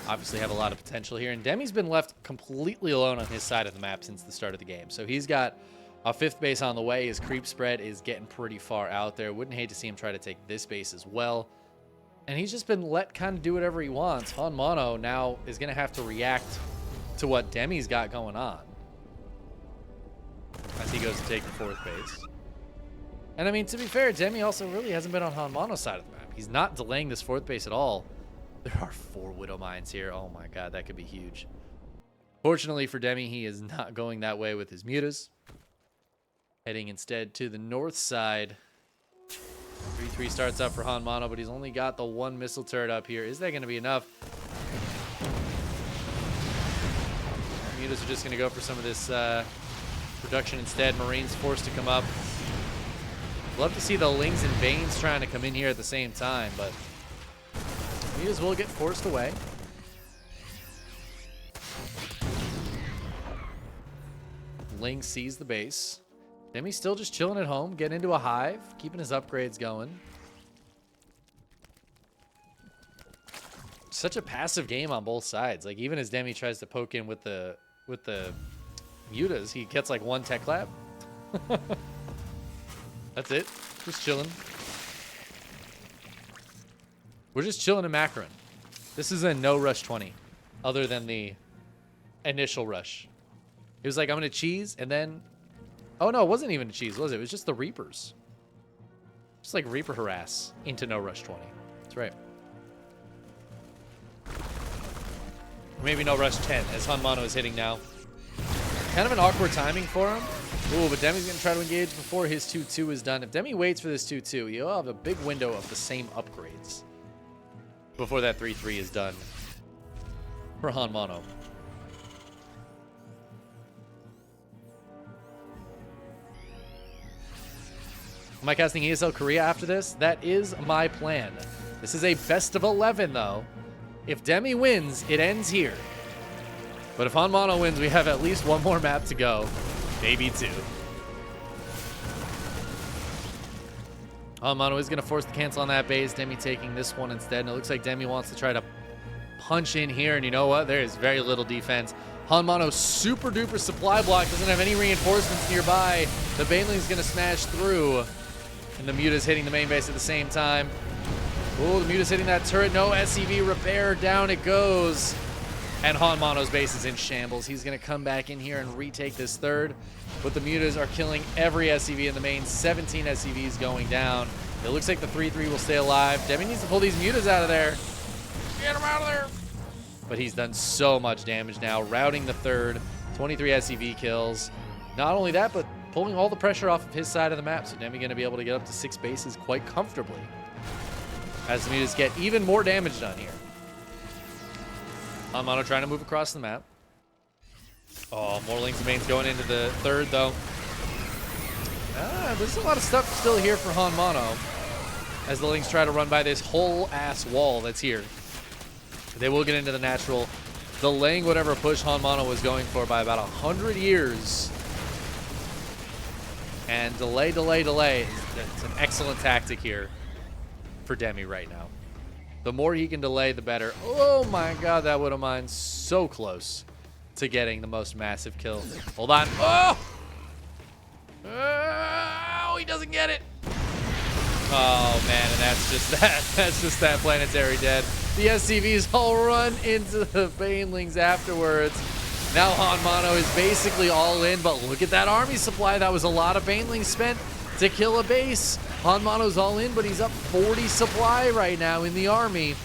obviously have a lot of potential here. And Demi's been left completely alone on his side of the map since the start of the game. So he's got a 5th base on the way. His creep spread is getting pretty far out there. Wouldn't hate to see him try to take this base as well. And he's just been let kind of do whatever he wants. HonMonO now is going to have to react to what Demi's got going on as he goes to take the 4th base. And I mean, to be fair, Demi also really hasn't been on HonMonO's side of the map. He's not delaying this 4th base at all. There are 4 Widow Mines here. Oh my god, that could be huge. Fortunately for Demi, he is not going that way with his Mutas. Heading instead to the north side. 3 3-3 starts up for HonMonO, but he's only got the one missile turret up here. Is that going to be enough? Mutas are just going to go for some of this production instead. Marines forced to come up. Love to see the Lings and Banes trying to come in here at the same time, but Mutas will get forced away. Ling sees the base. Demi's still just chilling at home, getting into a hive, keeping his upgrades going. Such a passive game on both sides. Like, even as Demi tries to poke in with the mutas, he gets like one tech lab. That's it. Just chilling. We're just chilling in Macaron. This is a no rush 20, other than the initial rush. It was like, I'm going to cheese, and then... Oh, no, it wasn't even a cheese, was it? It was just the Reapers. Just like Reaper harass into no rush 20. That's right. Maybe no rush 10, as HonMonO is hitting now. Kind of an awkward timing for him. Ooh, but Demi's going to try to engage before his 2-2 is done. If Demi waits for this 2-2, he'll have a big window of the same upgrades before that 3-3 is done for HonMonO. Am I casting ESL Korea after this? That is my plan. This is a best of 11, though. If Demi wins, it ends here. But if HonMonO wins, we have at least one more map to go. Maybe two. HonMonO is going to force the cancel on that base. Demi taking this one instead. And it looks like Demi wants to try to punch in here. And you know what? There is very little defense. HonMonO super duper supply block. Doesn't have any reinforcements nearby. The Baneling's going to smash through. And the Muta's hitting the main base at the same time. Oh, the Muta's hitting that turret. No SCV repair. Down it goes. And HonMonO's base is in shambles. He's going to come back in here and retake this third. But the Mutas are killing every SCV in the main. 17 SCVs going down. It looks like the 3-3 will stay alive. Demi needs to pull these Mutas out of there. Get him out of there. But he's done so much damage now. Routing the third. 23 SCV kills. Not only that, but pulling all the pressure off of his side of the map. So Demi going to be able to get up to 6 bases quite comfortably, as the Mutas get even more damage done here. HonMonO trying to move across the map. Oh, more Lings and Banes going into the third, though. There's a lot of stuff still here for HonMonO, as the Lings try to run by this whole ass wall that's here. They will get into the natural, delaying whatever push HonMonO was going for by about 100 years. And delay. It's an excellent tactic here for Demi right now. The more he can delay, the better. Oh my god, that would have mined so close to getting the most massive kill. Hold on. Oh! Oh, he doesn't get it. Oh man, and that's just that. That's just that planetary dead. The SCVs all run into the Banelings afterwards. Now HonMonO is basically all in, but look at that army supply. That was a lot of Banelings spent to kill a base. HonMonO's all in, but he's up 40 supply right now in the army.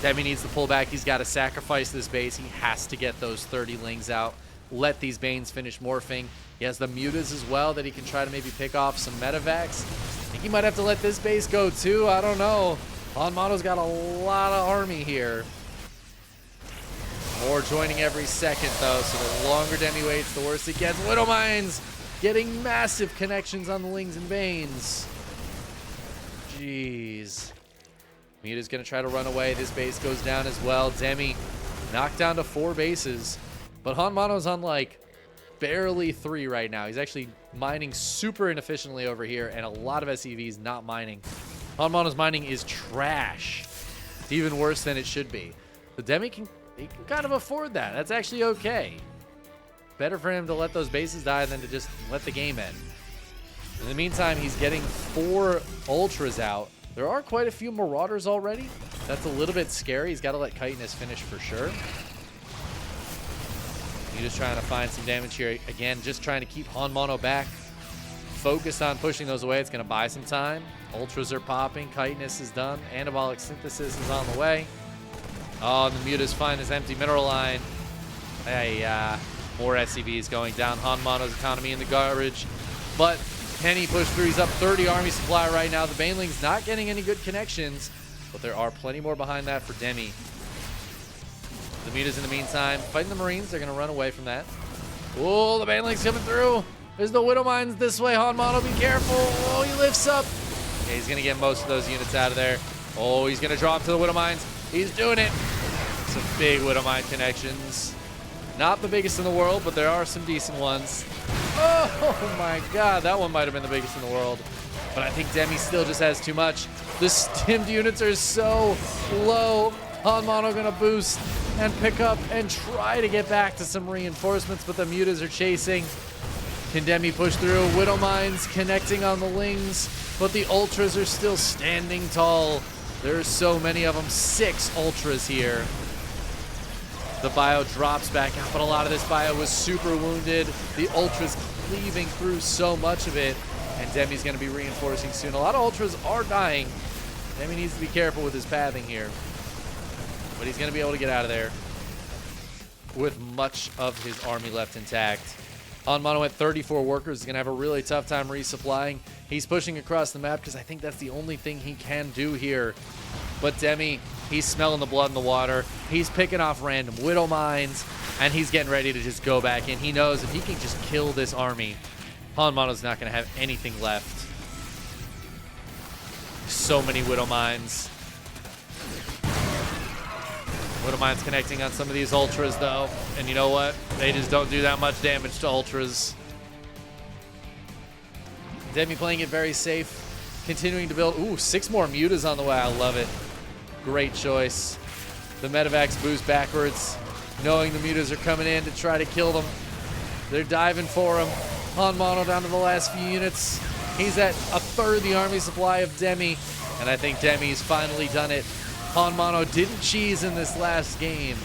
Demi needs to pull back. He's got to sacrifice this base. He has to get those 30 Lings out. Let these Banes finish morphing. He has the Mutas as well that he can try to maybe pick off some Medivacs. I think he might have to let this base go too. I don't know. HonMonO's got a lot of army here. More joining every second, though, so the longer Demi waits, the worse it gets. Widow Mines getting massive connections on the Lings and Banes. Jeez. Muta's going to try to run away. This base goes down as well. Demi knocked down to 4 bases. But HonMonO's on, like, barely 3 right now. He's actually mining super inefficiently over here, and a lot of SCVs not mining. HonMonO's mining is trash. It's even worse than it should be. The Demi can kind of afford that. That's actually okay. Better for him to let those bases die than to just let the game end. In the meantime, he's getting 4 Ultras out. There are quite a few Marauders already. That's a little bit scary. He's got to let Chitinous finish for sure. He's just trying to find some damage here. Again, just trying to keep HonMonO back. Focused on pushing those away. It's going to buy some time. Ultras are popping. Chitinous is done. Anabolic Synthesis is on the way. Oh, and the Mutas find this empty mineral line. Hey, more SCVs going down. HonMonO's economy in the garbage. But Can he push through? He's up 30 army supply right now. The Baneling's not getting any good connections, but there are plenty more behind that for Demi. The Mutas in the meantime fighting the Marines. They're going to run away from that. Oh, the Baneling's coming through. There's no Widow Mines this way. HonMonO, be careful. Oh, he lifts up. Yeah, he's going to get most of those units out of there. Oh, he's going to drop to the Widow Mines. He's doing it. Some big Widow Mine connections. Not the biggest in the world, but there are some decent ones. Oh my god, that one might have been the biggest in the world. But I think Demi still just has too much. The stimmed units are so low. HonMonO gonna boost and pick up and try to get back to some reinforcements, but the Mutas are chasing. Can Demi push through? Widow Mines connecting on the Lings, but the Ultras are still standing tall. There's so many of them. 6 Ultras here. The bio drops back out, but a lot of this bio was super wounded. The Ultras cleaving through so much of it, and Demi's going to be reinforcing soon. A lot of Ultras are dying. Demi needs to be careful with his pathing here, but he's going to be able to get out of there with much of his army left intact. HonMonO at 34 workers is going to have a really tough time resupplying. He's pushing across the map because I think that's the only thing he can do here. But Demi, he's smelling the blood in the water. He's picking off random Widow Mines, and he's getting ready to just go back in. He knows if he can just kill this army, HonMonO's not going to have anything left. So many Widow Mines. Widow Mines connecting on some of these Ultras, though. And you know what? They just don't do that much damage to Ultras. Demi playing it very safe. Continuing to build. Ooh, 6 more Mutas on the way. I love it. Great choice. The Medivacs boost backwards, knowing the Mutas are coming in to try to kill them. They're diving for him. HonMonO down to the last few units. He's at a third the army supply of Demi, and I think Demi's finally done it. HonMonO didn't cheese in this last game.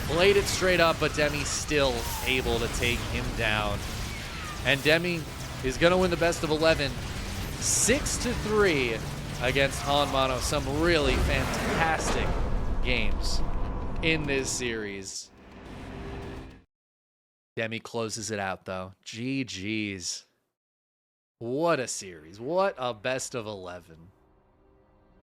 Played it straight up, but Demi still able to take him down. And Demi is going to win the best of 11. 6-3 against HonMonO. Some really fantastic games in this series. Demi closes it out, though. GG's. What a series. What a best of 11.